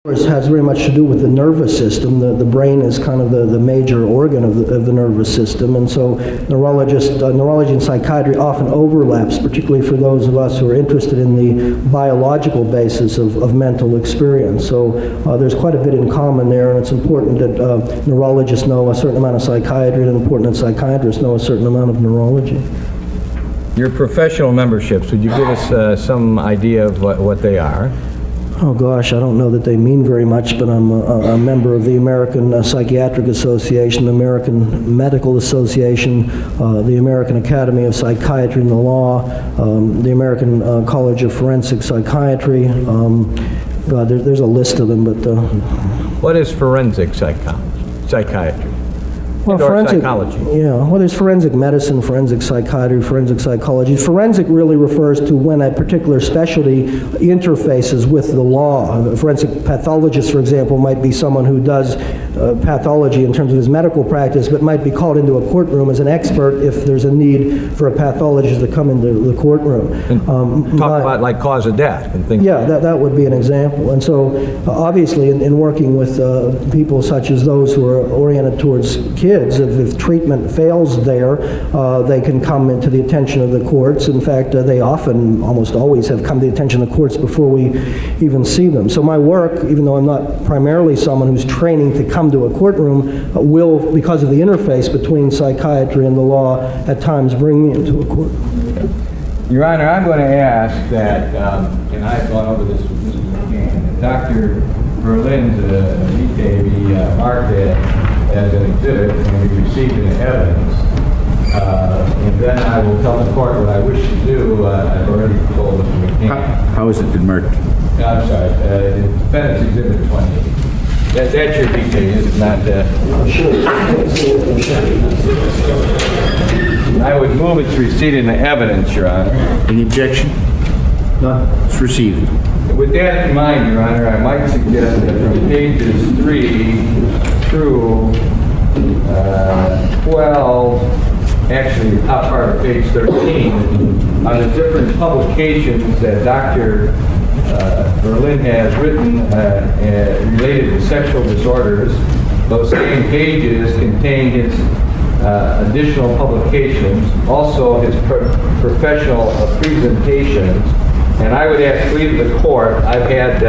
Has very much to do with the nervous system. The brain is kind of the major organ of the nervous system, and so neurology and psychiatry often overlaps, particularly for those of us who are interested in the biological basis of mental experience. So there's quite a bit in common there, and it's important that neurologists know a certain amount of psychiatry, and important that psychiatrists know a certain amount of neurology. Your professional memberships, would you give us some idea of what they are? Oh gosh, I don't know that they mean very much, but I'm a member of the American Psychiatric Association, the American Medical Association, the American Academy of Psychiatry and the Law, the American College of Forensic Psychiatry. There's a list of them, but... What is forensic psychiatry? Well, forensic psychology. Yeah, well, there's forensic medicine, forensic psychiatry, forensic psychology. Forensic really refers to when a particular specialty interfaces with the law. A forensic pathologist, for example, might be someone who does pathology in terms of his medical practice, but might be called into a courtroom as an expert if there's a need for a pathologist to come into the courtroom. Talk about like cause of death and things. Yeah, that would be an example. And so, obviously, in working with people such as those who are oriented towards kids, if treatment fails there, they can come into the attention of the courts. In fact, they often, almost always, have come to the attention of the courts before we even see them. So my work, even though I'm not primarily someone who's training to come to a courtroom, will, because of the interface between psychiatry and the law, at times bring me into a courtroom. Your Honor, I'm going to ask that, and I've gone over this with Mr. McCann, Dr. Berlin's detail be marked as an exhibit and be received in evidence. And then I will tell the court what I wish to do. I've already told Mr. McCann. How has it been marked? I'm sorry, defendant's exhibit 28. That's your detail, it's not I would move it's received in the evidence, Your Honor. Any objection? No. It's received. With that in mind, Your Honor, I might suggest that from pages 3 through 12, actually the top part of page 13, on the different publications that Dr. Berlin has written related to sexual disorders, those same pages contain his additional publications, also his professional presentations. And I would ask leave the court, I've had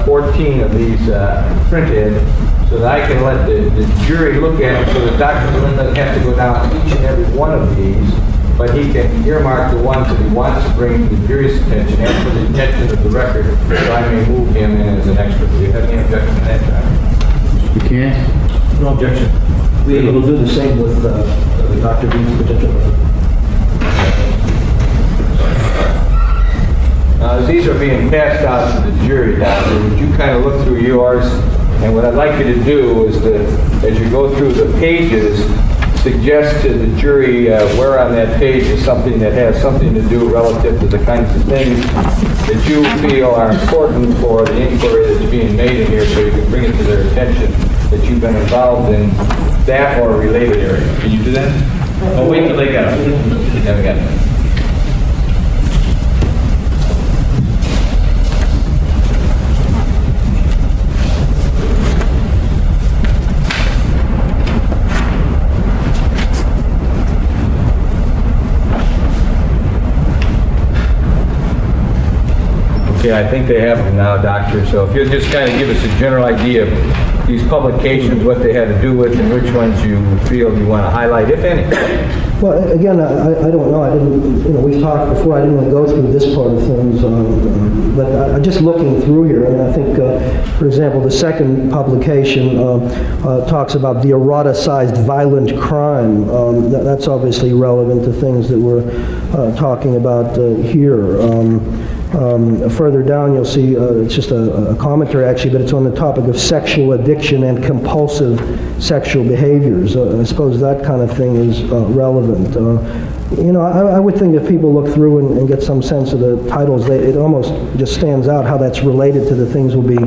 14 of these printed so that I can let the jury look at them so that Dr. Berlin doesn't have to go down each and every one of these, but he can earmark the ones that he wants to bring to the jury's attention and for the attention of the record, so I may move him in as an expert. Do you have any objection to that, Your Honor? You can? No objection. We'll do the same with Dr. B's petition. As these are being passed out to the jury, Doctor, would you kind of look through yours? And what I'd like you to do is to, as you go through the pages, suggest to the jury where on that page is something that has something to do relative to the kinds of things that you feel are important for the inquiry that's being made in here, so you can bring it to their attention that you've been involved in that or a related area. Can you do that? Oh, wait till they get up. They haven't got it. Okay, I think they have them now, Doctor. So if you'll just kind of give us a general idea of these publications, what they had to do with, and which ones you feel you want to highlight, if any. Well, again, I don't know. I didn't, we've talked before. I didn't really go through this part of things, but just looking through here, I mean, I think, for example, the second publication talks about the eroticized violent crime. That's obviously relevant to things that we're talking about here. Further down, you'll see it's just a commentary, actually, but it's on the topic of sexual addiction and compulsive sexual behaviors. I suppose that kind of thing is relevant. I would think if people look through and get some sense of the titles, it almost just stands out how that's related to the things we'll be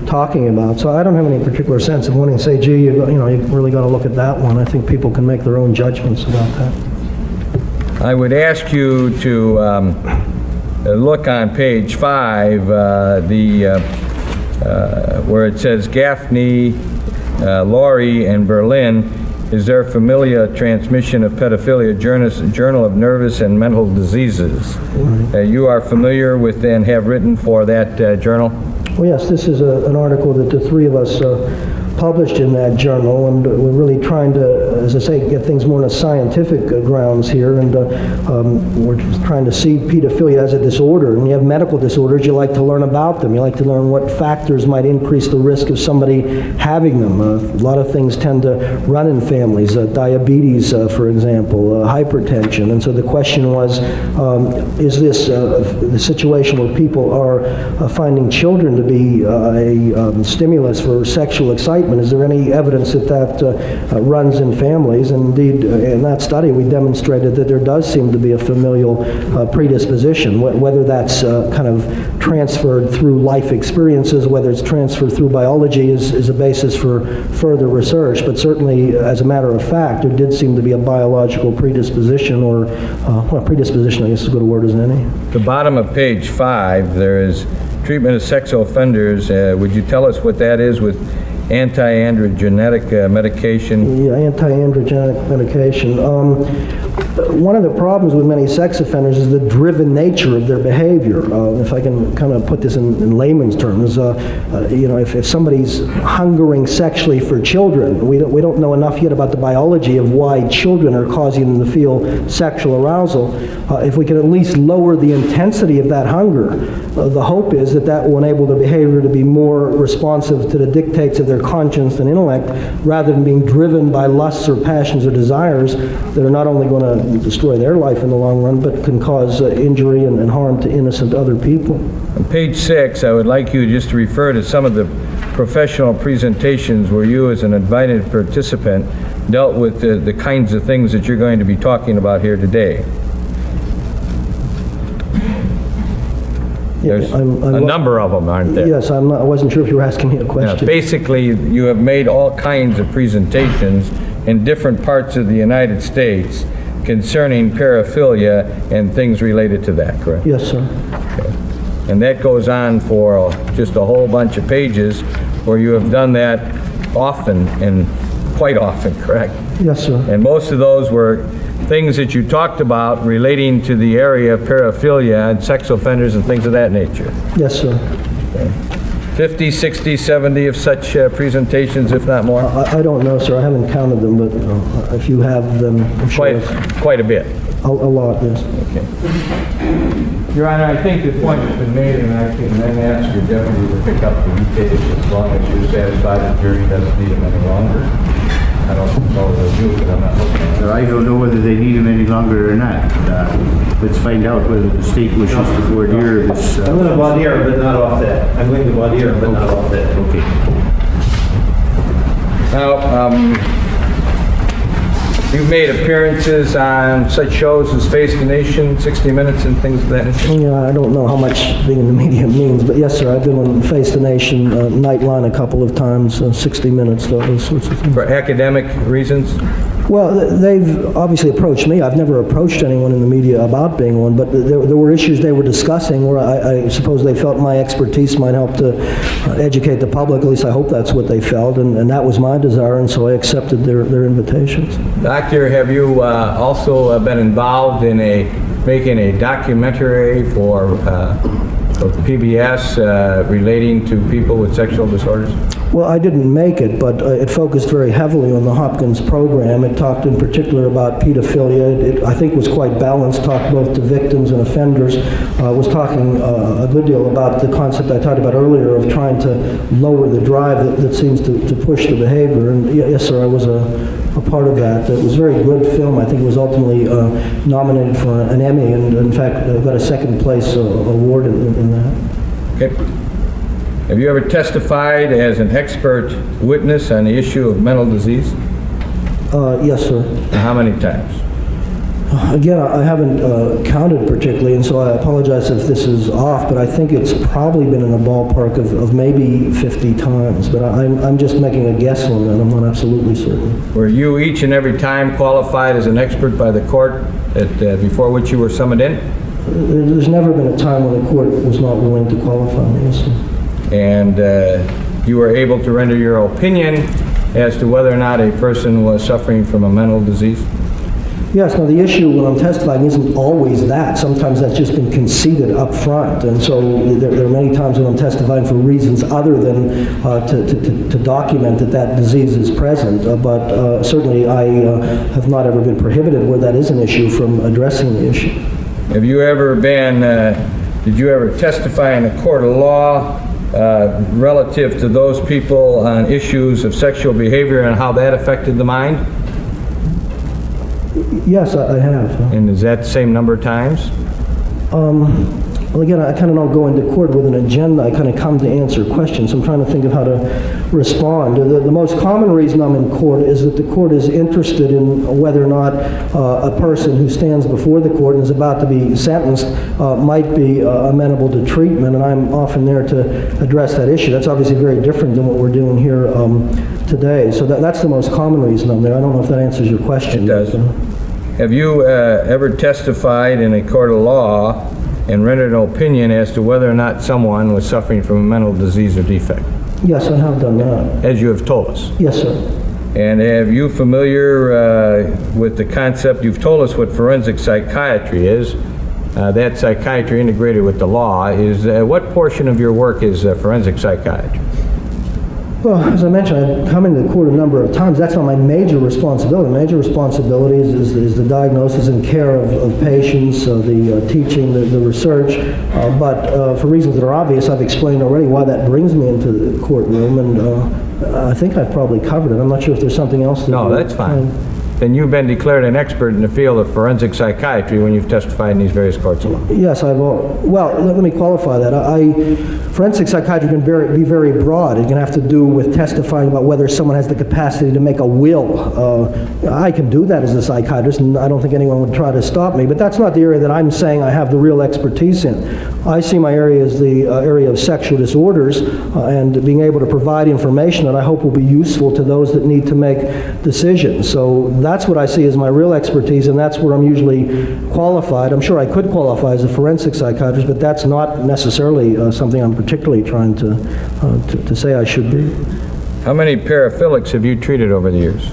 talking about. So I don't have any particular sense of wanting to say, gee, you really got to look at that one. I think people can make their own judgments about that. I would ask you to look on page 5, the where it says Gaffney, Laurie, and Berlin, is there familial transmission of pedophilia, Journal of Nervous and Mental Diseases. You are familiar with and have written for that journal? Well, yes, this is an article that the three of us published in that journal, and we're really trying to, as I say, get things more on a scientific grounds here, and we're just trying to see pedophilia as a disorder. And you have medical disorders, you like to learn about them. You like to learn what factors might increase the risk of somebody having them. A lot of things tend to run in families, diabetes, for example, hypertension. And so the question was, is this the situation where people are finding children to be a stimulus for sexual excitement? Is there any evidence that that runs in families? And indeed, in that study, we demonstrated that there does seem to be a familial predisposition, whether that's kind of transferred through life experiences, whether it's transferred through biology is a basis for further research. But certainly, as a matter of fact, there did seem to be a biological predisposition, or well, predisposition, I guess is as good a word as any. The bottom of page 5, there is treatment of sexual offenders. Would you tell us what that is with anti-androgenic medication? Yeah, anti-androgenic medication. One of the problems with many sex offenders is the driven nature of their behavior. If I can kind of put this in layman's terms, you know, if somebody's hungering sexually for children, we don't know enough yet about the biology of why children are causing them to feel sexual arousal. If we can at least lower the intensity of that hunger, the hope is that that will enable the behavior to be more responsive to the dictates of their conscience and intellect, rather than being driven by lusts or passions or desires that are not only going to destroy their life in the long run, but can cause injury and harm to innocent other people. On page 6, I would like you just to refer to some of the professional presentations where you, as an invited participant, dealt with the kinds of things that you're going to be talking about here today. There's a number of them, aren't there? Yes, I wasn't sure if you were asking me a question. Basically, you have made all kinds of presentations in different parts of the United States concerning paraphilia and things related to that, correct? Yes, sir. Okay. And that goes on for just a whole bunch of pages where you have done that often, and quite often, correct? Yes, sir. And most of those were things that you talked about relating to the area of paraphilia and sex offenders and things of that nature. Yes, sir. Okay. 50, 60, 70 of such presentations, if not more? I don't know, sir. I haven't counted them, but if you have them, I'm sure. Quite a bit. A lot, yes. Okay. Your Honor, I think the point has been made, and I can then ask your deputy to pick up the details as long as you're satisfied the jury doesn't need them any longer. I don't know the view, but I'm not looking at it. I don't know whether they need them any longer or not. Let's find out whether the state wishes to voir dire this. I'm going to voir dire, but not off that. I'm going to voir dire, but not off that. Okay. Now, you've made appearances on such shows as Face the Nation, 60 Minutes, and things of that nature. Yeah, I don't know how much being in the media means, but yes, sir, I've been on Face the Nation, Nightline a couple of times, 60 Minutes, those sorts of things. For academic reasons? Well, they've obviously approached me. I've never approached anyone in the media about being one, but there were issues they were discussing where I suppose they felt my expertise might help to educate the public. At least I hope that's what they felt, and that was my desire, and so I accepted their invitations. Doctor, have you also been involved in making a documentary for PBS relating to people with sexual disorders? Well, I didn't make it, but it focused very heavily on the Hopkins program. It talked in particular about pedophilia. It I think was quite balanced, talked both to victims and offenders. Was talking a good deal about the concept I talked about earlier of trying to lower the drive that seems to push the behavior. And yes, sir, I was a part of that. It was a very good film. I think it was ultimately nominated for an Emmy, and in fact got a second place award in that. Okay. Have you ever testified as an expert witness on the issue of mental disease? Yes, sir. And how many times? Again, I haven't counted particularly, and so I apologize if this is off, but I think it's probably been in a ballpark of maybe 50 times, but I'm just making a guess on that. I'm not absolutely certain. Were you each and every time qualified as an expert by the court before which you were summoned in? There's never been a time when the court was not willing to qualify me, yes, sir. and you were able to render your opinion as to whether or not a person was suffering from a mental disease? Yes, now the issue when I'm testifying isn't always that. Sometimes that's just been conceded up front. And so there are many times when I'm testifying for reasons other than to document that disease is present. But certainly I have not ever been prohibited where that is an issue from addressing the issue. Have you ever been, did you ever testify in a court of law relative to those people on issues of sexual behavior and how that affected the mind? Yes, I have. And is that the same number of times? Well, again, I kind of don't go into court with an agenda. I kind of come to answer questions. I'm trying to think of how to respond. The most common reason I'm in court is that the court is interested in whether or not a person who stands before the court and is about to be sentenced might be amenable to treatment, and I'm often there to address that issue. That's obviously very different than what we're doing here today. So that's the most common reason I'm there. I don't know if that answers your question. It does. Have you ever testified in a court of law and rendered an opinion as to whether or not someone was suffering from a mental disease or defect? Yes, I have done that. As you have told us. Yes, sir. And have you familiar with the concept, you've told us what forensic psychiatry is, that psychiatry integrated with the law, is what portion of your work is forensic psychiatry? Well, as I mentioned, I've come into the court a number of times. That's not my major responsibility. Major responsibility is the diagnosis and care of patients, the teaching, the research. But for reasons that are obvious, I've explained already why that brings me into the courtroom, and I think I've probably covered it. I'm not sure if there's something else. No, that's fine. Then you've been declared an expert in the field of forensic psychiatry when you've testified in these various courts of law. Yes, well, let me qualify that. Forensic psychiatry can be very broad. It can have to do with testifying about whether someone has the capacity to make a will. I can do that as a psychiatrist, and I don't think anyone would try to stop me, but that's not the area that I'm saying I have the real expertise in. I see my area as the area of sexual disorders and being able to provide information that I hope will be useful to those that need to make decisions. So that's what I see as my real expertise, and that's where I'm usually qualified. I'm sure I could qualify as a forensic psychiatrist, but that's not necessarily something I'm particularly trying to say I should be. How many paraphilics have you treated over the years?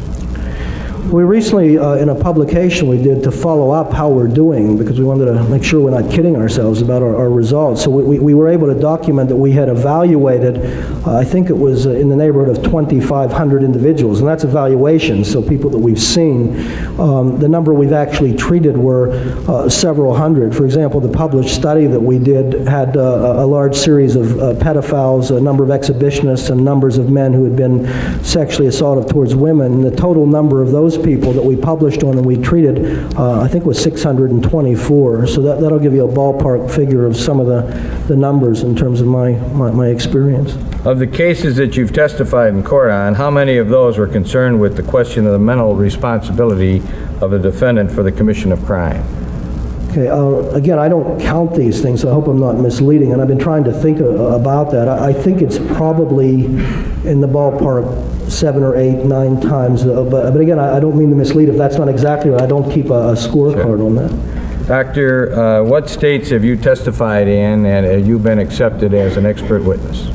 We recently, in a publication we did to follow up how we're doing, because we wanted to make sure we're not kidding ourselves about our results. So we were able to document that we had evaluated, I think it was in the neighborhood of 2,500 individuals, and that's evaluations, so people that we've seen. The number we've actually treated were several hundred. For example, the published study that we did had a large series of pedophiles, a number of exhibitionists, and numbers of men who had been sexually assaulted towards women. And the total number of those people that we published on and we treated, I think was 624. So that'll give you a ballpark figure of some of the numbers in terms of my experience. Of the cases that you've testified in court on, how many of those were concerned with the question of the mental responsibility of a defendant for the commission of crime? Okay, again, I don't count these things, so I hope I'm not misleading, and I've been trying to think about that. I think it's probably in the ballpark 7 or 8, 9 times, but again, I don't mean to mislead if that's not exactly right. I don't keep a scorecard on that. Doctor, what states have you testified in, and have you been accepted as an expert witness?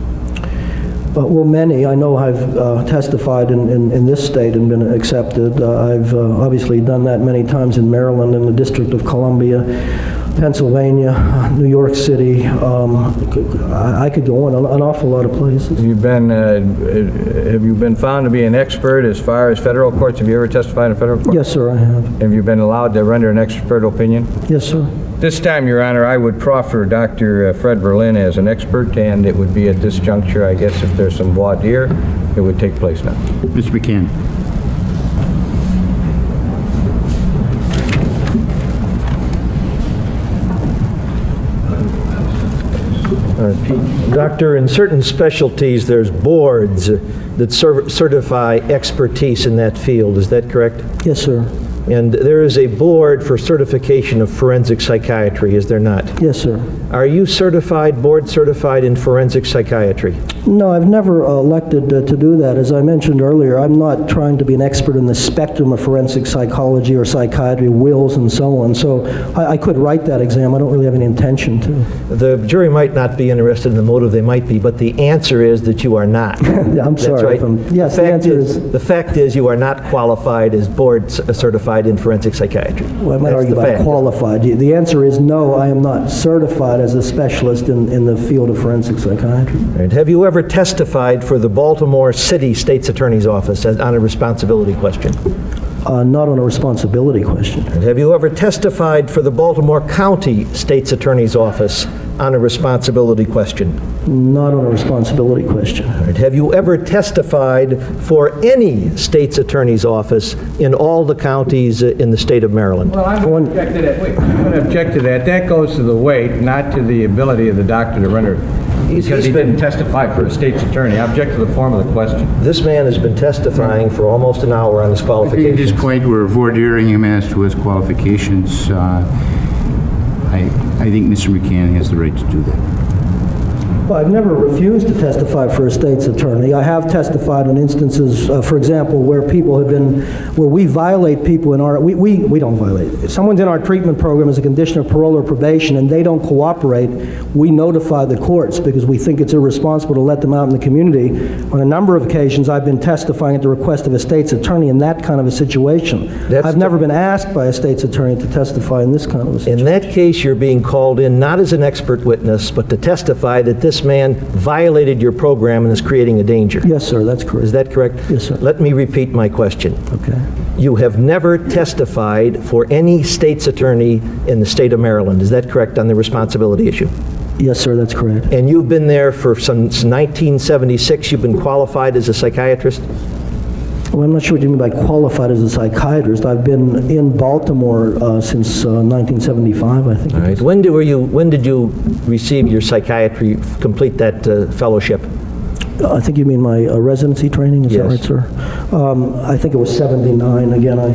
Well, many. I know I've testified in this state and been accepted. I've obviously done that many times in Maryland, in the District of Columbia, Pennsylvania, New York City. I could go on an awful lot of places. Have you been found to be an expert as far as federal courts? Have you ever testified in federal court? Yes, sir, I have. Have you been allowed to render an expert opinion? Yes, sir. This time, Your Honor, I would proffer Dr. Fred Berlin as an expert, and it would be at this juncture, I guess, if there's some voir dire, it would take place now. Mr. McCann. Doctor, in certain specialties, there's boards that certify expertise in that field. Is that correct? Yes, sir. And there is a board for certification of forensic psychiatry, is there not? Yes, sir. Are you certified, board certified in forensic psychiatry? No, I've never elected to do that. As I mentioned earlier, I'm not trying to be an expert in the spectrum of forensic psychology or psychiatry, wills and so on. So I could write that exam. I don't really have any intention to. The jury might not be interested in the motive, they might be, but the answer is that you are not. Yeah, I'm That's sorry. right. If I'm- yes, the answer is. The fact is you are not qualified as board certified in forensic psychiatry. Well, I might That's argue the about fact. qualified. The answer is no, I am not certified as a specialist in the field of forensic psychiatry. Right. Have you ever testified for the Baltimore City State's Attorney's Office on a responsibility question? Not on a responsibility question. And have you ever testified for the Baltimore County State's Attorney's Office on a responsibility question? Not on a responsibility question. All right. Have you ever testified for any state's attorney's office in all the counties in the state of Maryland? Well, I'm going to object to that. Wait, I'm going to object to that. That goes to the weight, not to the ability of the doctor to render. Because he didn't testify for a state's attorney. I object to the form of the question. This man has been testifying for almost an hour on his At qualifications. this point, we're voir diring him as to his qualifications. I think Mr. McCann has the right to do that. Well, I've never refused to testify for a state's attorney. I have testified in instances, for example, where people have been, where we violate people in our, we don't violate. If someone's in our treatment program as a condition of parole or probation and they don't cooperate, we notify the courts because we think it's irresponsible to let them out in the community. On a number of occasions, I've been testifying at the request of a state's attorney in that kind of a situation. I've never been asked by a state's attorney to testify in this kind of a situation. In that case, you're being called in not as an expert witness, but to testify that this man violated your program and is creating a danger. Yes, sir, that's correct. Is that correct? Yes, sir. Let me repeat my question. Okay. You have never testified for any state's attorney in the state of Maryland. Is that correct on the responsibility issue? Yes, sir, that's correct. And you've been there since 1976. You've been qualified as a psychiatrist? Well, I'm not sure what you mean by qualified as a psychiatrist. I've been in Baltimore since 1975, I think. All right. When did you receive your psychiatry, complete that fellowship? I think you mean my residency training, is that Yes. right, sir? I think it was 79. Again, I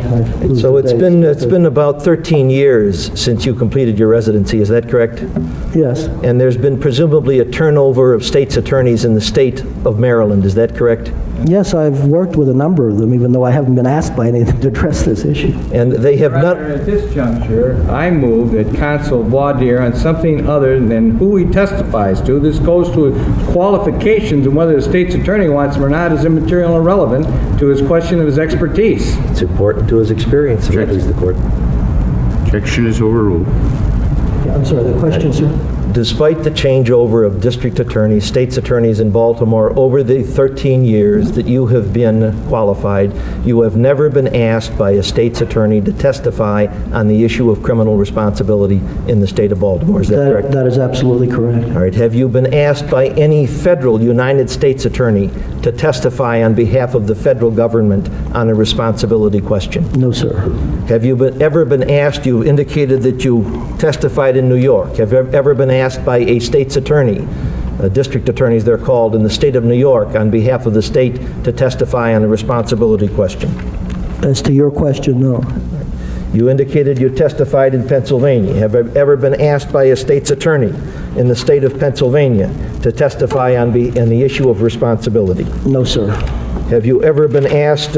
lose So the it's dates. been about 13 years since you completed your residency. Is that correct? Yes. And there's been presumably a turnover of state's attorneys in the state of Maryland. Is that correct? Yes, I've worked with a number of them, even though I haven't been asked by any of them to address this issue. And they have not. Rather, at this juncture, I move that counsel voir dire on something other than who he testifies to. This goes to his qualifications, and whether the state's attorney wants him or not is immaterial and irrelevant to his question of his expertise. It's important to his experience, if that is the court. Objection is overruled. Yeah, I'm sorry, the question, sir? Despite the changeover of district attorneys, state's attorneys in Baltimore over the 13 years that you have been qualified, you have never been asked by a state's attorney to testify on the issue of criminal responsibility in the state of Baltimore. Is that correct? That is absolutely correct. All right. Have you been asked by any federal United States attorney to testify on behalf of the federal government on a responsibility question? No, sir. Have you ever been asked, you indicated that you testified in New York. Have you ever been asked by a state's attorney, district attorneys they're called, in the state of New York on behalf of the state to testify on a responsibility question? As to your question, no. You indicated you testified in Pennsylvania. Have you ever been asked by a state's attorney in the state of Pennsylvania to testify on the issue of responsibility? No, sir. Have you ever been asked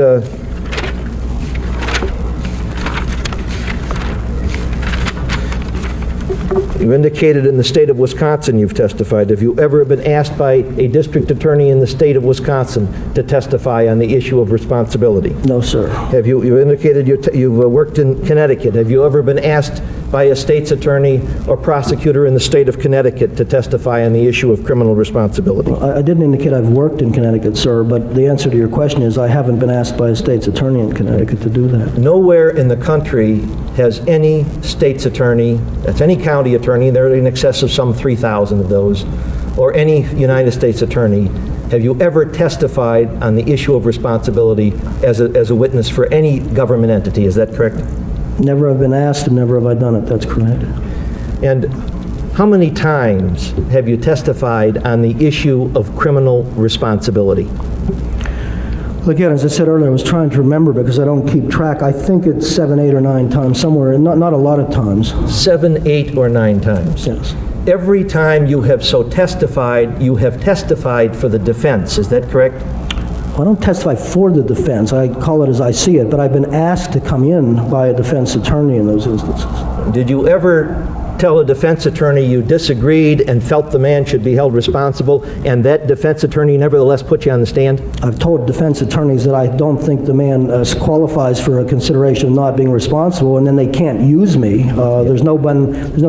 you indicated in the state of Wisconsin you've testified. Have you ever been asked by a district attorney in the state of Wisconsin to testify on the issue of responsibility? No, sir. Have you indicated you've worked in Connecticut. Have you ever been asked by a state's attorney or prosecutor in the state of Connecticut to testify on the issue of criminal responsibility? I didn't indicate I've worked in Connecticut, sir, but the answer to your question is I haven't been asked by a state's attorney in Connecticut to do that. Nowhere in the country has any state's attorney, that's any county attorney, there are in excess of some 3,000 of those, or any United States attorney, have you ever testified on the issue of responsibility as a witness for any government entity? Is that correct? Never have been asked and never have I done it. That's correct. And how many times have you testified on the issue of criminal responsibility? Well, again, as I said earlier, I was trying to remember because I don't keep track. I think it's 7, 8, or 9 times somewhere, not a lot of times. 7, 8, or 9 times. Yes. every time you have so testified, you have testified for the defense. Is that correct? I don't testify for the defense. I call it as I see it, but I've been asked to come in by a defense attorney in those instances. Did you ever tell a defense attorney you disagreed and felt the man should be held responsible, and that defense attorney nevertheless put you on the stand? I've told defense attorneys that I don't think the man qualifies for a consideration of not being responsible, and then they can't use me. There's no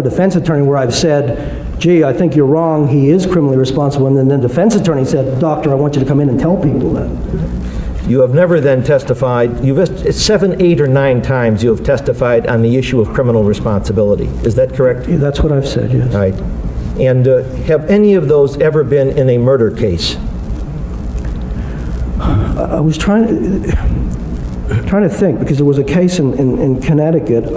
defense attorney where I've said, gee, I think you're wrong, he is criminally responsible, and then the defense attorney said, doctor, I want you to come in and tell people that. You have never then testified, 7, 8, or 9 times you have testified on the issue of criminal responsibility. Is that correct? Yeah, that's what I've said, yes. All right. And have any of those ever been in a murder case? I was trying to think, because there was a case in Connecticut,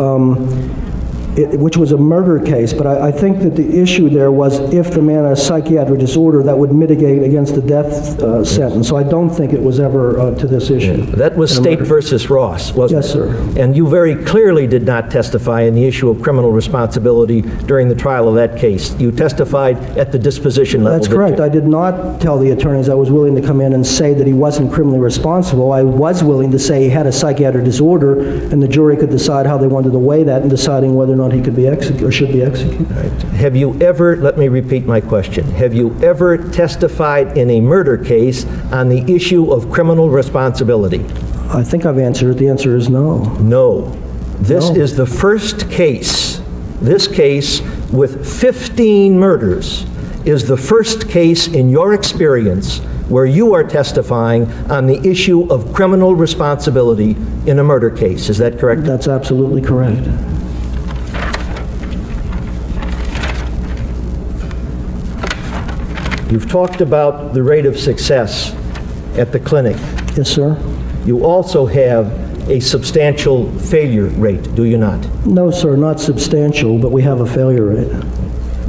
which was a murder case, but I think that the issue there was if the man had a psychiatric disorder, that would mitigate against the death sentence. So I don't think it was ever to this issue. That was State versus Ross, wasn't it? Yes, sir. And you very clearly did not testify in the issue of criminal responsibility during the trial of that case. You testified at the disposition level. That's correct. I did not tell the attorneys I was willing to come in and say that he wasn't criminally responsible. I was willing to say he had a psychiatric disorder, and the jury could decide how they wanted to weigh that in deciding whether or not he could be executed or should be executed. Right. Have you ever, let me repeat my question, have you ever testified in a murder case on the issue of criminal responsibility? I think I've answered it. The answer is no. No. This No. is the first case, this case with 15 murders, is the first case in your experience where you are testifying on the issue of criminal responsibility in a murder case. Is that correct? That's absolutely correct. You've talked about the rate of success at the clinic. Yes, sir. You also have a substantial failure rate, do you not? No, sir, not substantial, but we have a failure rate.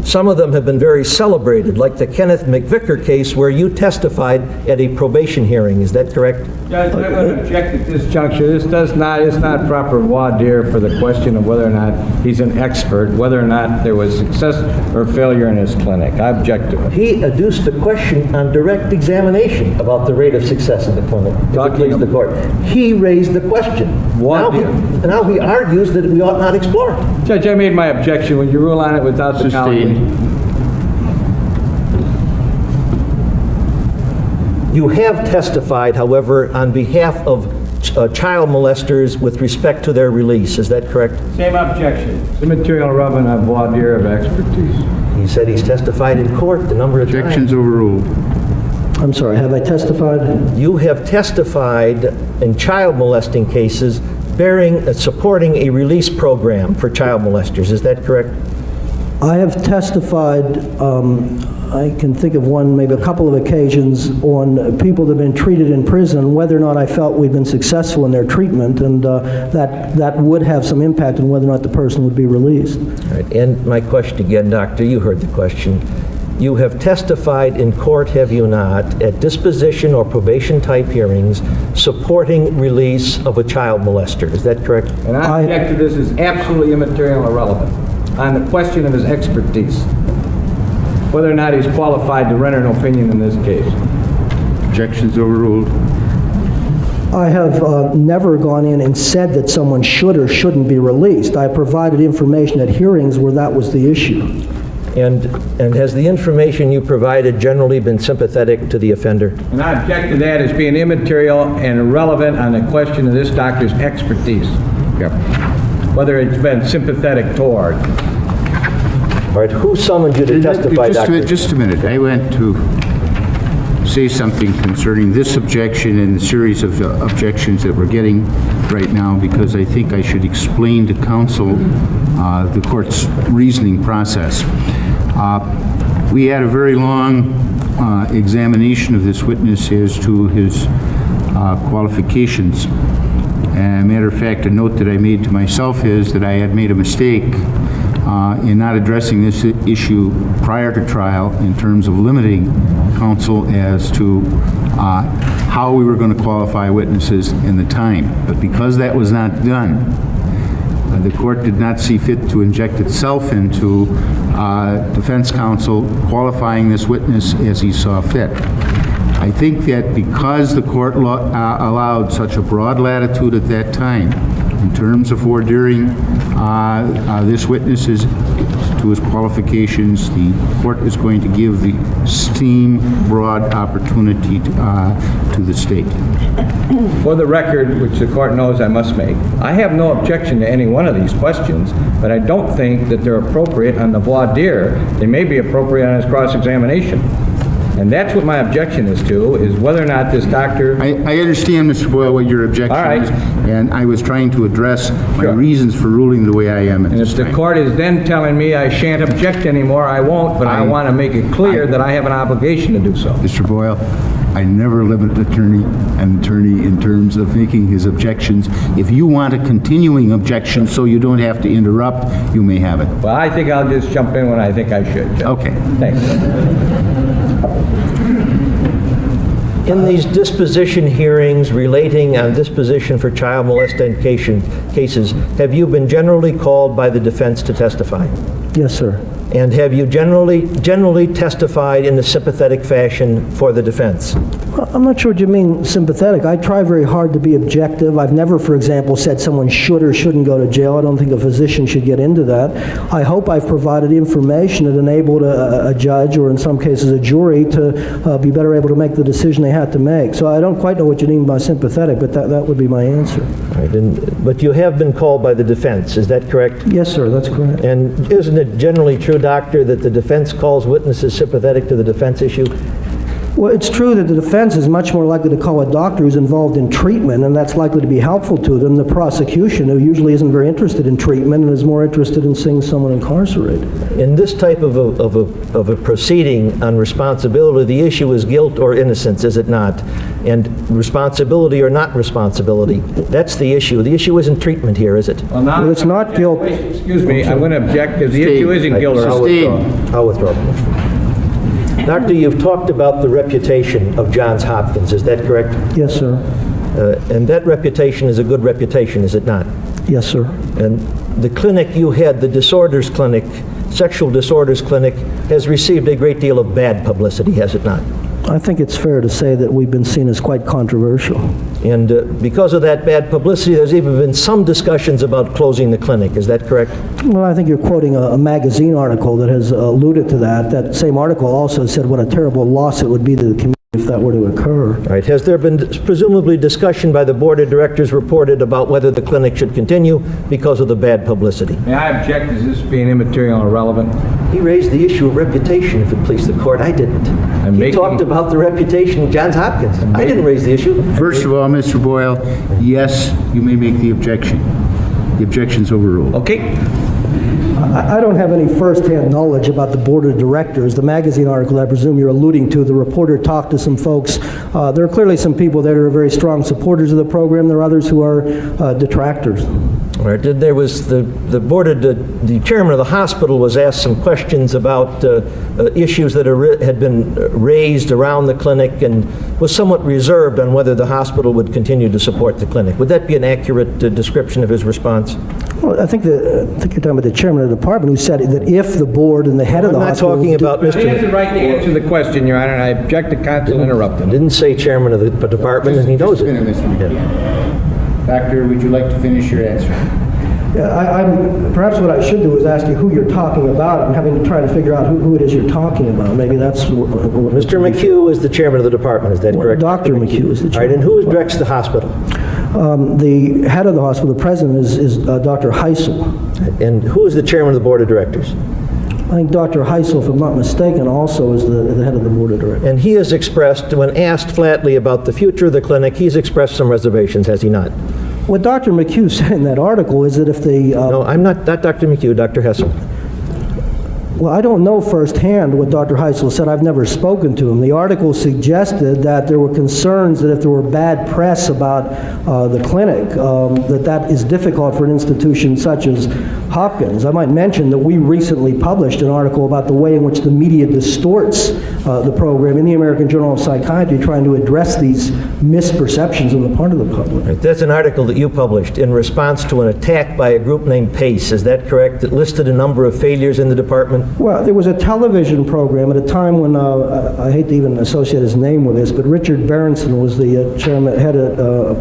Some of them have been very celebrated, like the Kenneth McVicker case where you testified at a probation hearing. Is that correct? Judge, I'm going to object at this juncture. This it's not proper voir dire for the question of whether or not he's an expert, whether or not there was success or failure in his clinic. I object to it. He adduced a question on direct examination about the rate of success in the clinic. If it please the court. He raised the question. Now he argues that we ought not explore it. Judge, I made my objection. When you rule on it without the colloquy. You have testified, however, on behalf of child molesters with respect to their release. Is that correct? Same objection. It's immaterial relevant of voir dire of expertise. He said he's testified in court a number of Objections times. overruled. I'm sorry, have I testified? You have testified in child molesting cases supporting a release program for child molesters. Is that correct? I have testified, I can think of one, maybe a couple of occasions, on people that have been treated in prison, whether or not I felt we'd been successful in their treatment, and that would have some impact on whether or not the person would be released. All right. And my question again, Doctor, you heard the question. You have testified in court, have you not, at disposition or probation type hearings supporting release of a child molester. Is that correct? And I object to this as absolutely immaterial and irrelevant on the question of his expertise, whether or not he's qualified to render an opinion in this case. Objections overruled. I have never gone in and said that someone should or shouldn't be released. I provided information at hearings where that was the issue. And has the information you provided generally been sympathetic to the offender? And I object to that as being immaterial and irrelevant on the question of this doctor's expertise. Yep. Whether it's been sympathetic toward. All right, who summoned you to testify, Doctor? Just a minute. I went to say something concerning this objection and the series of objections that we're getting right now, because I think I should explain to counsel the court's reasoning process. We had a very long examination of this witness as to his qualifications. And matter of fact, a note that I made to myself is that I had made a mistake in not addressing this issue prior to trial in terms of limiting counsel as to how we were going to qualify witnesses and the time. But because that was not done, The court did not see fit to inject itself into defense counsel qualifying this witness as he saw fit. I think that because the court allowed such a broad latitude at that time in terms of ordering this witness to his qualifications, the court is going to give the same broad opportunity to the state. For the record, which the court knows I must make, I have no objection to any one of these questions, but I don't think that they're appropriate on the voir dire. They may be appropriate on his cross-examination. And that's what my objection is to, is whether or not this doctor... I understand, Mr. Boyle, what your objection All right. is, and I was trying to address my Sure. reasons for ruling the way I am at And this if the time. court is then telling me I shan't object anymore, I won't, but I want to make it clear that I have an obligation to do so. Mr. Boyle, I never limit an attorney in terms of making his objections. If you want a continuing objection so you don't have to interrupt, you may have it. Well, I think I'll just jump in when I think I should, Judge. Okay. Thanks. In these disposition hearings relating on disposition for child molestation cases, have you been generally called by the defense to testify? Yes, sir. And have you generally testified in a sympathetic fashion for the defense? Well, I'm not sure what you mean sympathetic. I try very hard to be objective. I've never, for example, said someone should or shouldn't go to jail. I don't think a physician should get into that. I hope I've provided information that enabled a judge, or in some cases a jury, to be better able to make the decision they had to make. So I don't quite know what you mean by sympathetic, but that would be my answer. Right, but you have been called by the defense, is that correct? Yes, sir, that's correct. And isn't it generally true, Doctor, that the defense calls witnesses sympathetic to the defense issue? Well, it's true that the defense is much more likely to call a doctor who's involved in treatment, and that's likely to be helpful to them. The prosecution, who usually isn't very interested in treatment and is more interested in seeing someone incarcerated. In this type of a proceeding on responsibility, the issue is guilt or innocence, is it not? And responsibility or not responsibility, that's the issue. The issue isn't treatment here, is it? Well, it's not guilt. Excuse me, I'm going to object because the issue isn't guilt or I'll withdraw the motion. Doctor, you've talked about the reputation of Johns Hopkins, is that correct? Yes, sir. And that reputation is a good reputation, is it not? Yes, sir. And the clinic you had, the disorders clinic, sexual disorders clinic, has received a great deal of bad publicity, has it not? I think it's fair to say that we've been seen as quite controversial. And because of that bad publicity, there's even been some discussions about closing the clinic. Is that correct? Well, I think you're quoting a magazine article that has alluded to that. That same article also said what a terrible loss it would be to the community if that were to occur. All right. Has there been presumably discussion by the board of directors reported about whether the clinic should continue because of the bad publicity? May I object as this being immaterial and irrelevant? He raised the issue of reputation, if it pleased the court. I didn't. He talked about the reputation of Johns Hopkins. I didn't raise the issue. First of all, Mr. Boyle, yes, you may make the objection. The objection's overruled. Okay. I don't have any first-hand knowledge about the board of directors. The magazine article I presume you're alluding to, the reporter talked to some folks. There are clearly some people that are very strong supporters of the program. There are others who are detractors. All right. There was the board of the chairman of the hospital was asked some questions about issues that had been raised around the clinic and was somewhat reserved on whether the hospital would continue to support the clinic. Would that be an accurate description of his response? Well, I think you're talking about the chairman of the department who said that if the board and the head of the hospital... I'm not talking about He has Mr. the right to answer the question, Your Honor, and I object to counsel interrupting. Didn't say chairman of the department, and he knows it. Doctor, would you like to finish your answer? Yeah, perhaps what I should do is ask you who you're talking about and having to try to figure out who it is you're talking about. Maybe that's... Mr. McHugh is the chairman of the department, is that correct? Dr. McHugh is the All right, chairman. and who directs the hospital? The head of the hospital, the president, is Dr. Heisel. And who is the chairman of the board of directors? I think Dr. Heisel, if I'm not mistaken, also is the head of the board of directors. And he has expressed, when asked flatly about the future of the clinic, he's expressed some reservations, has he not? What Dr. McHugh said in that article is that if the... No, I'm not Dr. McHugh, Dr. Hessel. Well, I don't know firsthand what Dr. Heisel said. I've never spoken to him. The article suggested that there were concerns that if there were bad press about the clinic, that is difficult for an institution such as Hopkins. I might mention that we recently published an article about the way in which the media distorts the program in the American Journal of Psychiatry, trying to address these misperceptions on the part of the public. Right. That's an article that you published in response to an attack by a group named PACE. Is that correct? It listed a number of failures in the department. Well, there was a television program at a time when, I hate to even associate his name with this, but Richard Berenson was the chairman,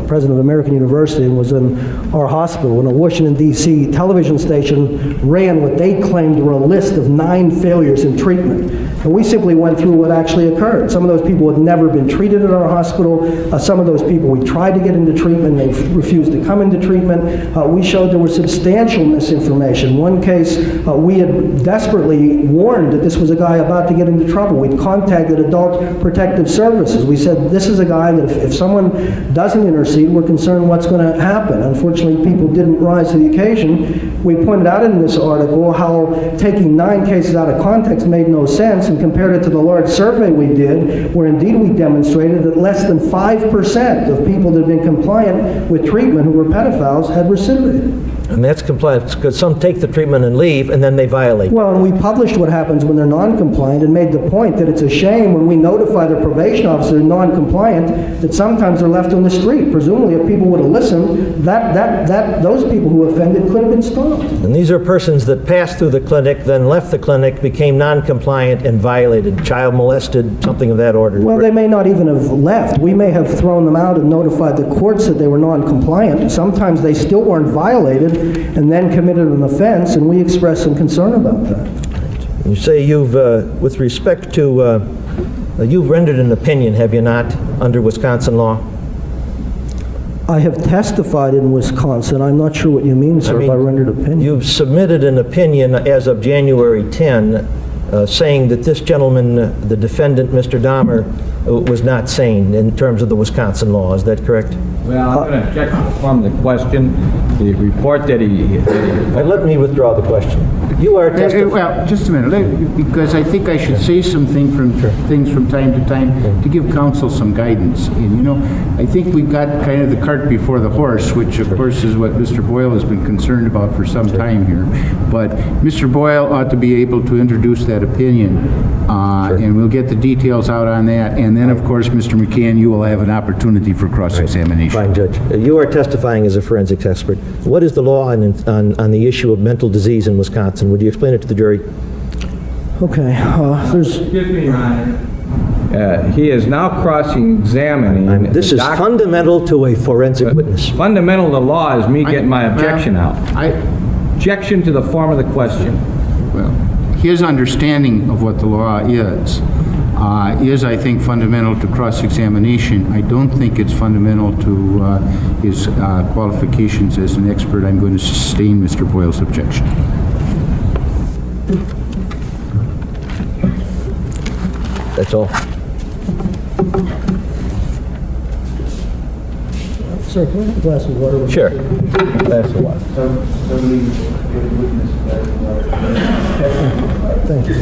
president of American University, and was in our hospital. And a Washington, D.C. television station ran what they claimed were a list of 9 failures in treatment. And we simply went through what actually occurred. Some of those people had never been treated at our hospital. Some of those people we tried to get into treatment, they refused to come into treatment. We showed there was substantial misinformation. One case, we had desperately warned that this was a guy about to get into trouble. We'd contacted Adult Protective Services. We said, this is a guy that if someone doesn't intercede, we're concerned what's going to happen. Unfortunately, people didn't rise to the occasion. We pointed out in this article how taking 9 cases out of context made no sense, and compared it to the large survey we did, where indeed we demonstrated that less than 5% of people that had been compliant with treatment who were pedophiles had recidivated. And that's compliance, because some take the treatment and leave, and then they violate. Well, and we published what happens when they're non-compliant and made the point that it's a shame when we notify the probation officer non-compliant that sometimes they're left on the street. Presumably, if people would have listened, those people who offended could have been stopped. And these are persons that passed through the clinic, then left the clinic, became non-compliant, and violated, child molested, something of that order. Well, they may not even have left. We may have thrown them out and notified the courts that they were non-compliant. Sometimes they still weren't violated and then committed an offense, and we expressed some concern about that. You say you've, with respect to, you've rendered an opinion, have you not, under Wisconsin law? I have testified in Wisconsin. I'm not sure what you mean, sir, by rendered opinion. You've submitted an opinion as of January 10, saying that this gentleman, the defendant, Mr. Dahmer, was not sane in terms of the Wisconsin law. Is that correct? Well, I'm going to object to the form of the question. The report that he Let me withdraw the question. You are testifying. Well, just a minute, because I think I should say something things from time to time to give council some guidance. And, you know, I think we've got kind of the cart before the horse, which of course is what Mr. Boyle has been concerned about for some time here. But Mr. Boyle ought to be able to introduce that opinion, and we'll get the details out on that. And then, of course, Mr. McCann, you will have an opportunity for cross-examination. Fine, Judge. You are testifying as a forensics expert. What is the law on the issue of mental disease in Wisconsin? Would you explain it to the jury? Okay. Excuse me, Your Honor. He is now cross-examining. This is fundamental to a forensic witness. Fundamental to the law is me getting my objection out. Objection to the form of the question. Well, his understanding of what the law is, I think, fundamental to cross-examination. I don't think it's fundamental to his qualifications as an expert. I'm going to sustain Mr. Boyle's objection. That's all. Sir, can I have a glass of water? Sure. That's the one. Thank you.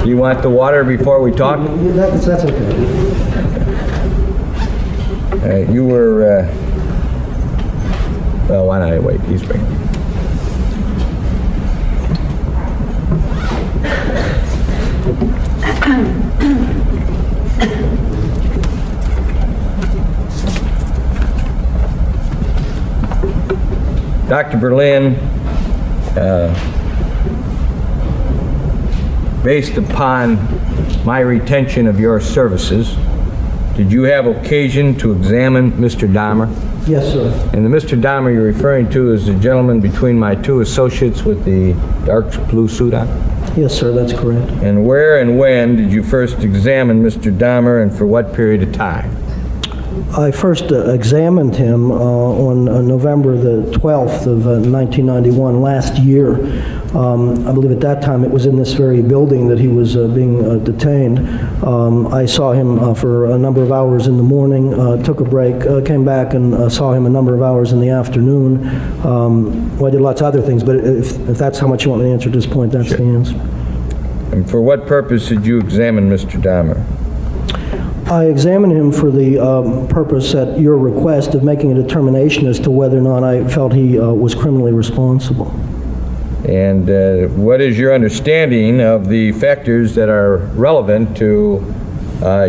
You want the water before we talk? That's okay. You were, well, why not I wait? He's bringing it. Dr. Berlin, based upon my retention of your services, did you have occasion to examine Mr. Dahmer? Yes, sir. And the Mr. Dahmer you're referring to is the gentleman between my 2 associates with the dark blue suit on? Yes, sir, that's correct. And where and when did you first examine Mr. Dahmer, and for what period of time? I first examined him on November the 12th of 1991, last year. I believe at that time it was in this very building that he was being detained. I saw him for a number of hours in the morning, took a break, came back and saw him a number of hours in the afternoon. Well, I did lots of other things, but if that's how much you want me to answer at this point, that's the answer. And for what purpose did you examine Mr. Dahmer? I examined him for the purpose, at your request, of making a determination as to whether or not I felt he was criminally responsible. And what is your understanding of the factors that are relevant to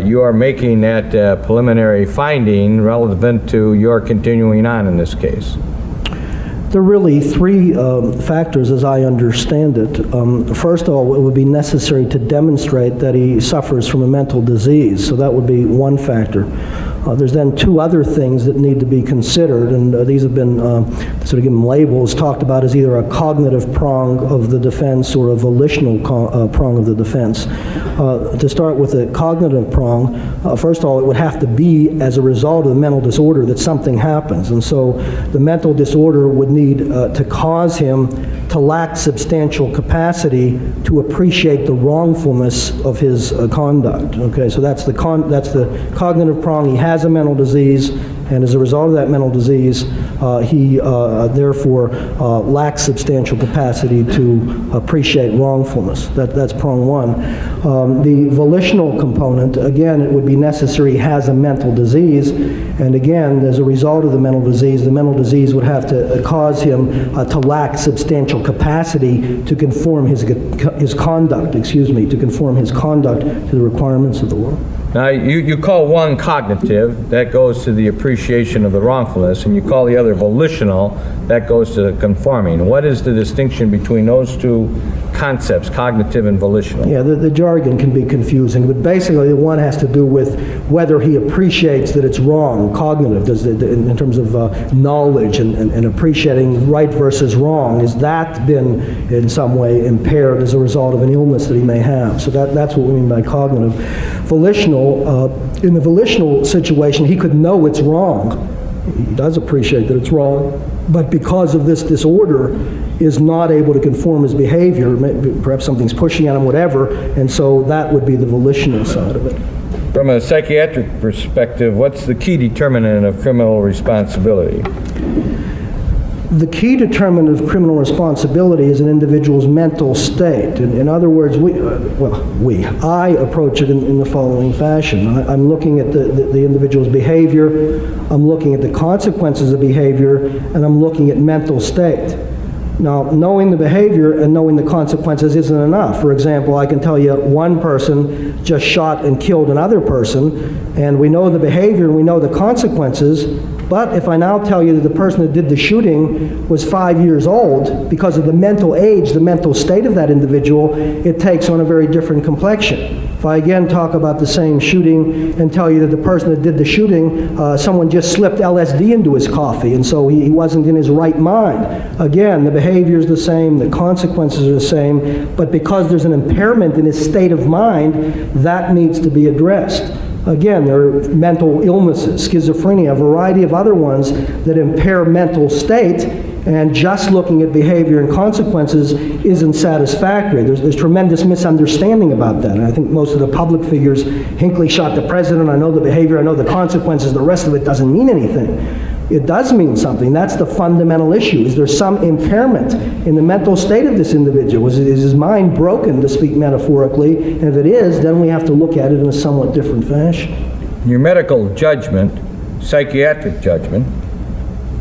your making that preliminary finding relevant to your continuing on in this case? There are really three factors as I understand it. First of all, it would be necessary to demonstrate that he suffers from a mental disease, so that would be one factor. There's then two other things that need to be considered, and these have been sort of given labels, talked about as either a cognitive prong of the defense or a volitional prong of the defense. To start with the cognitive prong, first of all, it would have to be as a result of the mental disorder that something happens, and so the mental disorder would need to cause him to lack substantial capacity to appreciate the wrongfulness of his conduct. Okay, so that's the cognitive prong. He has a mental disease, and as a result of that mental disease, he therefore lacks substantial capacity to appreciate wrongfulness. That's prong one. The volitional component, again, it would be necessary he has a mental disease, and again, as a result of the mental disease would have to cause him to lack substantial capacity to conform his conduct to the requirements of the law. Now, you call one cognitive, that goes to the appreciation of the wrongfulness, and you call the other volitional, that goes to conforming. What is the distinction between those two concepts, cognitive and volitional? Yeah, the jargon can be confusing, but basically the one has to do with whether he appreciates that it's wrong, cognitive, in terms of knowledge and appreciating right versus wrong. Has that been in some way impaired as a result of an illness that he may have? So that's what we mean by cognitive. Volitional, in the volitional situation, he could know it's wrong. He does appreciate that it's wrong, but because of this disorder, is not able to conform his behavior. Perhaps something's pushing at him, whatever, and so that would be the volitional side of it. From a psychiatric perspective, what's the key determinant of criminal responsibility? The key determinant of criminal responsibility is an individual's mental state. In other words, I approach it in the following fashion. I'm looking at the individual's behavior, I'm looking at the consequences of behavior, and I'm looking at mental state. Now, knowing the behavior and knowing the consequences isn't enough. For example, I can tell you one person just shot and killed another person, and we know the behavior and we know the consequences, but if I now tell you that the person that did the shooting was 5 years old, because of the mental age, the mental state of that individual, it takes on a very different complexion. If I again talk about the same shooting and tell you that the person that did the shooting, someone just slipped LSD into his coffee, and so he wasn't in his right mind. Again, the behavior is the same, the consequences are the same, but because there's an impairment in his state of mind, that needs to be addressed. Again, there are mental illnesses, schizophrenia, a variety of other ones that impair mental state, and just looking at behavior and consequences isn't satisfactory. There's tremendous misunderstanding about that, and I think most of the public figures, Hinckley shot the president, I know the behavior, I know the consequences, the rest of it doesn't mean anything. It does mean something. That's the fundamental issue. Is there some impairment in the mental state of this individual? Is his mind broken, to speak metaphorically? And if it is, then we have to look at it in a somewhat different fashion. Your medical judgment, psychiatric judgment,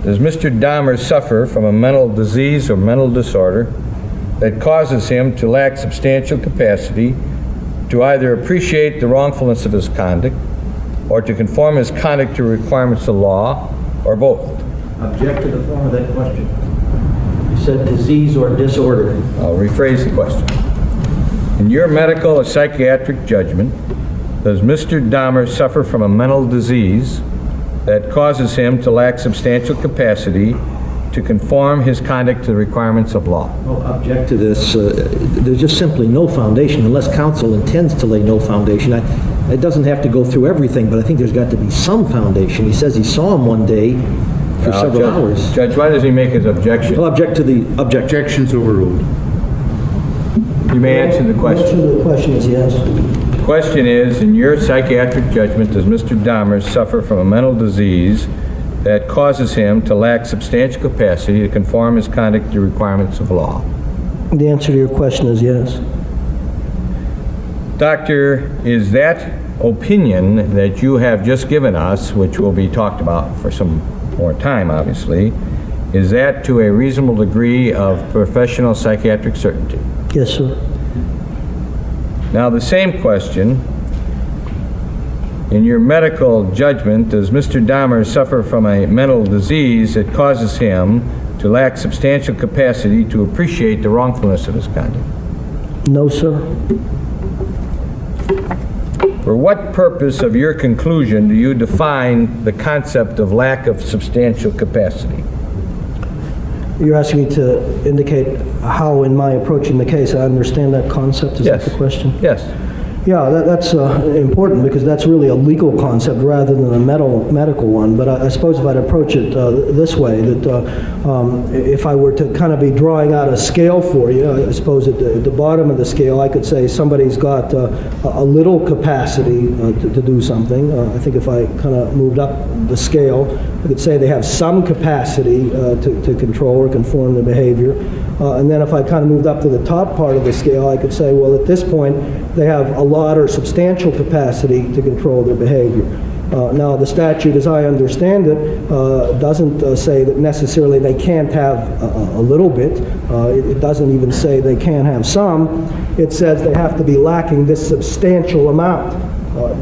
does Mr. Dahmer suffer from a mental disease or mental disorder that causes him to lack substantial capacity to either appreciate the wrongfulness of his conduct or to conform his conduct to requirements of law, or both? Object to the form of that question. You said disease or disorder. I'll rephrase the question. In your medical or psychiatric judgment, does Mr. Dahmer suffer from a mental disease that causes him to lack substantial capacity to conform his conduct to the requirements of law? Well, object to this. There's just simply no foundation, unless counsel intends to lay no foundation. It doesn't have to go through everything, but I think there's got to be some foundation. He says he saw him one day for several hours. Judge, why does he make his objection? I'll object to the Objection's overruled. You may answer the The question. answer to the question is yes. The question is, in your psychiatric judgment, does Mr. Dahmer suffer from a mental disease that causes him to lack substantial capacity to conform his conduct to requirements of law? The answer to your question is yes. Doctor, is that opinion that you have just given us, which will be talked about for some more time, obviously, is that to a reasonable degree of professional psychiatric certainty? Yes, sir. Now, the same question, in your medical judgment, does Mr. Dahmer suffer from a mental disease that causes him to lack substantial capacity to appreciate the wrongfulness of his conduct? No, sir. For what purpose of your conclusion do you define the concept of lack of substantial capacity? You're asking me to indicate how, in my approaching the case, I understand that concept? Is that the question? Yes. Yeah, that's important because that's really a legal concept rather than a medical one. But I suppose if I'd approach it this way, that if I were to kind of be drawing out a scale for you, I suppose at the bottom of the scale I could say somebody's got a little capacity to do something. I think if I kind of moved up the scale, I could say they have some capacity to control or conform the behavior. And then if I kind of moved up to the top part of the scale, I could say, well, at this point, they have a lot or substantial capacity to control their behavior. Now, the statute, as I understand it, doesn't say that necessarily they can't have a little bit. It doesn't even say they can't have some. It says they have to be lacking this substantial amount.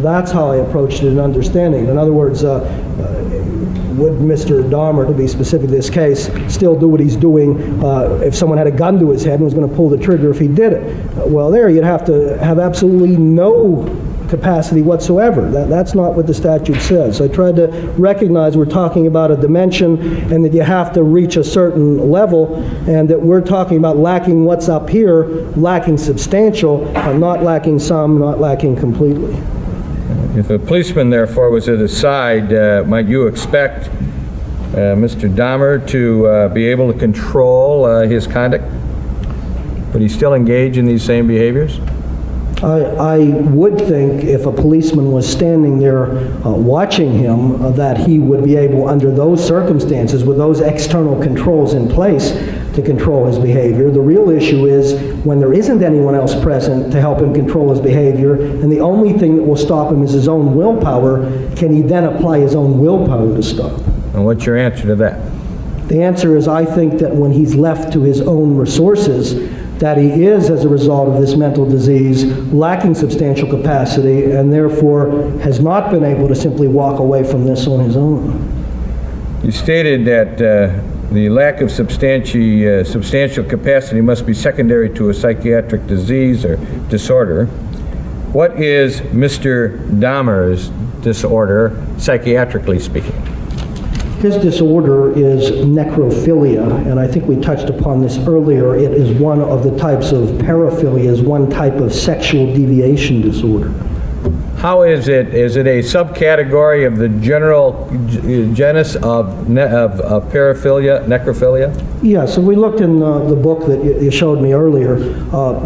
That's how I approached it in understanding. In other words, would Mr. Dahmer, to be specific in this case, still do what he's doing if someone had a gun to his head and was going to pull the trigger if he did it? Well, there you'd have to have absolutely no capacity whatsoever. That's not what the statute says. I tried to recognize we're talking about a dimension and that you have to reach a certain level, and that we're talking about lacking what's up here, lacking substantial, not lacking some, not lacking completely. If a policeman, therefore, was at his side, might you expect Mr. Dahmer to be able to control his conduct? Would he still engage in these same behaviors? I would think if a policeman was standing there watching him, that he would be able, under those circumstances, with those external controls in place, to control his behavior. The real issue is when there isn't anyone else present to help him control his behavior, and the only thing that will stop him is his own willpower, can he then apply his own willpower to stop? And what's your answer to that? The answer is I think that when he's left to his own resources, that he is, as a result of this mental disease, lacking substantial capacity and therefore has not been able to simply walk away from this on his own. You stated that the lack of substantial capacity must be secondary to a psychiatric disease or disorder. What is Mr. Dahmer's disorder, psychiatrically speaking? His disorder is necrophilia, and I think we touched upon this earlier. It is one of the types of paraphilia, is one type of sexual deviation disorder. How is it? Is it a subcategory of the general genus of paraphilia, necrophilia? Yes, and we looked in the book that you showed me earlier.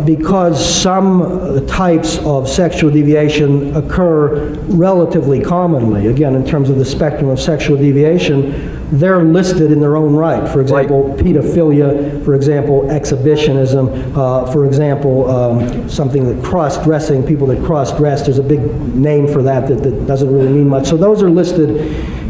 Because some types of sexual deviation occur relatively commonly, again, in terms of the spectrum of sexual deviation, they're listed in their own right. For example, pedophilia, for example, exhibitionism, for example, something that cross-dressing, people that cross-dress, there's a big name for that doesn't really mean much. So those are listed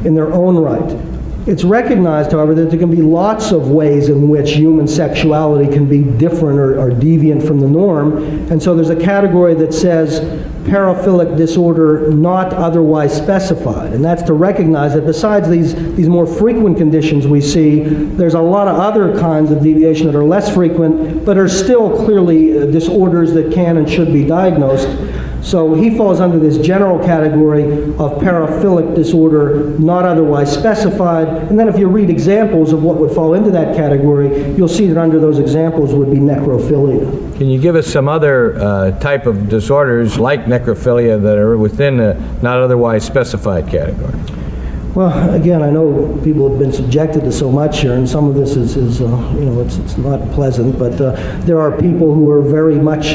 in their own right. It's recognized, however, that there can be lots of ways in which human sexuality can be different or deviant from the norm, and so there's a category that says paraphilic disorder not otherwise specified, and that's to recognize that besides these more frequent conditions we see, there's a lot of other kinds of deviation that are less frequent, but are still clearly disorders that can and should be diagnosed. So he falls under this general category of paraphilic disorder not otherwise specified. And then if you read examples of what would fall into that category, you'll see that under those examples would be necrophilia. Can you give us some other type of disorders like necrophilia that are within the not otherwise specified category? Well, again, I know people have been subjected to so much here, and some of this is it's not pleasant, but there are people who are very much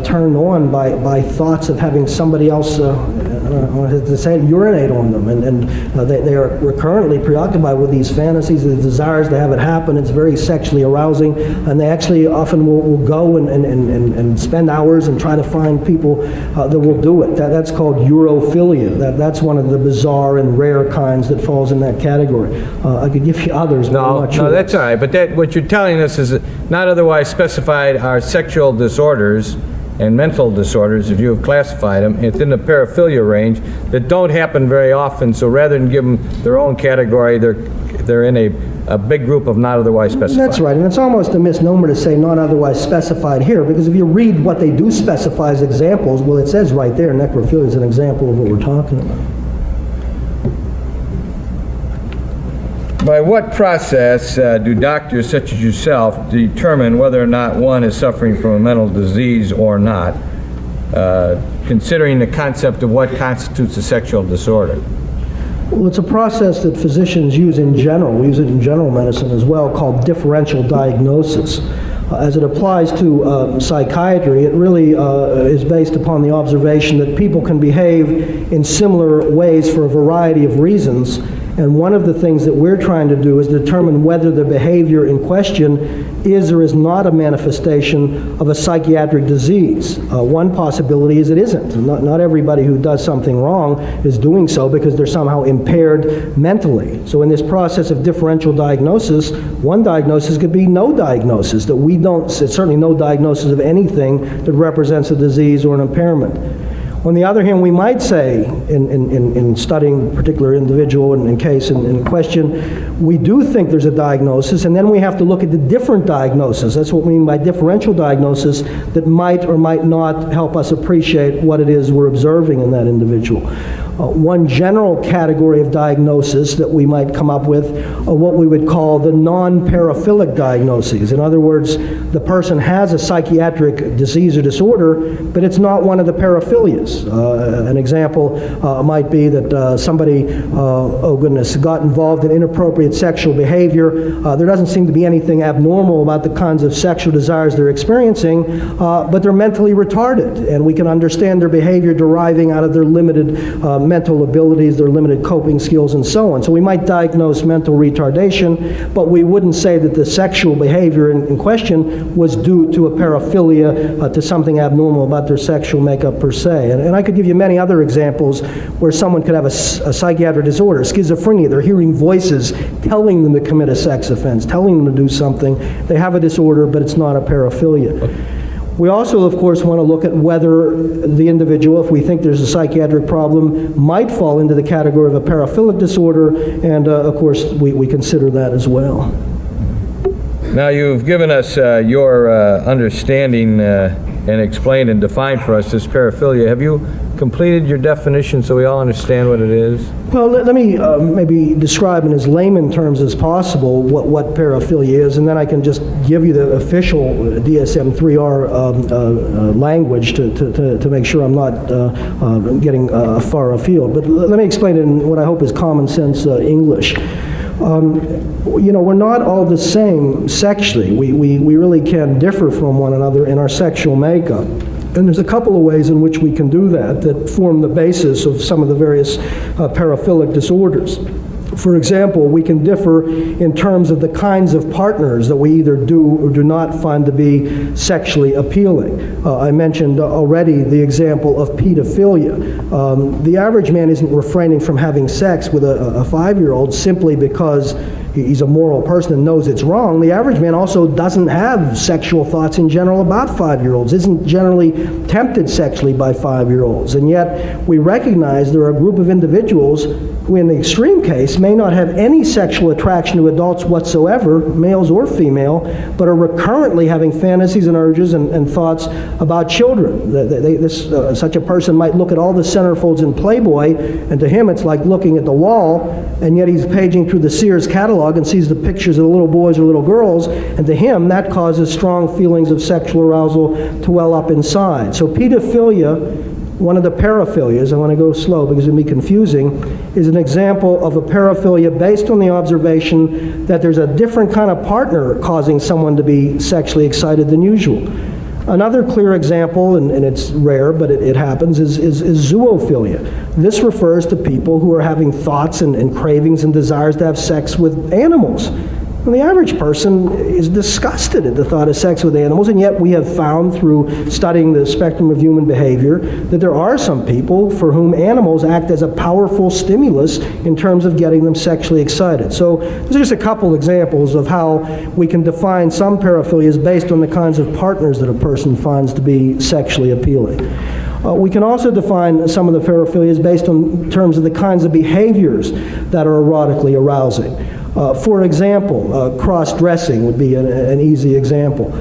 turned on by thoughts of having somebody else, I don't know to say, urinate on them, and they are recurrently preoccupied with these fantasies, the desires to have it happen. It's very sexually arousing, and they actually often will go and spend hours and try to find people that will do it. That's called urophilia. That's one of the bizarre and rare kinds that falls in that category. I could give you others, but I'm not sure. No, that's all right. But what you're telling us is that not otherwise specified are sexual disorders and mental disorders, if you have classified them, within the paraphilia range that don't happen very often. So rather than give them their own category, they're in a big group of not otherwise specified. That's right, and it's almost a misnomer to say not otherwise specified here, because if you read what they do specify as examples, well, it says right there, necrophilia is an example of what we're talking about. By what process do doctors such as yourself determine whether or not one is suffering from a mental disease or not, considering the concept of what constitutes a sexual disorder? Well, it's a process that physicians use in general. We use it in general medicine as well, called differential diagnosis. As it applies to psychiatry, it really is based upon the observation that people can behave in similar ways for a variety of reasons. And one of the things that we're trying to do is determine whether the behavior in question is or is not a manifestation of a psychiatric disease. One possibility is it isn't. Not everybody who does something wrong is doing so because they're somehow impaired mentally. So in this process of differential diagnosis, one diagnosis could be no diagnosis, that we don't, certainly no diagnosis of anything that represents a disease or an impairment. On the other hand, we might say, in studying a particular individual and case in question, we do think there's a diagnosis, and then we have to look at the different diagnosis. That's what we mean by differential diagnosis, that might or might not help us appreciate what it is we're observing in that individual. One general category of diagnosis that we might come up with are what we would call the non-paraphilic diagnoses. In other words, the person has a psychiatric disease or disorder, but it's not one of the paraphilias. An example might be that somebody, got involved in inappropriate sexual behavior. There doesn't seem to be anything abnormal about the kinds of sexual desires they're experiencing, but they're mentally retarded, and we can understand their behavior deriving out of their limited mental abilities, their limited coping skills, and so on. So we might diagnose mental retardation, but we wouldn't say that the sexual behavior in question was due to a paraphilia, to something abnormal about their sexual makeup per se. And I could give you many other examples where someone could have a psychiatric disorder, schizophrenia. They're hearing voices telling them to commit a sex offense, telling them to do something. They have a disorder, but it's not a paraphilia. We also, of course, want to look at whether the individual, if we think there's a psychiatric problem, might fall into the category of a paraphilic disorder, and of course, we consider that as well. Now, you've given us your understanding and explained and defined for us this paraphilia. Have you completed your definition so we all understand what it is? Well, let me maybe describe in as layman terms as possible what paraphilia is, and then I can just give you the official DSM-3R language to make sure I'm not getting far afield. But let me explain it in what I hope is common sense English. We're not all the same sexually. We really can differ from one another in our sexual makeup. And there's a couple of ways in which we can do that form the basis of some of the various paraphilic disorders. For example, we can differ in terms of the kinds of partners that we either do or do not find to be sexually appealing. I mentioned already the example of pedophilia. The average man isn't refraining from having sex with a 5-year-old simply because he's a moral person and knows it's wrong. The average man also doesn't have sexual thoughts in general about 5-year-olds, isn't generally tempted sexually by 5-year-olds. And yet we recognize there are a group of individuals who in the extreme case may not have any sexual attraction to adults whatsoever, males or female, but are recurrently having fantasies and urges and thoughts about children. Such a person might look at all the centerfolds in Playboy, and to him it's like looking at the wall, and yet he's paging through the Sears catalog and sees the pictures of the little boys or little girls, and to him that causes strong feelings of sexual arousal to well up inside. So pedophilia One of the paraphilias, I want to go slow because it can be confusing, is an example of a paraphilia based on the observation that there's a different kind of partner causing someone to be sexually excited than usual. Another clear example, and it's rare, but it happens, is zoophilia. This refers to people who are having thoughts and cravings and desires to have sex with animals. And the average person is disgusted at the thought of sex with animals, and yet we have found through studying the spectrum of human behavior that there are some people for whom animals act as a powerful stimulus in terms of getting them sexually excited. So these are just a couple examples of how we can define some paraphilias based on the kinds of partners that a person finds to be sexually appealing. We can also define some of the paraphilias based on terms of the kinds of behaviors that are erotically arousing. For example, cross-dressing would be an easy example.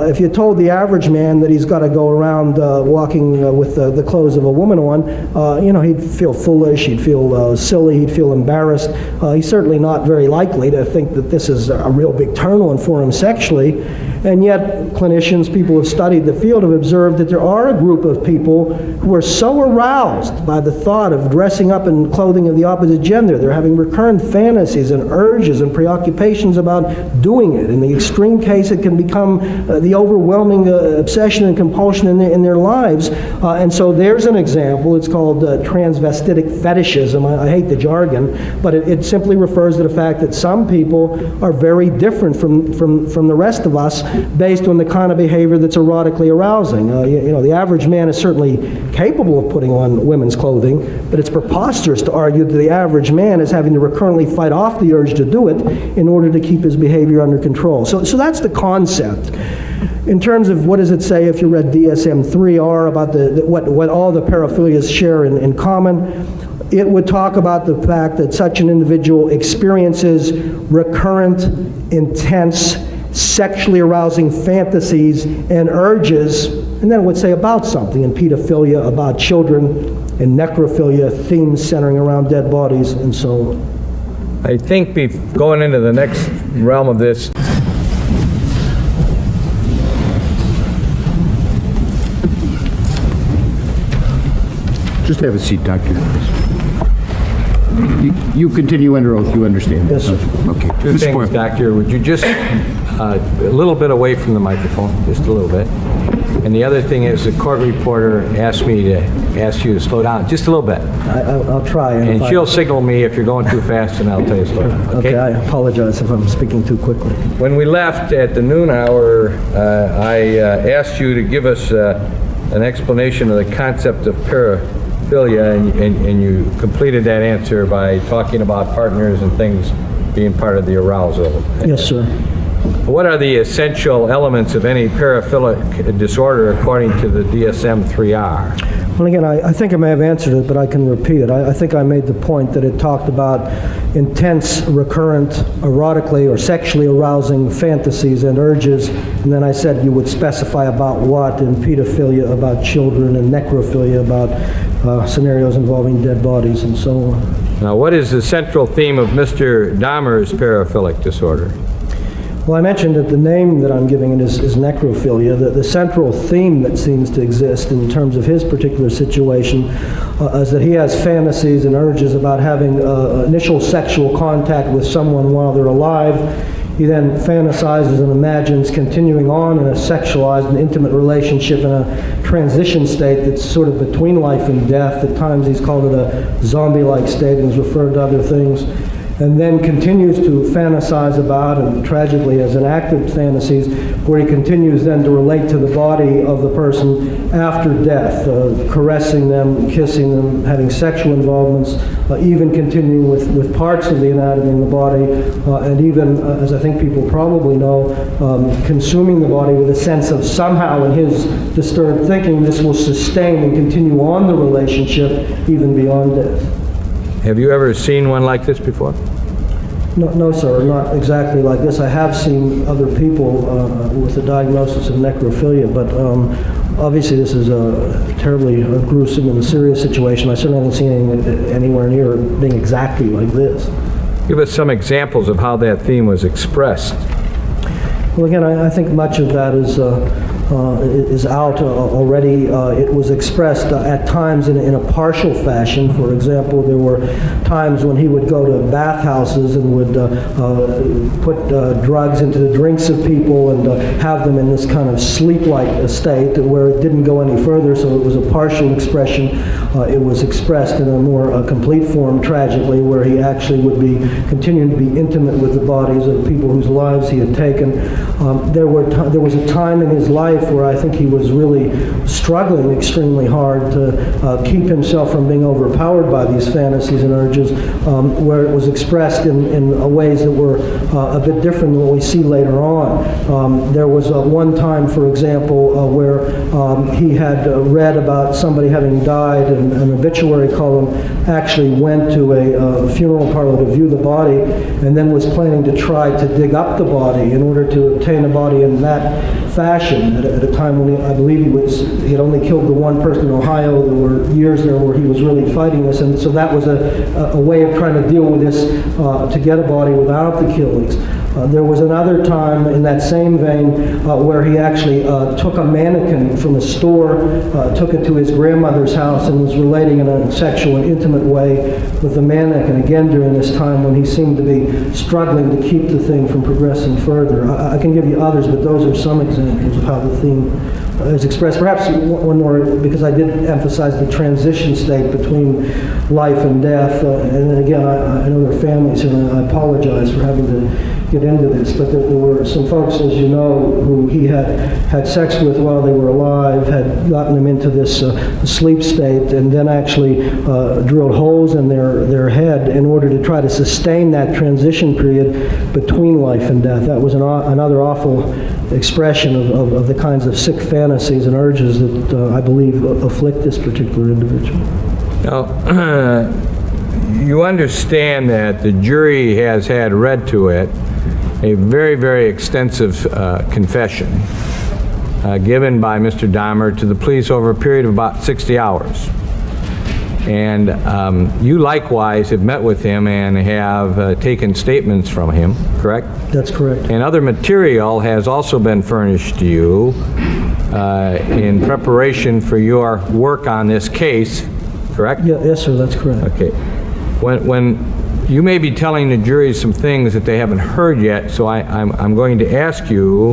If you told the average man that he's got to go around walking with the clothes of a woman on, he'd feel foolish, he'd feel silly, he'd feel embarrassed. He's certainly not very likely to think that this is a real big turn-on for him sexually. And yet, clinicians, people who have studied the field, have observed that there are a group of people who are so aroused by the thought of dressing up in clothing of the opposite gender. They're having recurrent fantasies and urges and preoccupations about doing it. In the extreme case, it can become the overwhelming obsession and compulsion in their lives. And so there's an example. It's called transvestitic fetishism. I hate the jargon, but it simply refers to the fact that some people are very different from the rest of us based on the kind of behavior that's erotically arousing. The average man is certainly capable of putting on women's clothing, but it's preposterous to argue that the average man is having to recurrently fight off the urge to do it in order to keep his behavior under control. So that's the concept. In terms of what does it say if you read DSM-3R about what all the paraphilias share in common, it would talk about the fact that such an individual experiences recurrent, intense, sexually arousing fantasies and urges, and then it would say about something, in pedophilia, about children, in necrophilia, themes centering around dead bodies, and so on. I think going into the next realm of this, Just have a seat, Doctor. You continue under oath, you understand? Yes, sir. Okay. two Ms. things, Moore. Doctor. Would you just, a little bit away from the microphone, just a little bit. And the other thing is, the court reporter asked me to ask you to slow down just a little bit. I'll try. And she'll signal me if you're going too fast, and I'll tell you to slow down. Okay, I apologize if I'm speaking too quickly. When we left at the noon hour, I asked you to give us an explanation of the concept of paraphilia, and you completed that answer by talking about partners and things being part of the arousal. Yes, sir. What are the essential elements of any paraphilic disorder according to the DSM-3R? Well, again, I think I may have answered it, but I can repeat it. I think I made the point that it talked about intense, recurrent, erotically or sexually arousing fantasies and urges, and then I said you would specify about what, in pedophilia about children, and necrophilia about scenarios involving dead bodies, and so on. Now, what is the central theme of Mr. Dahmer's paraphilic disorder? Well, I mentioned that the name that I'm giving it is necrophilia. The central theme that seems to exist in terms of his particular situation is that he has fantasies and urges about having initial sexual contact with someone while they're alive. He then fantasizes and imagines continuing on in a sexualized and intimate relationship in a transition state that's sort of between life and death. At times he's called it a zombie-like state and has referred to other things. And then continues to fantasize about, and tragically has enacted fantasies, where he continues then to relate to the body of the person after death, caressing them, kissing them, having sexual involvements, even continuing with parts of the anatomy in the body, and even, as I think people probably know, consuming the body with a sense of somehow in his disturbed thinking this will sustain and continue on the relationship even beyond death. Have you ever seen one like this before? No, sir, not exactly like this. I have seen other people with a diagnosis of necrophilia, but obviously this is a terribly gruesome and serious situation. I certainly haven't seen anything anywhere near being exactly like this. Give us some examples of how that theme was expressed. Well, again, I think much of that is is out already. It was expressed at times in a partial fashion. For example, there were times when he would go to bathhouses and would put drugs into the drinks of people and have them in this kind of sleep-like state where it didn't go any further, so it was a partial expression. It was expressed in a more complete form, tragically, where he actually would be continuing to be intimate with the bodies of people whose lives he had taken. There was a time in his life where I think he was really struggling extremely hard to keep himself from being overpowered by these fantasies and urges, where it was expressed in ways that were a bit different than what we see later on. There was one time, for example, where he had read about somebody having died, and an obituary column actually went to a funeral parlor to view the body, and then was planning to try to dig up the body in order to obtain a body in that fashion at a time when I believe he had only killed the one person in Ohio. There were years there where he was really fighting this, and so that was a way of trying to deal with this, to get a body without the killings. There was another time in that same vein where he actually took a mannequin from a store, took it to his grandmother's house, and was relating in a sexual and intimate way with the mannequin, again during this time when he seemed to be struggling to keep the thing from progressing further. I can give you others, but those are some examples of how the theme is expressed. Perhaps one more, because I did emphasize the transition state between life and death, and then again, I know there are families, and I apologize for having to get into this, but there were some folks, as you know, who he had sex with while they were alive, had gotten them into this sleep state, and then actually drilled holes in their head in order to try to sustain that transition period between life and death. That was another awful expression of the kinds of sick fantasies and urges that I believe afflict this particular individual. Now, you understand that the jury has had read to it a very, very extensive confession given by Mr. Dahmer to the police over a period of about 60 hours. And you likewise have met with him and have taken statements from him, correct? That's correct. And other material has also been furnished to you in preparation for your work on this case, correct? Yeah, yes, sir, that's correct. Okay. When you may be telling the jury some things that they haven't heard yet, so I'm going to ask you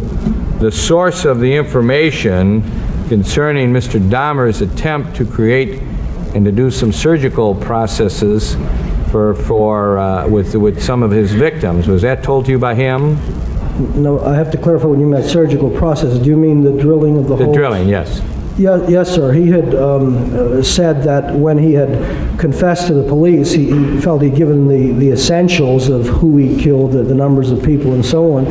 the source of the information concerning Mr. Dahmer's attempt to create and to do some surgical processes with some of his victims. Was that told to you by him? No, I have to clarify what you mean by surgical process. Do you mean the drilling of the holes? The drilling, yes. Yeah, yes, sir. He had said that when he had confessed to the police, he felt he'd given the essentials of who he killed, the numbers of people, and so on.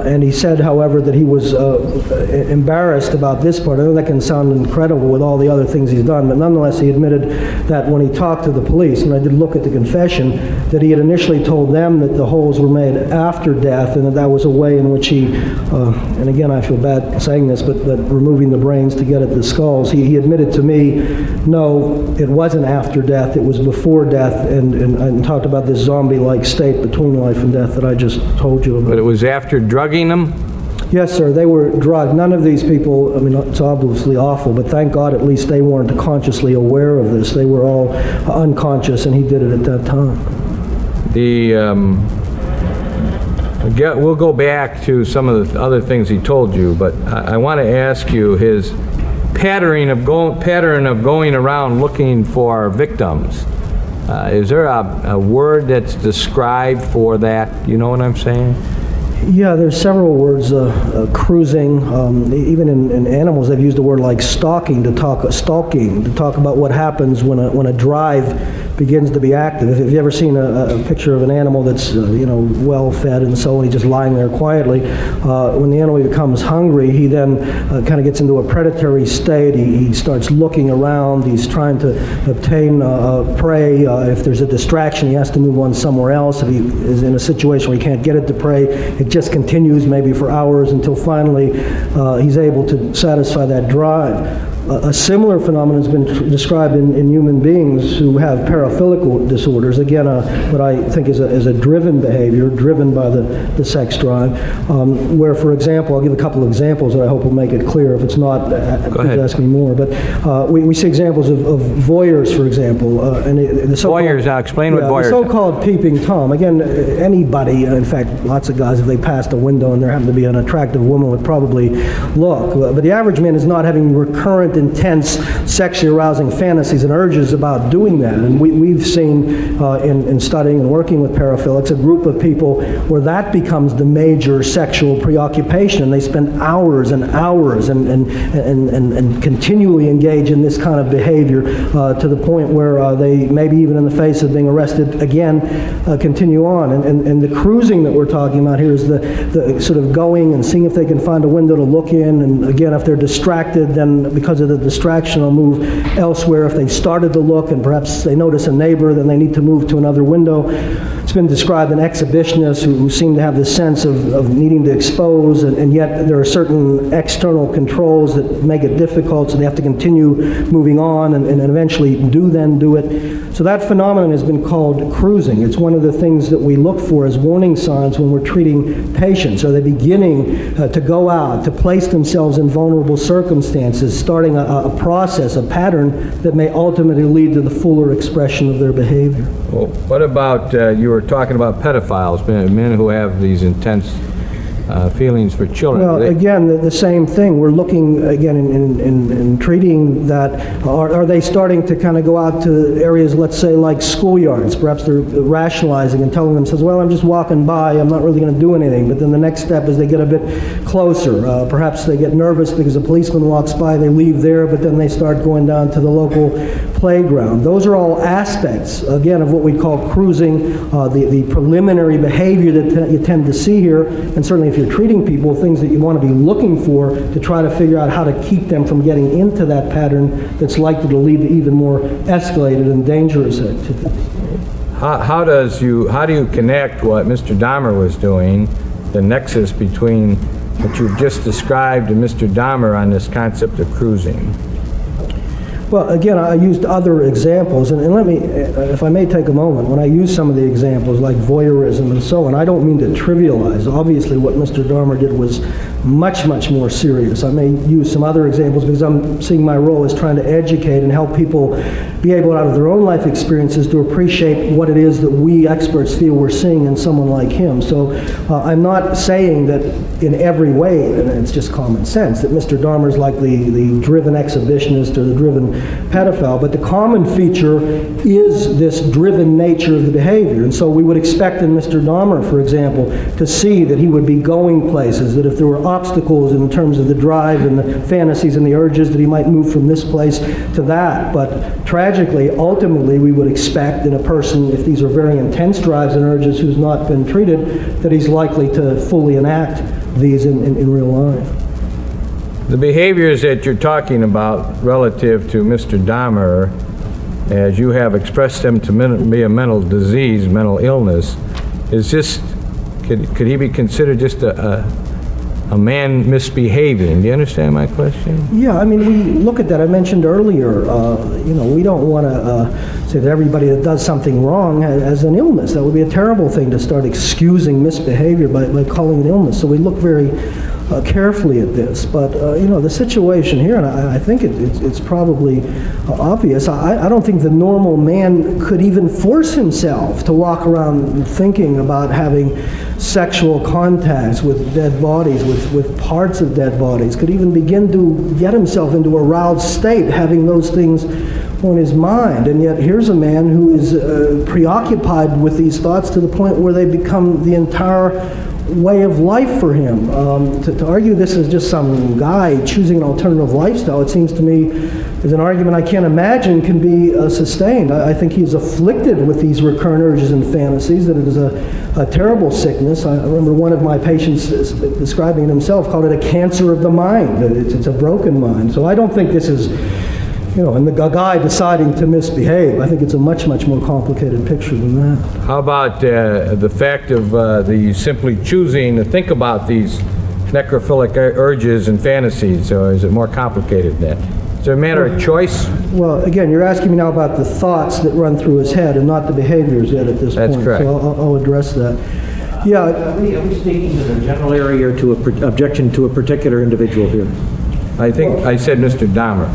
And he said, however, that he was embarrassed about this part. I know that can sound incredible with all the other things he's done, but nonetheless, he admitted that when he talked to the police, and I did look at the confession, that he had initially told them that the holes were made after death, and that was a way in which he, and again, I feel bad saying this, but removing the brains to get at the skulls, he admitted to me, no, it wasn't after death, it was before death, and talked about this zombie-like state between life and death that I just told you about. But it was after drugging them? Yes, sir, they were drugged. None of these people, I mean, it's obviously awful, but thank God at least they weren't consciously aware of this. They were all unconscious, and he did it at that time. We'll go back to some of the other things he told you, but I want to ask you his pattern of going around looking for victims. Is there a word that's described for that? You know what I'm saying? Yeah, there's several words, cruising, even in animals they've used a word like stalking to talk about what happens when a drive begins to be active. If you've ever seen a picture of an animal that's well fed and so on, he's just lying there quietly. When the animal becomes hungry, he then kind of gets into a predatory state. He starts looking around. He's trying to obtain prey. If there's a distraction, he has to move on somewhere else. If he is in a situation where he can't get it to prey, it just continues maybe for hours until finally he's able to satisfy that drive. A similar phenomenon has been described in human beings who have paraphilic disorders. Again, what I think is a driven behavior, driven by the sex drive, where, for example, I'll give a couple of examples that I hope will make it clear. If it's not, please ask me more. But we see examples of voyeurs, for example. The Voyeurs, now explain what voyeurs the are. so-called peeping Tom. Again, anybody, in fact, lots of guys, if they passed a window and there happened to be an attractive woman, would probably look. But the average man is not having recurrent, intense, sexually arousing fantasies and urges about doing that. And we've seen in studying and working with paraphilics a group of people where that becomes the major sexual preoccupation, and they spend hours and hours and continually engage in this kind of behavior to the point where they, maybe even in the face of being arrested again, continue on. And the cruising that we're talking about here is the sort of going and seeing if they can find a window to look in, and again, if they're distracted, then because of the distraction, they'll move elsewhere. If they've started to look and perhaps they notice a neighbor, then they need to move to another window. It's been described in exhibitionists who seem to have this sense of needing to expose, and yet there are certain external controls that make it difficult, so they have to continue moving on and eventually do it. So that phenomenon has been called cruising. It's one of the things that we look for as warning signs when we're treating patients. Are they beginning to go out, to place themselves in vulnerable circumstances, starting a process, a pattern that may ultimately lead to the fuller expression of their behavior? Well, what about, you were talking about pedophiles, men who have these intense feelings for children? Well, again, the same thing. We're looking, again, in treating that. Are they starting to kind of go out to areas, let's say, like schoolyards? Perhaps they're rationalizing and telling themselves, well, I'm just walking by, I'm not really going to do anything. But then the next step is they get a bit closer. Perhaps they get nervous because a policeman walks by, they leave there, but then they start going down to the local playground. Those are all aspects, again, of what we call cruising, the preliminary behavior that you tend to see here, and certainly if you're treating people, things that you want to be looking for to try to figure out how to keep them from getting into that pattern that's likely to lead to even more escalated and dangerous activities. How do you connect what Mr. Dahmer was doing, the nexus between what you've just described and Mr. Dahmer on this concept of cruising? Well, again, I used other examples, and let me, if I may take a moment, when I use some of the examples like voyeurism and so on, I don't mean to trivialize. Obviously, what Mr. Dahmer did was much, much more serious. I may use some other examples because I'm seeing my role as trying to educate and help people be able, out of their own life experiences, to appreciate what it is that we experts feel we're seeing in someone like him. So I'm not saying that in every way, and it's just common sense, that Mr. Dahmer is like the driven exhibitionist or the driven pedophile, but the common feature is this driven nature of the behavior. And so we would expect in Mr. Dahmer, for example, to see that he would be going places, that if there were obstacles in terms of the drive and the fantasies and the urges, that he might move from this place to that. But tragically, ultimately, we would expect in a person, if these are very intense drives and urges who's not been treated, that he's likely to fully enact these in real life. The behaviors that you're talking about relative to Mr. Dahmer, as you have expressed them to be a mental disease, mental illness, is just, could he be considered just a man misbehaving? Do you understand my question? Yeah, I mean, we look at that. I mentioned earlier, we don't want to say that everybody that does something wrong has an illness. That would be a terrible thing to start excusing misbehavior by calling it illness. So we look very carefully at this, but the situation here, and I think it's probably obvious. I don't think the normal man could even force himself to walk around thinking about having sexual contacts with dead bodies, with parts of dead bodies, could even begin to get himself into a aroused state, having those things on his mind. And yet here's a man who is preoccupied with these thoughts to the point where they become the entire way of life for him. To argue this is just some guy choosing an alternative lifestyle, it seems to me, is an argument I can't imagine can be sustained. I think he's afflicted with these recurrent urges and fantasies, that it is a terrible sickness. I remember one of my patients describing it himself, called it a cancer of the mind. It's a broken mind. So I don't think this is, and the guy deciding to misbehave. I think it's a much, much more complicated picture than that. How about the fact of the simply choosing to think about these necrophilic urges and fantasies, or is it more complicated than that? Is it a matter of choice? Well, again, you're asking me now about the thoughts that run through his head and not the behaviors yet at this point. That's correct. So I'll address that. Yeah, Are we speaking to the general area or to a objection to a particular individual here? I think I said Mr. Dahmer.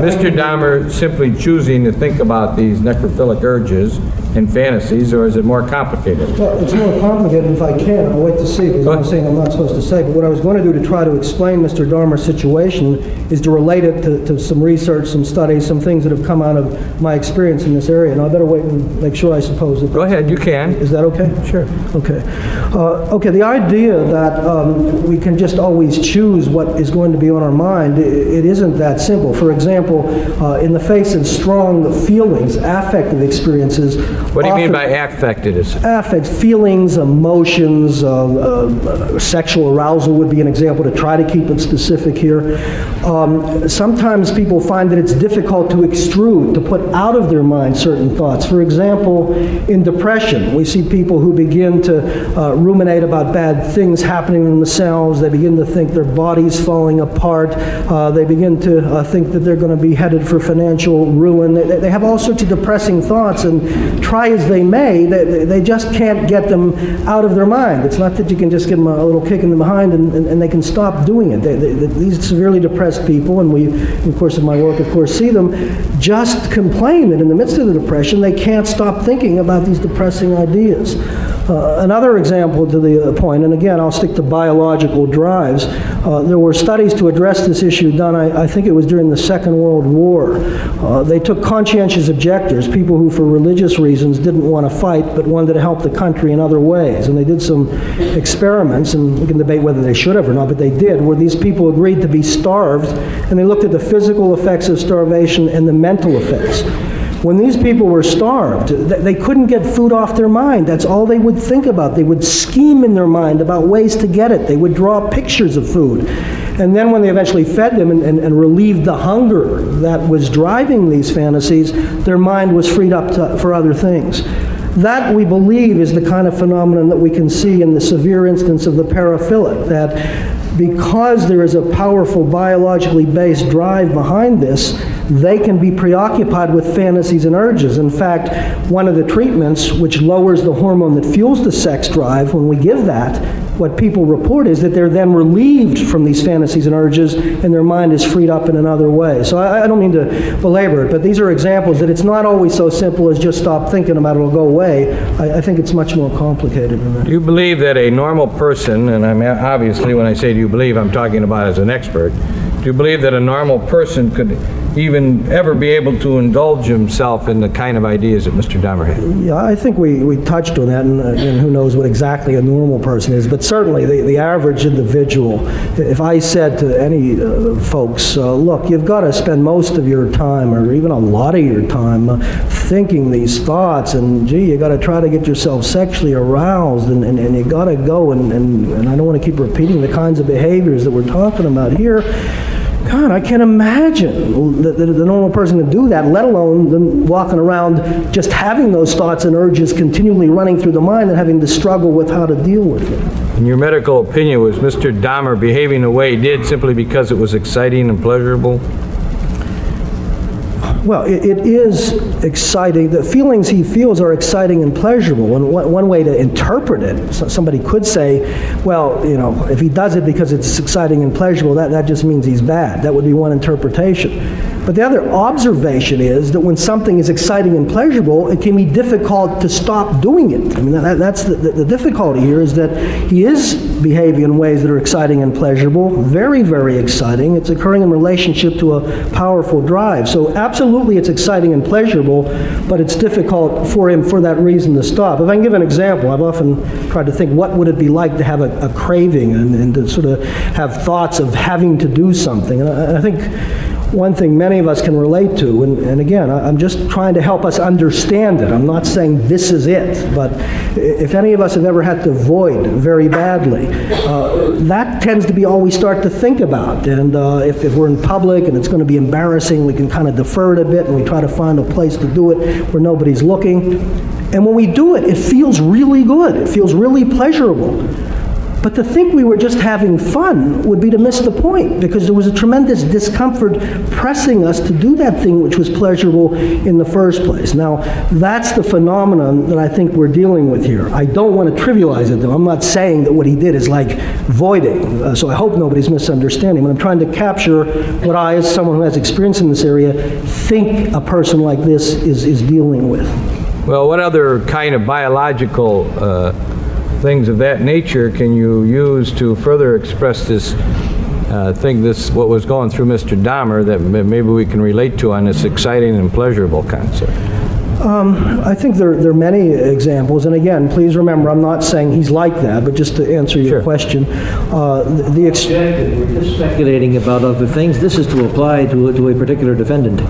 Mr. Dahmer simply choosing to think about these necrophilic urges and fantasies, or is it more complicated? well, it's more complicated if I can. I'll wait to see, because I'm saying I'm not supposed to say. But what I was going to do to try to explain Mr. Dahmer's situation is to relate it to some research, some studies, some things that have come out of my experience in this area. And I better wait and make sure, I suppose. Go ahead, you can. Is that okay? Sure. Okay. Okay, the idea that we can just always choose what is going to be on our mind, it isn't that simple. For example, in the face of strong feelings, affective experiences. What do you mean often- by affected? Affect, feelings, emotions, sexual arousal would be an example, to try to keep it specific here. Sometimes people find that it's difficult to extrude, to put out of their mind certain thoughts. For example, in depression, we see people who begin to ruminate about bad things happening to themselves. They begin to think their body's falling apart. They begin to think that they're going to be headed for financial ruin. They have all sorts of depressing thoughts, and try as they may, they just can't get them out of their mind. It's not that you can just give them a little kick in the behind and they can stop doing it. These severely depressed people, and we, in the course of my work, of course, see them, just complain that in the midst of the depression, they can't stop thinking about these depressing ideas. Another example to the point, and again, I'll stick to biological drives. There were studies to address this issue done, I think it was during the Second World War. They took conscientious objectors, people who for religious reasons didn't want to fight but wanted to help the country in other ways. And they did some experiments, and we can debate whether they should have or not, but they did, where these people agreed to be starved, and they looked at the physical effects of starvation and the mental effects. When these people were starved, they couldn't get food off their mind. That's all they would think about. They would scheme in their mind about ways to get it. They would draw pictures of food. And then when they eventually fed them and relieved the hunger that was driving these fantasies, their mind was freed up for other things. That, we believe, is the kind of phenomenon that we can see in the severe instance of the paraphilic, that because there is a powerful biologically based drive behind this, they can be preoccupied with fantasies and urges. In fact, one of the treatments which lowers the hormone that fuels the sex drive, when we give that, what people report is that they're then relieved from these fantasies and urges, and their mind is freed up in another way. So I don't mean to belabor it, but these are examples that it's not always so simple as just stop thinking about it, it'll go away. I think it's much more complicated than that. Do you believe that a normal person, and I'm obviously when I say do you believe, I'm talking about as an expert, do you believe that a normal person could even ever be able to indulge himself in the kind of ideas that Mr. Dahmer had? Yeah, I think we touched on that, and who knows what exactly a normal person is, but certainly the average individual, if I said to any folks, look, you've got to spend most of your time, or even a lot of your time, thinking these thoughts, and gee, you got to try to get yourself sexually aroused, and you got to go, and I don't want to keep repeating the kinds of behaviors that we're talking about here. God, I can't imagine that the normal person can do that, let alone them walking around just having those thoughts and urges continually running through the mind and having to struggle with how to deal with it. In your medical opinion, was Mr. Dahmer behaving the way he did simply because it was exciting and pleasurable? Well, it is exciting. The feelings he feels are exciting and pleasurable. And one way to interpret it, somebody could say, well, you know, if he does it because it's exciting and pleasurable, that just means he's bad. That would be one interpretation. But the other observation is that when something is exciting and pleasurable, it can be difficult to stop doing it. I mean, that's the difficulty here, is that he is behaving in ways that are exciting and pleasurable, very, very exciting. It's occurring in relationship to a powerful drive. So absolutely it's exciting and pleasurable, but it's difficult for him for that reason to stop. If I can give an example, I've often tried to think, what would it be like to have a craving and to sort of have thoughts of having to do something? And I think one thing many of us can relate to, and again, I'm just trying to help us understand it. I'm not saying this is it, but if any of us have ever had to void very badly, that tends to be all we start to think about. And if we're in public and it's going to be embarrassing, we can kind of defer it a bit, and we try to find a place to do it where nobody's looking. And when we do it, it feels really good. It feels really pleasurable. But to think we were just having fun would be to miss the point, because there was a tremendous discomfort pressing us to do that thing which was pleasurable in the first place. Now, that's the phenomenon that I think we're dealing with here. I don't want to trivialize it, though. I'm not saying that what he did is like voiding, so I hope nobody's misunderstanding, but I'm trying to capture what I, as someone who has experience in this area, think a person like this is dealing with. Well, what other kind of biological things of that nature can you use to further express this what was going through Mr. Dahmer that maybe we can relate to on this exciting and pleasurable concept? I think there are many examples, and again, please remember, I'm not saying he's like that, but just to answer your question, We're just speculating about other things. This is to apply to a particular defendant.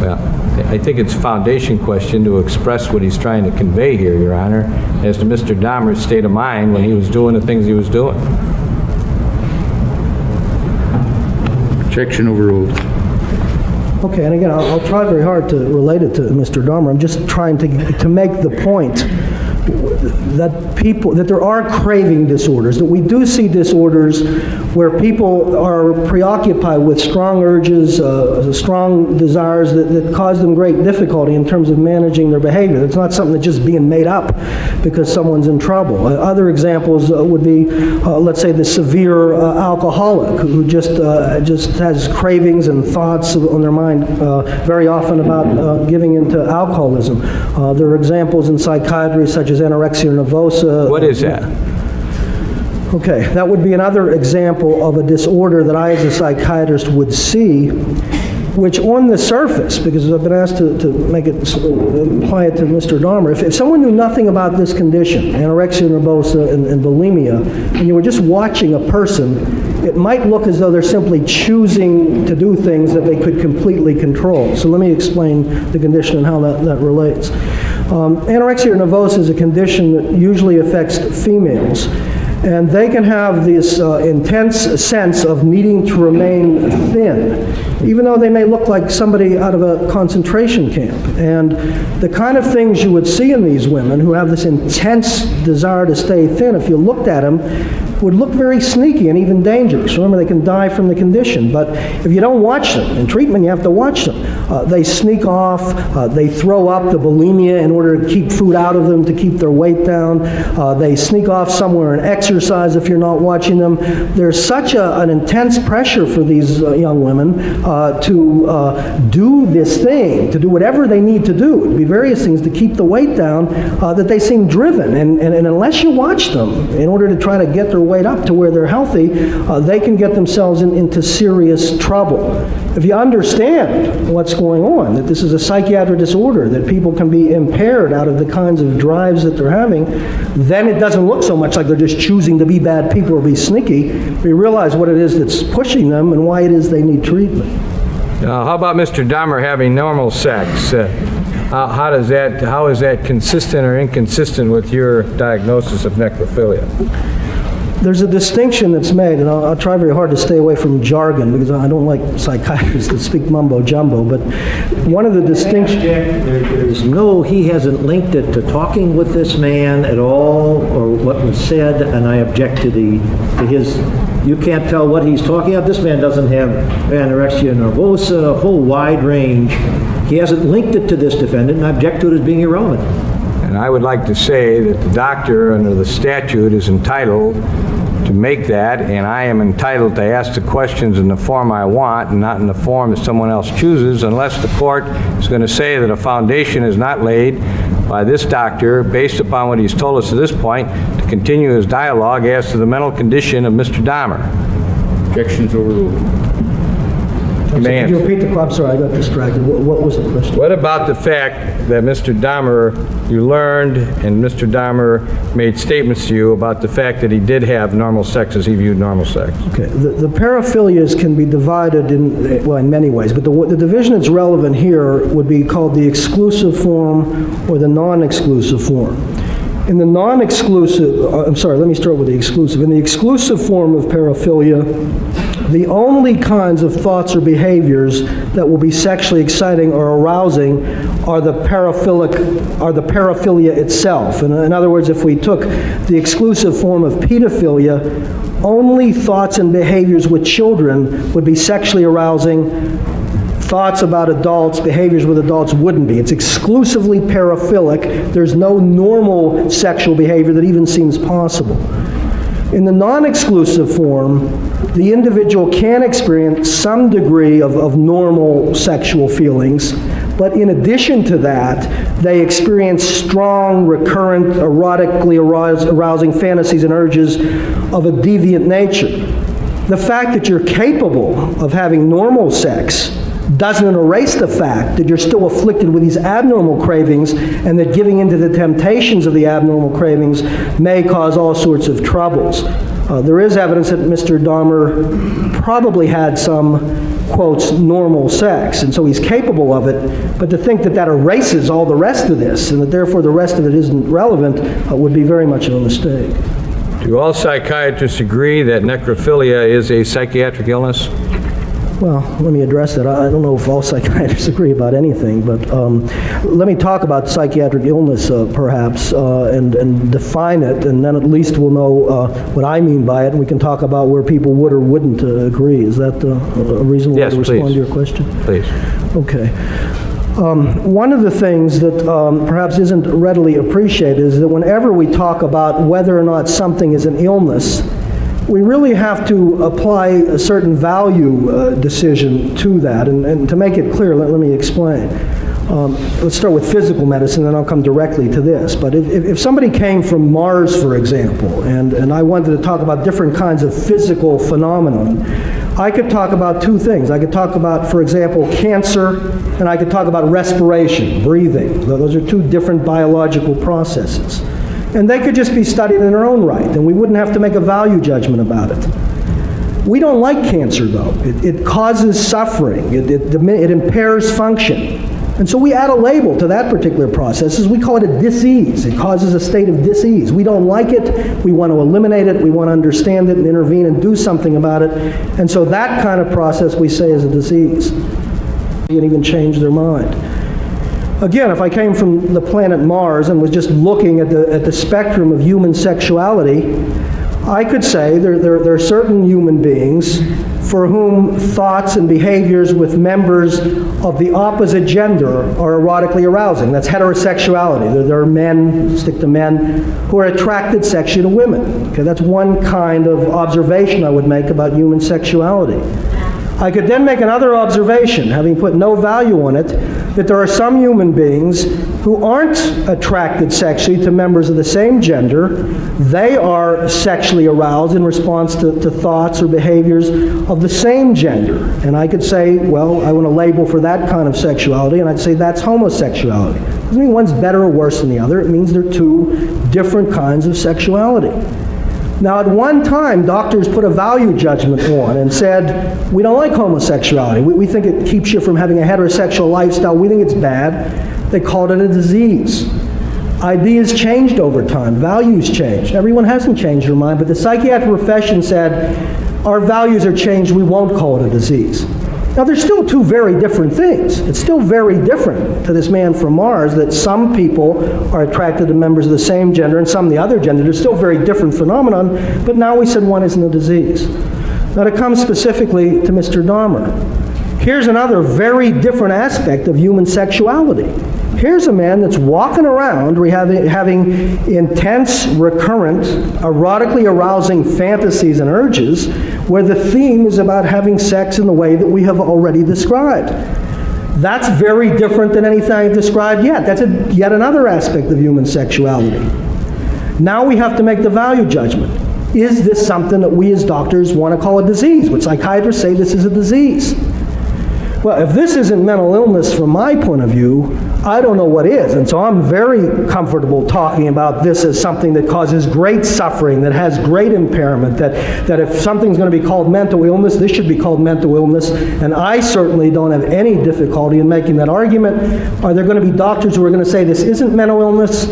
Well, I think it's a foundation question to express what he's trying to convey here, Your Honor, as to Mr. Dahmer's state of mind when he was doing the things he was doing. Objection overruled. Okay, and again, I'll try very hard to relate it to Mr. Dahmer. I'm just trying to make the point that there are craving disorders, that we do see disorders where people are preoccupied with strong urges, strong desires that cause them great difficulty in terms of managing their behavior. It's not something that's just being made up because someone's in trouble. Other examples would be, let's say, the severe alcoholic who just has cravings and thoughts on their mind very often about giving into alcoholism. There are examples in psychiatry such as anorexia nervosa. What is that? Okay, that would be another example of a disorder that I as a psychiatrist would see, which on the surface, because I've been asked to make it, apply it to Mr. Dahmer, if someone knew nothing about this condition, anorexia nervosa and bulimia, and you were just watching a person, it might look as though they're simply choosing to do things that they could completely control. So let me explain the condition and how that relates. Anorexia nervosa is a condition that usually affects females, and they can have this intense sense of needing to remain thin, even though they may look like somebody out of a concentration camp. And the kind of things you would see in these women who have this intense desire to stay thin, if you looked at them, would look very sneaky and even dangerous. Remember, they can die from the condition, but if you don't watch them, in treatment you have to watch them. They sneak off, they throw up the bulimia in order to keep food out of them, to keep their weight down. They sneak off somewhere and exercise if you're not watching them. There's such an intense pressure for these young women to do this thing, to do whatever they need to do. It'd be various things to keep the weight down, that they seem driven. And unless you watch them in order to try to get their weight up to where they're healthy, they can get themselves into serious trouble. If you understand what's going on, that this is a psychiatric disorder, that people can be impaired out of the kinds of drives that they're having, then it doesn't look so much like they're just choosing to be bad people or be sneaky. We realize what it is that's pushing them and why it is they need treatment. How about Mr. Dahmer having normal sex? How is that consistent or inconsistent with your diagnosis of necrophilia? There's a distinction that's made, and I'll try very hard to stay away from jargon because I don't like psychiatrists that speak mumbo jumbo, but one of the distinctions... He hasn't linked it to talking with this man at all, or what was said, and I object to his... You can't tell what he's talking about. This man doesn't have anorexia nervosa, a whole wide range. He hasn't linked it to this defendant, and I object to it as being irrelevant. And I would like to say that the doctor, under the statute, is entitled to make that, and I am entitled to ask the questions in the form I want and not in the form that someone else chooses, unless the court is going to say that a foundation is not laid by this doctor, based upon what he's told us to this point, to continue his dialogue as to the mental condition of Mr. Dahmer. Objections overruled. Could you repeat the question? I'm sorry, I got distracted. What was the question? What about the fact that Mr. Dahmer, you learned, and Mr. Dahmer made statements to you about the fact that he did have normal sex as he viewed normal sex? Okay, the paraphilias can be divided in many ways, but the division that's relevant here would be called the exclusive form or the non-exclusive form. In the non-exclusive, let me start with the exclusive. In the exclusive form of paraphilia, The only kinds of thoughts or behaviors that will be sexually exciting or arousing are the paraphilia itself. In other words, if we took the exclusive form of pedophilia, only thoughts and behaviors with children would be sexually arousing. Thoughts about adults, behaviors with adults wouldn't be. It's exclusively paraphilic. There's no normal sexual behavior that even seems possible. In the non-exclusive form, the individual can experience some degree of normal sexual feelings, but in addition to that, they experience strong, recurrent, erotically arousing fantasies and urges of a deviant nature. The fact that you're capable of having normal sex doesn't erase the fact that you're still afflicted with these abnormal cravings, and that giving into the temptations of the abnormal cravings may cause all sorts of troubles. There is evidence that Mr. Dahmer probably had some, quotes, normal sex, and so he's capable of it, but to think that that erases all the rest of this, and that therefore the rest of it isn't relevant, would be very much of a mistake. Do all psychiatrists agree that necrophilia is a psychiatric illness? Well, let me address that. I don't know if all psychiatrists agree about anything, but let me talk about psychiatric illness, perhaps, and define it, and then at least we'll know what I mean by it, and we can talk about where people would or wouldn't agree. Is that a reasonable way to respond to your question? Please. Okay. One of the things that perhaps isn't readily appreciated is that whenever we talk about whether or not something is an illness, we really have to apply a certain value decision to that. And to make it clear, let me explain. Let's start with physical medicine, and I'll come directly to this. But if somebody came from Mars, for example, and I wanted to talk about different kinds of physical phenomenon, I could talk about two things. I could talk about, for example, cancer, and I could talk about respiration, breathing. Those are two different biological processes. And they could just be studied in their own right, and we wouldn't have to make a value judgment about it. We don't like cancer, though. It causes suffering. It impairs function. And so we add a label to that particular process. We call it a disease. It causes a state of disease. We don't like it. We want to eliminate it. We want to understand it and intervene and do something about it. And so that kind of process we say is a disease. You can even change their mind. Again, if I came from the planet Mars and was just looking at the spectrum of human sexuality, I could say there are certain human beings for whom thoughts and behaviors with members of the opposite gender are erotically arousing. That's heterosexuality. There are men, stick to men, who are attracted sexually to women. Okay, that's one kind of observation I would make about human sexuality. I could then make another observation, having put no value on it, that there are some human beings who aren't attracted sexually to members of the same gender. They are sexually aroused in response to thoughts or behaviors of the same gender. And I could say, well, I want to label for that kind of sexuality, and I'd say that's homosexuality. It doesn't mean one's better or worse than the other. It means they're two different kinds of sexuality. Now, at one time, doctors put a value judgment on and said, we don't like homosexuality. We think it keeps you from having a heterosexual lifestyle. We think it's bad. They called it a disease. Ideas changed over time. Values changed. Everyone hasn't changed their mind, but the psychiatric profession said, our values are changed. We won't call it a disease. Now, there's still two very different things. It's still very different to this man from Mars that some people are attracted to members of the same gender and some the other gender. There's still very different phenomenon, but now we said one isn't a disease. Now, to come specifically to Mr. Dahmer, here's another very different aspect of human sexuality. Here's a man that's walking around having intense, recurrent, erotically arousing fantasies and urges where the theme is about having sex in the way that we have already described. That's very different than anything I've described yet. That's yet another aspect of human sexuality. Now we have to make the value judgment. Is this something that we as doctors want to call a disease? Would psychiatrists say this is a disease? Well, if this isn't mental illness from my point of view, I don't know what is. And so I'm very comfortable talking about this as something that causes great suffering, that has great impairment, that if something's going to be called mental illness, this should be called mental illness. And I certainly don't have any difficulty in making that argument. Are there going to be doctors who are going to say this isn't mental illness?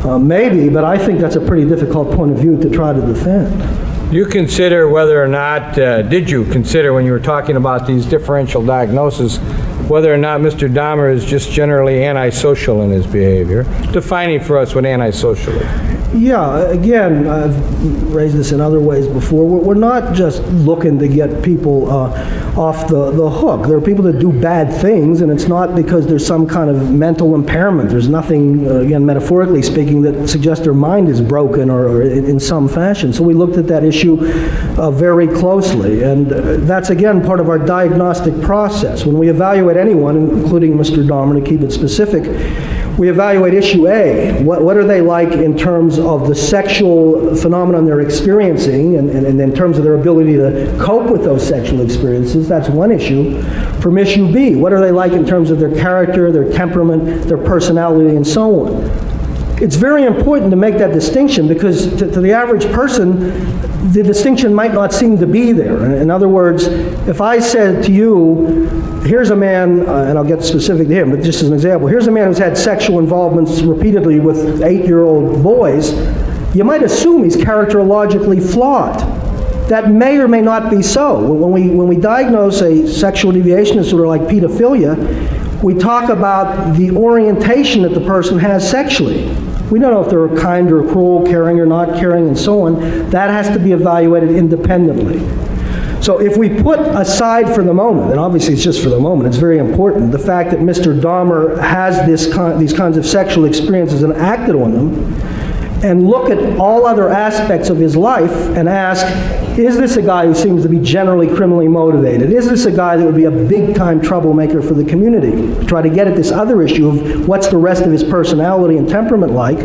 Maybe, but I think that's a pretty difficult point of view to try to defend. You consider whether or not, did you consider when you were talking about these differential diagnoses, whether or not Mr. Dahmer is just generally antisocial in his behavior? Defining for us what antisocial is. Yeah, again, I've raised this in other ways before. We're not just looking to get people off the hook. There are people that do bad things, and it's not because there's some kind of mental impairment. There's nothing, again, metaphorically speaking, that suggests their mind is broken or in some fashion. So we looked at that issue very closely, and that's, again, part of our diagnostic process. When we evaluate anyone, including Mr. Dahmer, to keep it specific, we evaluate issue A. What are they like in terms of the sexual phenomenon they're experiencing and in terms of their ability to cope with those sexual experiences? That's one issue. From issue B, what are they like in terms of their character, their temperament, their personality, and so on? It's very important to make that distinction because to the average person, the distinction might not seem to be there. In other words, if I said to you, here's a man, and I'll get specific to him, but just as an example, here's a man who's had sexual involvements repeatedly with 8-year-old boys, you might assume he's characterologically flawed. That may or may not be so. When we diagnose a sexual deviation disorder like pedophilia, we talk about the orientation that the person has sexually. We don't know if they're kind or cruel, caring or not caring, and so on. That has to be evaluated independently. So if we put aside for the moment, and obviously it's just for the moment, it's very important, the fact that Mr. Dahmer has these kinds of sexual experiences and acted on them, and look at all other aspects of his life and ask, is this a guy who seems to be generally criminally motivated? Is this a guy that would be a big-time troublemaker for the community? Try to get at this other issue of what's the rest of his personality and temperament like.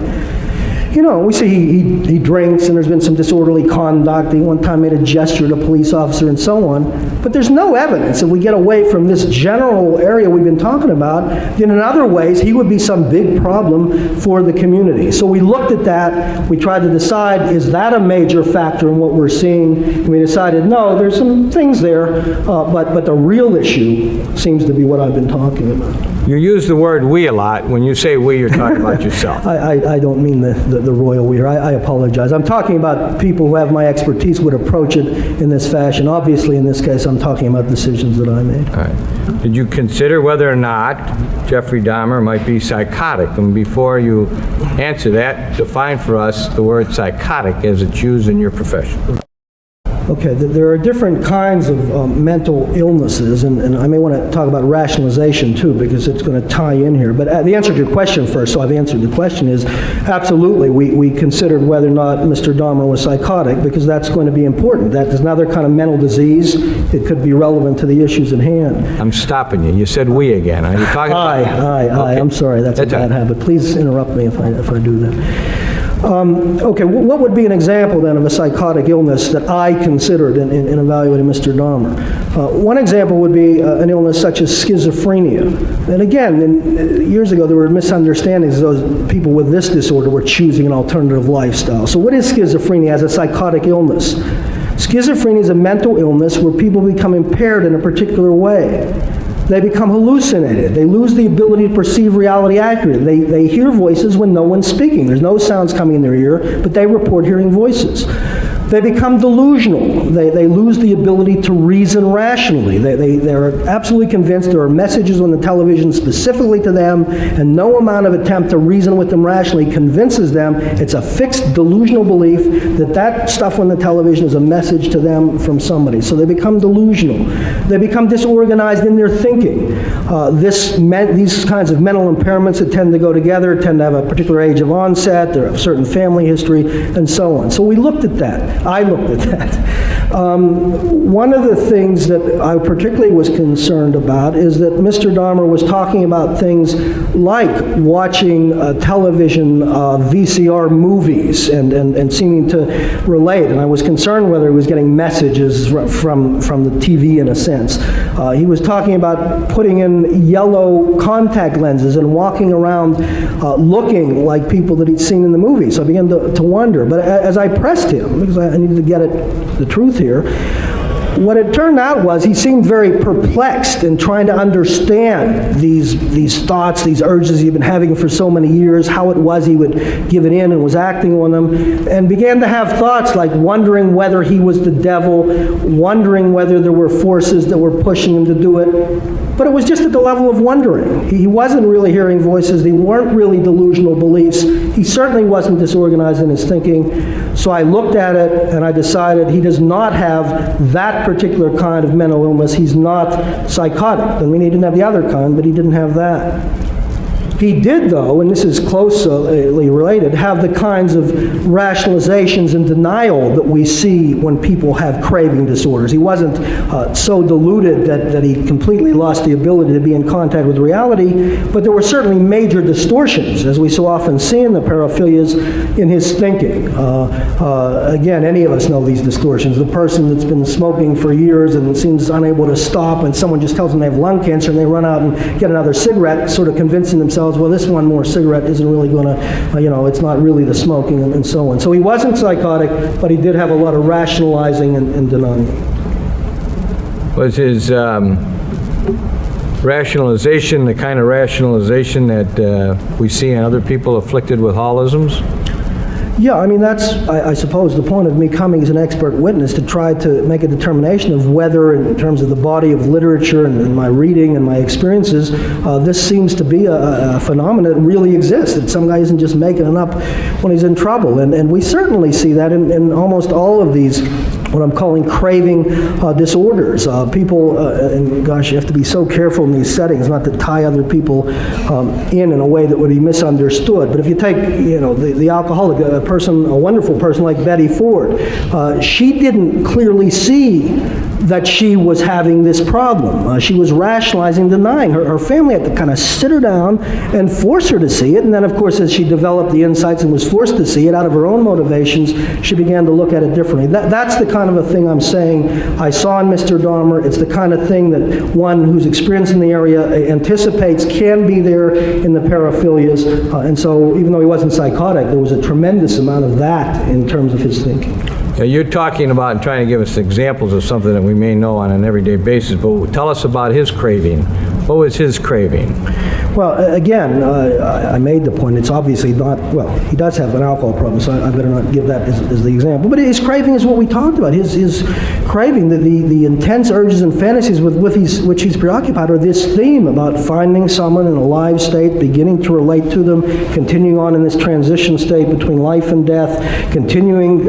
You know, we see he drinks and there's been some disorderly conduct. He one time made a gesture to a police officer and so on. But there's no evidence if we get away from this general area we've been talking about, then in other ways he would be some big problem for the community. So we looked at that. We tried to decide, is that a major factor in what we're seeing? And we decided, no, there's some things there, but the real issue seems to be what I've been talking about. You use the word we a lot. When you say we, you're talking about yourself. I don't mean the royal we here. I apologize. I'm talking about people who have my expertise would approach it in this fashion. Obviously, in this case, I'm talking about decisions that I made. All right. Did you consider whether or not Jeffrey Dahmer might be psychotic? And before you answer that, define for us the word psychotic as it's used in your profession. Okay, there are different kinds of mental illnesses, and I may want to talk about rationalization too, because it's going to tie in here. But the answer to your question first, so I've answered the question, is absolutely. We considered whether or not Mr. Dahmer was psychotic, because that's going to be important. That is another kind of mental disease. It could be relevant to the issues at hand. I'm stopping you. You said we again. Are you talking about... Aye. Okay. I'm sorry, that's a bad habit. Please interrupt me if I do that. Okay, what would be an example then of a psychotic illness that I considered in evaluating Mr. Dahmer? One example would be an illness such as schizophrenia. And again, years ago there were misunderstandings. Those people with this disorder were choosing an alternative lifestyle. So what is schizophrenia as a psychotic illness? Schizophrenia is a mental illness where people become impaired in a particular way. They become hallucinated. They lose the ability to perceive reality accurately. They hear voices when no one's speaking. There's no sounds coming in their ear, but they report hearing voices. They become delusional. They lose the ability to reason rationally. They're absolutely convinced there are messages on the television specifically to them, and no amount of attempt to reason with them rationally convinces them. It's a fixed delusional belief that stuff on the television is a message to them from somebody. So they become delusional. They become disorganized in their thinking. These kinds of mental impairments that tend to go together tend to have a particular age of onset, they have a certain family history, and so on. So we looked at that. I looked at that. One of the things that I particularly was concerned about is that Mr. Dahmer was talking about things like watching television VCR movies and seeming to relate. And I was concerned whether he was getting messages from the TV in a sense. He was talking about putting in yellow contact lenses and walking around looking like people that he'd seen in the movies. So I began to wonder. But as I pressed him, because I needed to get at the truth here, What it turned out was he seemed very perplexed in trying to understand these thoughts, these urges he'd been having for so many years, how it was he would give it in and was acting on them, and began to have thoughts like wondering whether he was the devil, wondering whether there were forces that were pushing him to do it. But it was just at the level of wondering. He wasn't really hearing voices. They weren't really delusional beliefs. He certainly wasn't disorganized in his thinking. So I looked at it and I decided he does not have that particular kind of mental illness. He's not psychotic. I mean, he didn't have the other kind, but he didn't have that. He did, though, and this is closely related, have the kinds of rationalizations and denial that we see when people have craving disorders. He wasn't so deluded that he completely lost the ability to be in contact with reality, but there were certainly major distortions, as we so often see in the paraphilias, in his thinking. Again, any of us know these distortions. The person that's been smoking for years and seems unable to stop, and someone just tells them they have lung cancer, and they run out and get another cigarette, sort of convincing themselves, well, this one more cigarette isn't really going to, it's not really the smoking, and so on. So he wasn't psychotic, but he did have a lot of rationalizing and denying. Was his rationalization the kind of rationalization that we see in other people afflicted with holisms? Yeah, I mean, that's, I suppose, the point of me coming as an expert witness, to try to make a determination of whether, in terms of the body of literature and my reading and my experiences, this seems to be a phenomenon that really exists, that some guy isn't just making it up when he's in trouble. And we certainly see that in almost all of these, what I'm calling craving disorders. People, and gosh, you have to be so careful in these settings not to tie other people in a way that would be misunderstood. But if you take, the alcoholic, a wonderful person like Betty Ford, she didn't clearly see that she was having this problem. She was rationalizing, denying. Her family had to kind of sit her down and force her to see it. And then, of course, as she developed the insights and was forced to see it out of her own motivations, she began to look at it differently. That's the kind of a thing I'm saying I saw in Mr. Dahmer. It's the kind of thing that one who's experienced in the area anticipates can be there in the paraphilias. And so, even though he wasn't psychotic, there was a tremendous amount of that in terms of his thinking. You're talking about and trying to give us examples of something that we may know on an everyday basis, but tell us about his craving. What was his craving? Well, again, I made the point, it's obviously not, well, he does have an alcohol problem, so I better not give that as the example. But his craving is what we talked about. His craving, the intense urges and fantasies with which he's preoccupied, are this theme about finding someone in a live state, beginning to relate to them, continuing on in this transition state between life and death, continuing,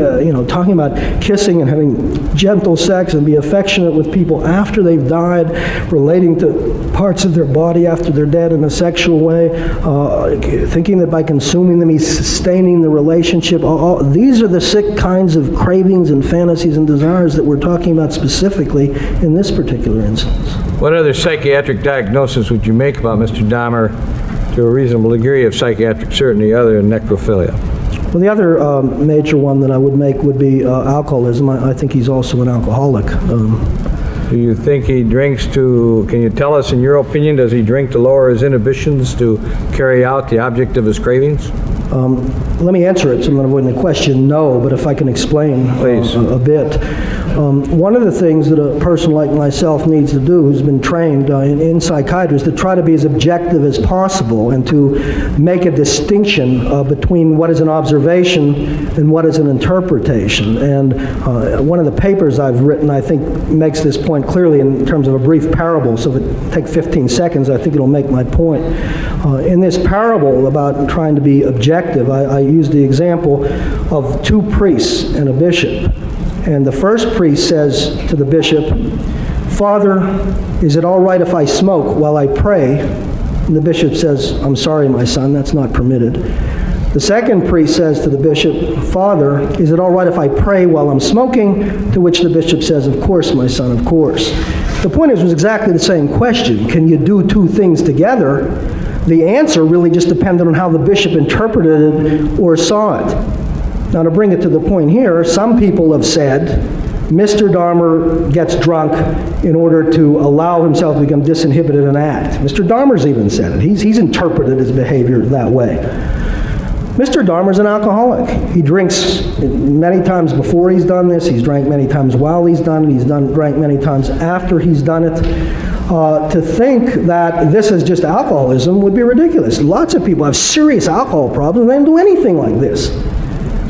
talking about kissing and having gentle sex and be affectionate with people after they've died, relating to parts of their body after they're dead in a sexual way, thinking that by consuming them he's sustaining the relationship. These are the sick kinds of cravings and fantasies and desires that we're talking about specifically in this particular instance. What other psychiatric diagnosis would you make about Mr. Dahmer to a reasonable degree of psychiatric certainty other than necrophilia? Well, the other major one that I would make would be alcoholism. I think he's also an alcoholic. Do you think he drinks can you tell us, in your opinion, does he drink to lower his inhibitions to carry out the object of his cravings? Let me answer it, so I'm not avoiding the question. No, but if I can explain a bit. One of the things that a person like myself needs to do, who's been trained in psychiatry, is to try to be as objective as possible and to make a distinction between what is an observation and what is an interpretation. And one of the papers I've written, I think, makes this point clearly in terms of a brief parable. So if it takes 15 seconds, I think it'll make my point. In this parable about trying to be objective, I use the example of two priests and a bishop. And the first priest says to the bishop, "Father, is it all right if I smoke while I pray?" And the bishop says, "I'm sorry, my son, that's not permitted." The second priest says to the bishop, "Father, is it all right if I pray while I'm smoking?" To which the bishop says, "Of course, my son, of course." The point is, it was exactly the same question. Can you do two things together? The answer really just depended on how the bishop interpreted it or saw it. Now, to bring it to the point here, some people have said Mr. Dahmer gets drunk in order to allow himself to become disinhibited and act. Mr. Dahmer's even said it. He's interpreted his behavior that way. Mr. Dahmer's an alcoholic. He drinks many times before he's done this. He's drank many times while he's done it. He's drank many times after he's done it. To think that this is just alcoholism would be ridiculous. Lots of people have serious alcohol problems and they don't do anything like this.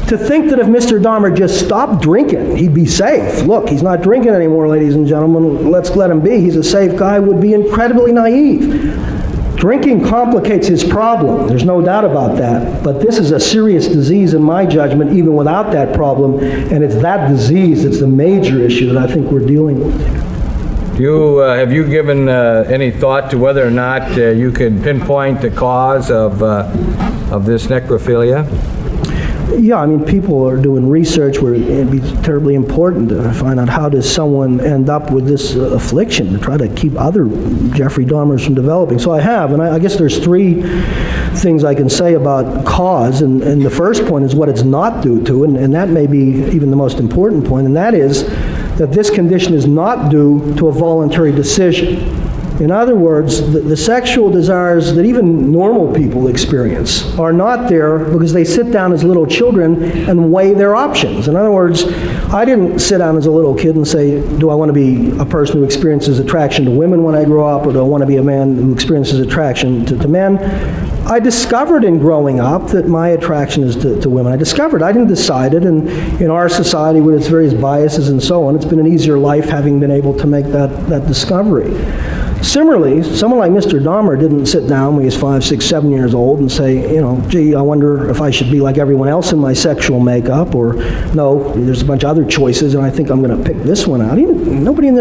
To think that if Mr. Dahmer just stopped drinking, he'd be safe. Look, he's not drinking anymore, ladies and gentlemen. Let's let him be. He's a safe guy, would be incredibly naive. Drinking complicates his problem. There's no doubt about that. But this is a serious disease in my judgment, even without that problem. And it's that disease that's the major issue that I think we're dealing with. Have you given any thought to whether or not you could pinpoint the cause of this necrophilia? Yeah, I mean, people are doing research where it'd be terribly important to find out how does someone end up with this affliction, to try to keep other Jeffrey Dahmers from developing. So I have, and I guess there's three things I can say about cause, and the first point is what it's not due to, and that may be even the most important point, and that is that this condition is not due to a voluntary decision. In other words, the sexual desires that even normal people experience are not there because they sit down as little children and weigh their options. In other words, I didn't sit down as a little kid and say, do I want to be a person who experiences attraction to women when I grow up, or do I want to be a man who experiences attraction to men? I discovered in growing up that my attraction is to women. I didn't decide it, and in our society with its various biases and so on, it's been an easier life having been able to make that discovery. Similarly, someone like Mr. Dahmer didn't sit down when he was 5, 6, 7 years old and say, gee, I wonder if I should be like everyone else in my sexual makeup, or no, there's a bunch of other choices and I think I'm going to pick this one out. Nobody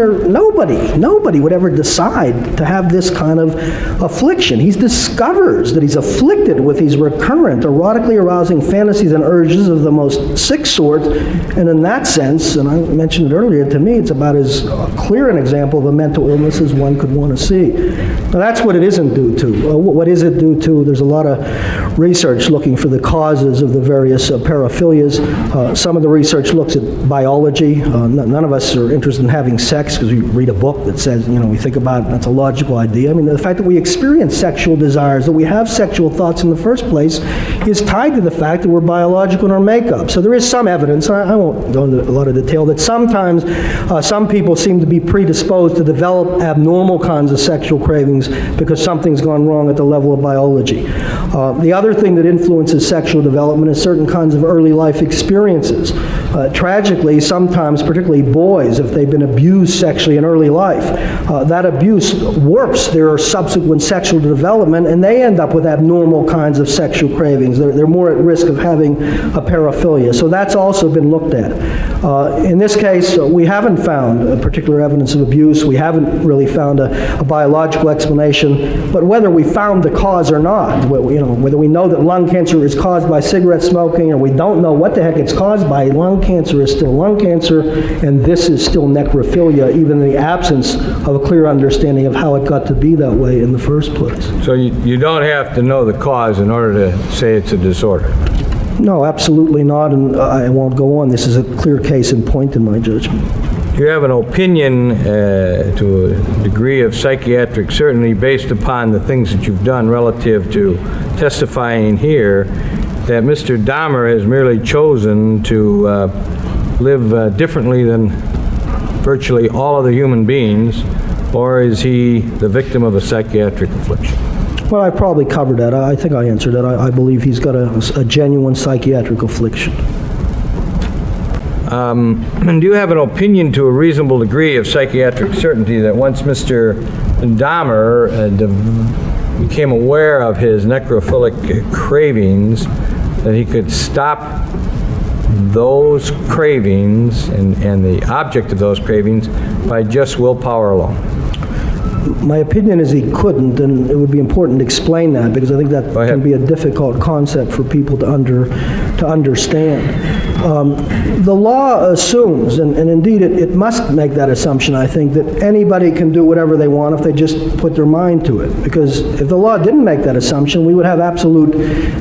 would ever decide to have this kind of affliction. He discovers that he's afflicted with these recurrent, erotically arousing fantasies and urges of the most sick sort, and in that sense, and I mentioned it earlier, to me it's about as clear an example of a mental illness as one could want to see. Now that's what it isn't due to. What is it due to? There's a lot of research looking for the causes of the various paraphilias. Some of the research looks at biology. None of us are interested in having sex because we read a book that says, we think about it, that's a logical idea. I mean, the fact that we experience sexual desires, that we have sexual thoughts in the first place, is tied to the fact that we're biological in our makeup. So there is some evidence, I won't go into a lot of detail, that sometimes some people seem to be predisposed to develop abnormal kinds of sexual cravings because something's gone wrong at the level of biology. The other thing that influences sexual development is certain kinds of early life experiences. Tragically, sometimes, particularly boys, if they've been abused sexually in early life, that abuse warps their subsequent sexual development and they end up with abnormal kinds of sexual cravings. They're more at risk of having a paraphilia. So that's also been looked at. In this case, we haven't found particular evidence of abuse. We haven't really found a biological explanation. But whether we found the cause or not, whether we know that lung cancer is caused by cigarette smoking or we don't know what the heck it's caused by, lung cancer is still lung cancer, and this is still necrophilia, even in the absence of a clear understanding of how it got to be that way in the first place. So you don't have to know the cause in order to say it's a disorder? No, absolutely not, and I won't go on. This is a clear case in point in my judgment. Do you have an opinion to a degree of psychiatric certainty based upon the things that you've done relative to testifying here that Mr. Dahmer has merely chosen to live differently than virtually all other human beings, or is he the victim of a psychiatric affliction? Well, I probably covered that. I think I answered that. I believe he's got a genuine psychiatric affliction. And do you have an opinion to a reasonable degree of psychiatric certainty that once Mr. Dahmer became aware of his necrophilic cravings, that he could stop those cravings and the object of those cravings by just willpower alone? My opinion is he couldn't, and it would be important to explain that because I think that can be a difficult concept for people to understand. The law assumes, and indeed it must make that assumption, I think, that anybody can do whatever they want if they just put their mind to it. Because if the law didn't make that assumption, we would have absolute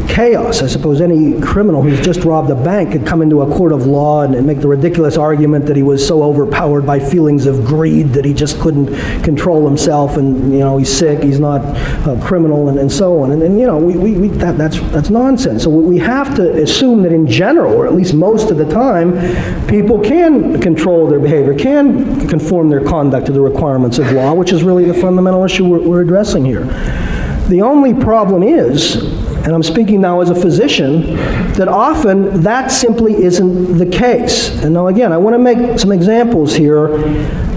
chaos. I suppose any criminal who's just robbed a bank could come into a court of law and make the ridiculous argument that he was so overpowered by feelings of greed that he just couldn't control himself, and he's sick, he's not a criminal, and so on. And that's nonsense. So we have to assume that in general, or at least most of the time, people can control their behavior, can conform their conduct to the requirements of law, which is really the fundamental issue we're addressing here. The only problem is, and I'm speaking now as a physician, that often that simply isn't the case. And now again, I want to make some examples here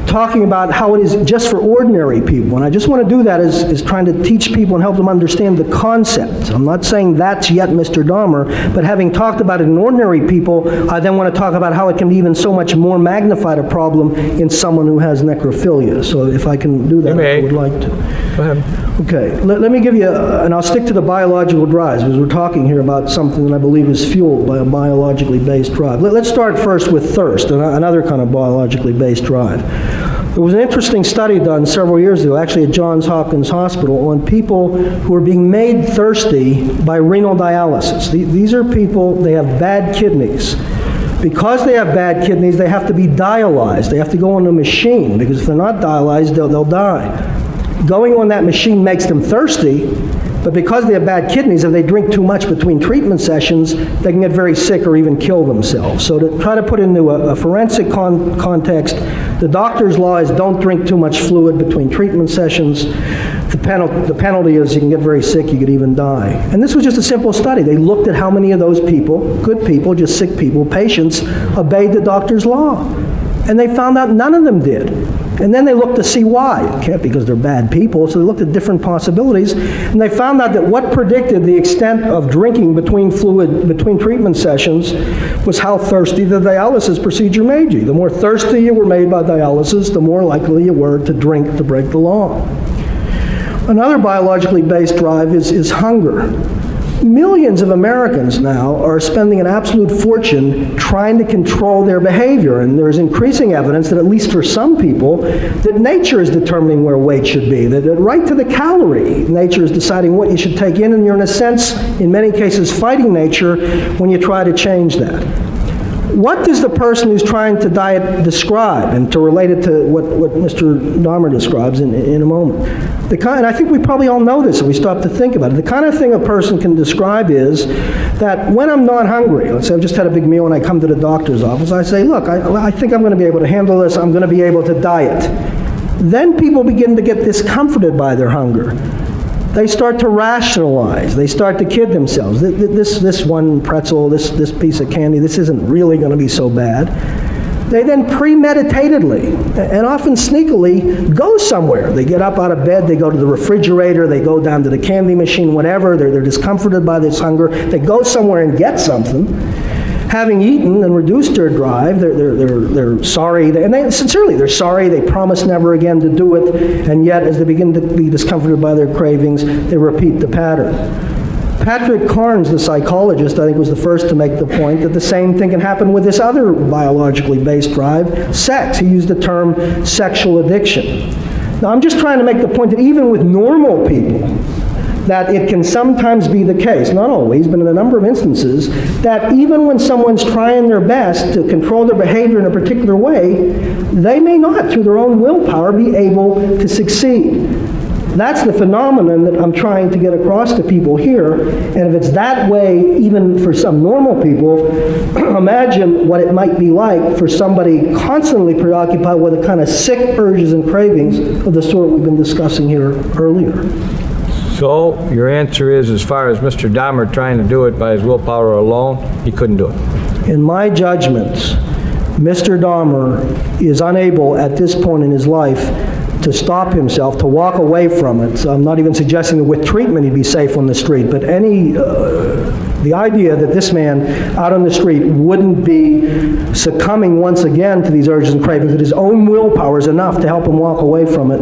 talking about how it is just for ordinary people. And I just want to do that is trying to teach people and help them understand the concept. I'm not saying that's yet Mr. Dahmer, but having talked about it in ordinary people, I then want to talk about how it can be even so much more magnified a problem in someone who has necrophilia. So if I can do that, I would like to. Go ahead. Okay, let me give you, and I'll stick to the biological drives, because we're talking here about something that I believe is fueled by a biologically based drive. Let's start first with thirst, another kind of biologically based drive. There was an interesting study done several years ago, actually at Johns Hopkins Hospital, on people who are being made thirsty by renal dialysis. These are people, they have bad kidneys. Because they have bad kidneys, they have to be dialyzed. They have to go on a machine, because if they're not dialyzed, they'll die. Going on that machine makes them thirsty, but because they have bad kidneys, if they drink too much between treatment sessions, they can get very sick or even kill themselves. So to try to put into a forensic context, the doctor's law is don't drink too much fluid between treatment sessions. The penalty is you can get very sick, you could even die. And this was just a simple study. They looked at how many of those people, good people, just sick people, patients, obeyed the doctor's law. And they found out none of them did. And then they looked to see why. It can't be because they're bad people, so they looked at different possibilities, and they found out that what predicted the extent of drinking between treatment sessions was how thirsty the dialysis procedure made you. The more thirsty you were made by dialysis, the more likely you were to drink to break the law. Another biologically based drive is hunger. Millions of Americans now are spending an absolute fortune trying to control their behavior, and there's increasing evidence that, at least for some people, that nature is determining where weight should be, that right to the calorie, nature is deciding what you should take in, and you're in a sense, in many cases, fighting nature when you try to change that. What does the person who's trying to diet describe, and to relate it to what Mr. Dahmer describes in a moment? And I think we probably all know this if we stop to think about it. The kind of thing a person can describe is that when I'm not hungry, let's say I've just had a big meal and I come to the doctor's office, I say, look, I think I'm going to be able to handle this, I'm going to be able to diet. Then people begin to get discomforted by their hunger. They start to rationalize. They start to kid themselves. This one pretzel, this piece of candy, this isn't really going to be so bad. They then premeditatedly, and often sneakily, go somewhere. They get up out of bed, they go to the refrigerator, they go down to the candy machine, whatever. They're discomforted by this hunger. They go somewhere and get something. Having eaten and reduced their drive, they're sorry, and they're sorry, they promise never again to do it, and yet as they begin to be discomforted by their cravings, they repeat the pattern. Patrick Carnes, the psychologist, I think was the first to make the point that the same thing can happen with this other biologically based drive, sex. He used the term sexual addiction. Now I'm just trying to make the point that even with normal people, that it can sometimes be the case, not always, but in a number of instances, that even when someone's trying their best to control their behavior in a particular way, they may not, through their own willpower, be able to succeed. That's the phenomenon that I'm trying to get across to people here, and if it's that way even for some normal people, imagine what it might be like for somebody constantly preoccupied with the kind of sick urges and cravings of the sort we've been discussing here earlier. So your answer is, as far as Mr. Dahmer trying to do it by his willpower alone, he couldn't do it? In my judgment, Mr. Dahmer is unable at this point in his life to stop himself, to walk away from it. So I'm not even suggesting that with treatment he'd be safe on the street, but any The idea that this man out on the street wouldn't be succumbing once again to these urges and cravings, that his own willpower is enough to help him walk away from it,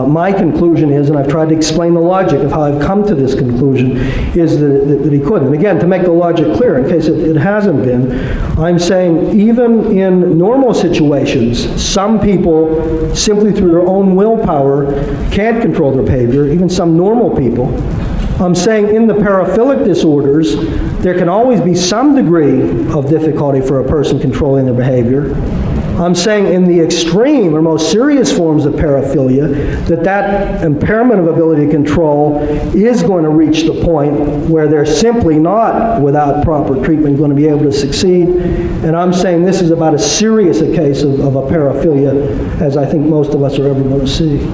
my conclusion is, and I've tried to explain the logic of how I've come to this conclusion, is that he couldn't. And again, to make the logic clear, in case it hasn't been, I'm saying even in normal situations, some people, simply through their own willpower, can't control their behavior, even some normal people. I'm saying in the paraphilic disorders, there can always be some degree of difficulty for a person controlling their behavior. I'm saying in the extreme or most serious forms of paraphilia, that impairment of ability to control is going to reach the point where they're simply not, without proper treatment, going to be able to succeed. And I'm saying this is about as serious a case of a paraphilia as I think most of us are ever going to see.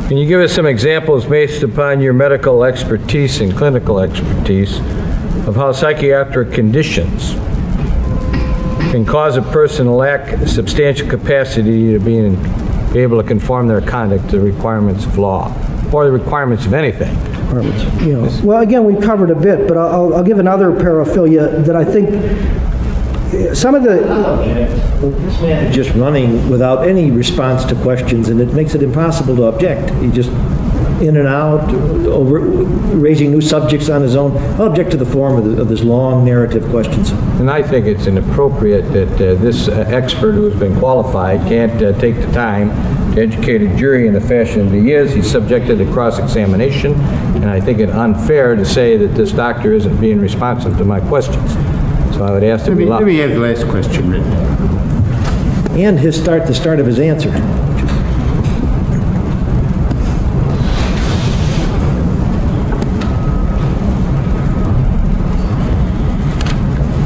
Can you give us some examples based upon your medical expertise and clinical expertise of how psychiatric conditions can cause a person to lack substantial capacity to be able to conform their conduct to the requirements of law or the requirements of anything? Well, again, we covered a bit, but I'll give another paraphilia that I think some of the... This man is just running without any response to questions, and it makes it impossible to object. He just in and out, raising new subjects on his own. I'll object to the form of this long narrative questions. And I think it's inappropriate that this expert who has been qualified can't take the time to educate a jury in the fashion that he is. He's subjected to cross-examination, and I think it's unfair to say that this doctor isn't being responsive to my questions. So I would ask to be allowed. Let me have the last question written. And the start of his answer.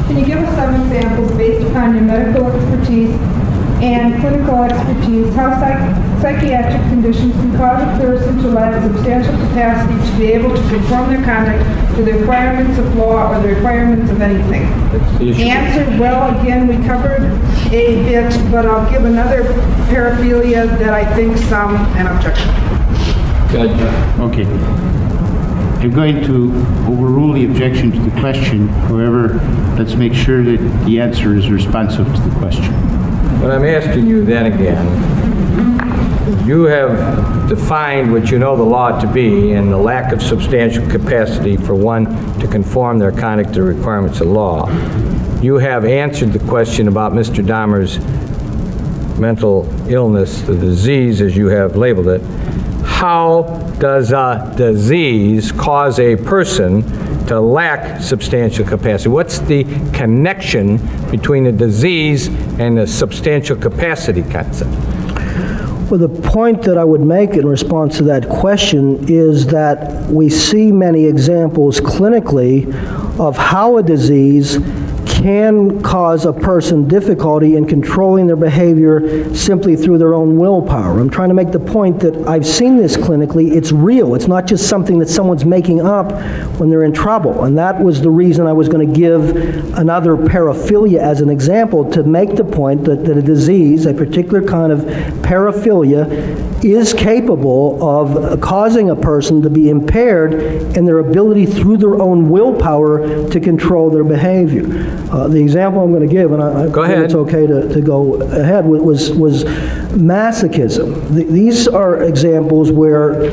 Can you give us some examples based upon your medical expertise and clinical expertise, how psychiatric conditions can cause a person to lack substantial capacity to be able to conform their conduct to the requirements of law or the requirements of anything? Answer, well, again, we covered a bit, but I'll give another paraphilia that I think some an objection. Okay. You're going to overrule the objection to the question. However, let's make sure that the answer is responsive to the question. But I'm asking you then again, you have defined what you know the law to be and the lack of substantial capacity for one to conform their conduct to the requirements of law. You have answered the question about Mr. Dahmer's mental illness, the disease as you have labeled it. How does a disease cause a person to lack substantial capacity? What's the connection between the disease and the substantial capacity concept? Well, the point that I would make in response to that question is that we see many examples clinically of how a disease can cause a person difficulty in controlling their behavior simply through their own willpower. I'm trying to make the point that I've seen this clinically. It's real. It's not just something that someone's making up when they're in trouble. And that was the reason I was going to give another paraphilia as an example to make the point that a disease, a particular kind of paraphilia, is capable of causing a person to be impaired in their ability through their own willpower to control their behavior. The example I'm going to give, and I think it's okay to go ahead, was masochism. These are examples where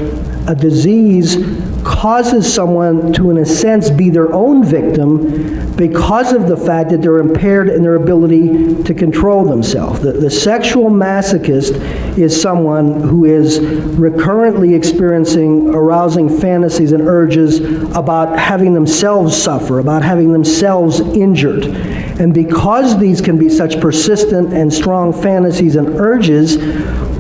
a disease causes someone to, in a sense, be their own victim because of the fact that they're impaired in their ability to control themselves. The sexual masochist is someone who is recurrently experiencing arousing fantasies and urges about having themselves suffer, about having themselves injured. And because these can be such persistent and strong fantasies and urges,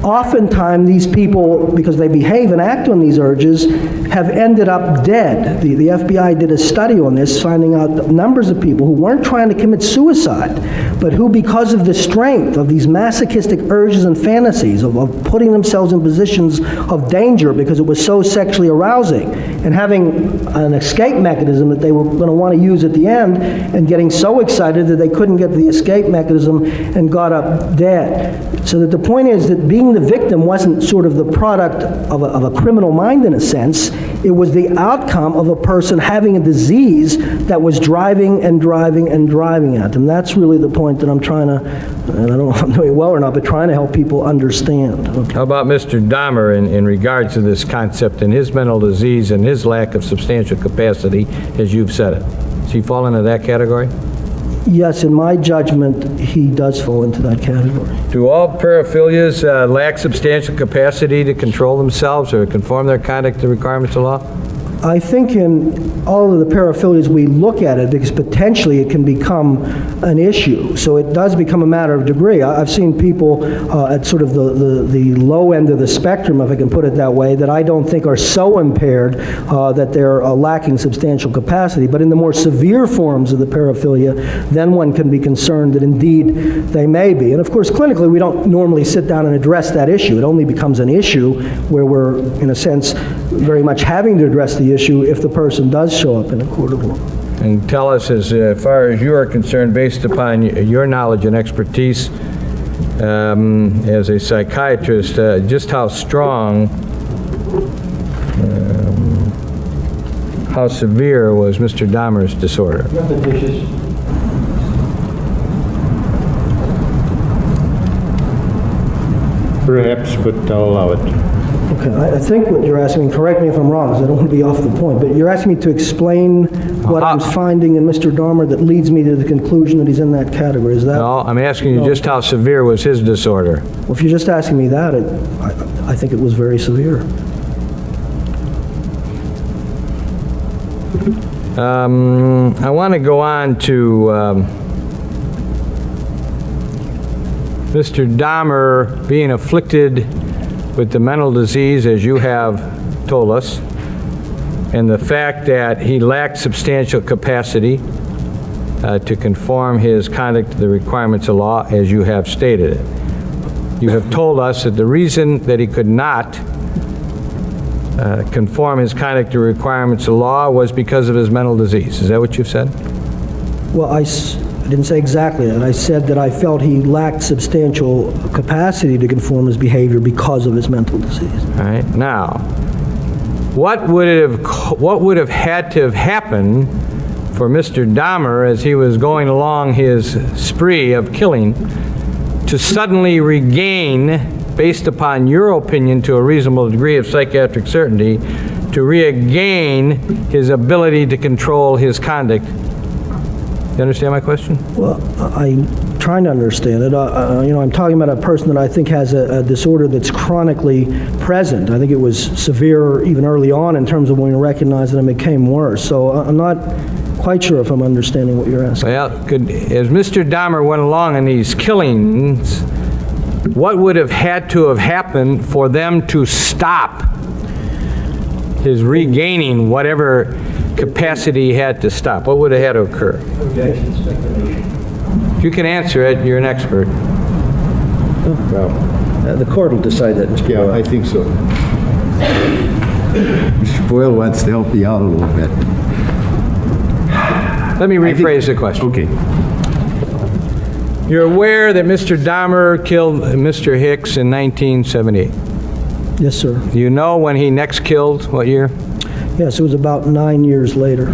oftentimes these people, because they behave and act on these urges, have ended up dead. The FBI did a study on this, finding out numbers of people who weren't trying to commit suicide, but who, because of the strength of these masochistic urges and fantasies of putting themselves in positions of danger because it was so sexually arousing, and having an escape mechanism that they were going to want to use at the end, and getting so excited that they couldn't get the escape mechanism and got up dead. So that the point is that being the victim wasn't sort of the product of a criminal mind in a sense. It was the outcome of a person having a disease that was driving and driving and driving at them. That's really the point that I'm trying to, and I don't know if I'm doing well or not, but trying to help people understand. Okay. How about Mr. Dahmer in regards to this concept and his mental disease and his lack of substantial capacity, as you've said it? Does he fall into that category? Yes, in my judgment, he does fall into that category. Do all paraphilias lack substantial capacity to control themselves or conform their conduct to requirements of law? I think in all of the paraphilias we look at it, because potentially it can become an issue. So it does become a matter of degree. I've seen people at sort of the low end of the spectrum, if I can put it that way, that I don't think are so impaired that they're lacking substantial capacity. But in the more severe forms of the paraphilia, then one can be concerned that indeed they may be. And of course, clinically, we don't normally sit down and address that issue. It only becomes an issue where we're, in a sense, very much having to address the issue if the person does show up in a court of law. And tell us, as far as you are concerned, based upon your knowledge and expertise as a psychiatrist, just how strong, how severe was Mr. Dahmer's disorder? Perhaps, but I'll allow it. Okay, I think what you're asking me, correct me if I'm wrong, because I don't want to be off the point, but you're asking me to explain what I'm finding in Mr. Dahmer that leads me to the conclusion that he's in that category. Is that? No, I'm asking you just how severe was his disorder? Well, if you're just asking me that, I think it was very severe. I want to go on to Mr. Dahmer being afflicted with the mental disease, as you have told us, and the fact that he lacked substantial capacity to conform his conduct to the requirements of law, as you have stated it. You have told us that the reason that he could not conform his conduct to requirements of law was because of his mental disease. Is that what you've said? Well, I didn't say exactly that. I said that I felt he lacked substantial capacity to conform his behavior because of his mental disease. All right. Now, what would have had to have happened for Mr. Dahmer as he was going along his spree of killing to suddenly regain, based upon your opinion to a reasonable degree of psychiatric certainty, to regain his ability to control his conduct? You understand my question? Well, I'm trying to understand it. I'm talking about a person that I think has a disorder that's chronically present. I think it was severe even early on in terms of when we recognized it and it became worse. So I'm not quite sure if I'm understanding what you're asking. Well, as Mr. Dahmer went along in these killings, what would have had to have happened for them to stop his regaining whatever capacity he had to stop? What would have had to occur? If you can answer it, you're an expert. Well, the court will decide that, Mr. Boyle. Yeah, I think so. Mr. Boyle wants to help me out a little bit. Let me rephrase the question. Okay. You're aware that Mr. Dahmer killed Mr. Hicks in 1978. Yes, sir. Do you know when he next killed? What year? Yes, it was about 9 years later.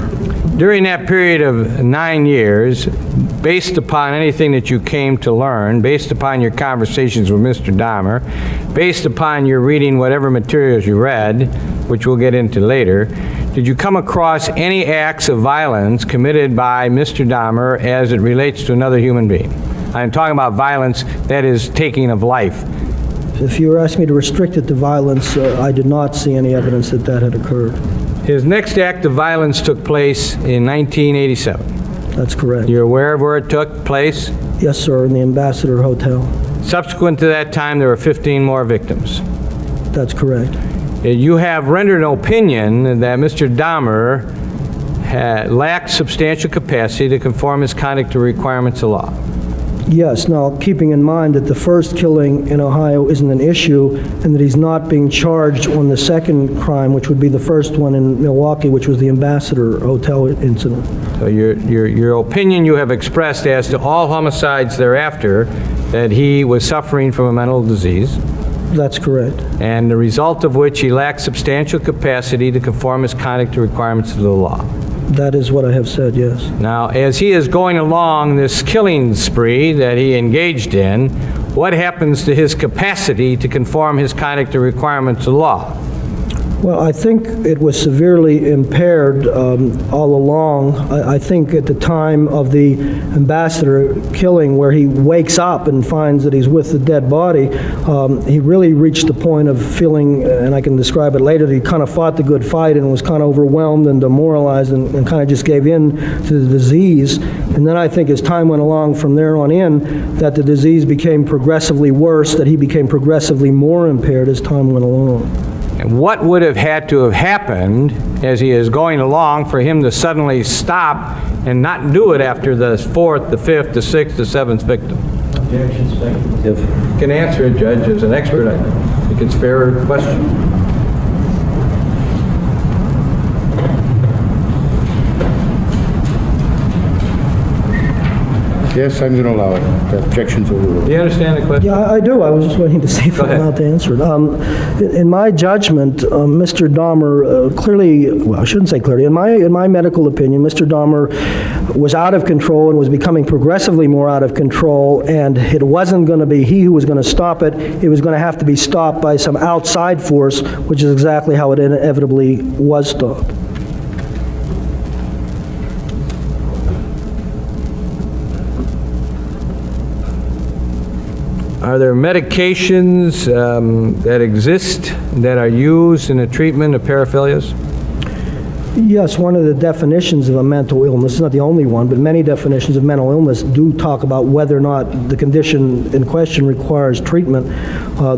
During that period of 9 years, based upon anything that you came to learn, based upon your conversations with Mr. Dahmer, based upon your reading whatever materials you read, which we'll get into later, did you come across any acts of violence committed by Mr. Dahmer as it relates to another human being? I'm talking about violence that is taking of life. If you were asking me to restrict it to violence, I did not see any evidence that that had occurred. His next act of violence took place in 1987. That's correct. You're aware of where it took place? Yes, sir, in the Ambassador Hotel. Subsequent to that time, there were 15 more victims. That's correct. You have rendered an opinion that Mr. Dahmer lacked substantial capacity to conform his conduct to requirements of law. Yes, now keeping in mind that the first killing in Ohio isn't an issue and that he's not being charged on the second crime, which would be the first one in Milwaukee, which was the Ambassador Hotel incident. So your opinion you have expressed as to all homicides thereafter, that he was suffering from a mental disease. That's correct. and the result of which he lacks substantial capacity to conform his conduct to requirements of the law. That is what I have said, yes. Now, as he is going along this killing spree that he engaged in, what happens to his capacity to conform his conduct to requirements of the law? Well, I think it was severely impaired all along. I think at the time of the ambassador killing, where he wakes up and finds that he's with the dead body, he really reached the point of feeling, and I can describe it later, that he kind of fought the good fight and was kind of overwhelmed and demoralized and kind of just gave in to the disease. And then I think as time went along from there on in, that the disease became progressively worse, that he became progressively more impaired as time went along. And what would have had to have happened as he is going along for him to suddenly stop and not do it after the fourth, the fifth, the sixth, the seventh victim? Objection, speculative. You can answer it, Judge, as an expert. I think it's a fair question. Yes, I'm going to allow it. The objection's overruled. Do you understand the question? Yeah, I do. I was just waiting to see if I'm ahead. allowed to answer it. In my judgment, Mr. Dahmer clearly, well, I shouldn't say clearly, in my medical opinion, Mr. Dahmer was out of control and was becoming progressively more out of control, and it wasn't going to be he who was going to stop it. It was going to have to be stopped by some outside force, which is exactly how it inevitably was stopped. Are there medications that exist that are used in the treatment of paraphilias? Yes, one of the definitions of a mental illness, it's not the only one, but many definitions of mental illness do talk about whether or not the condition in question requires treatment.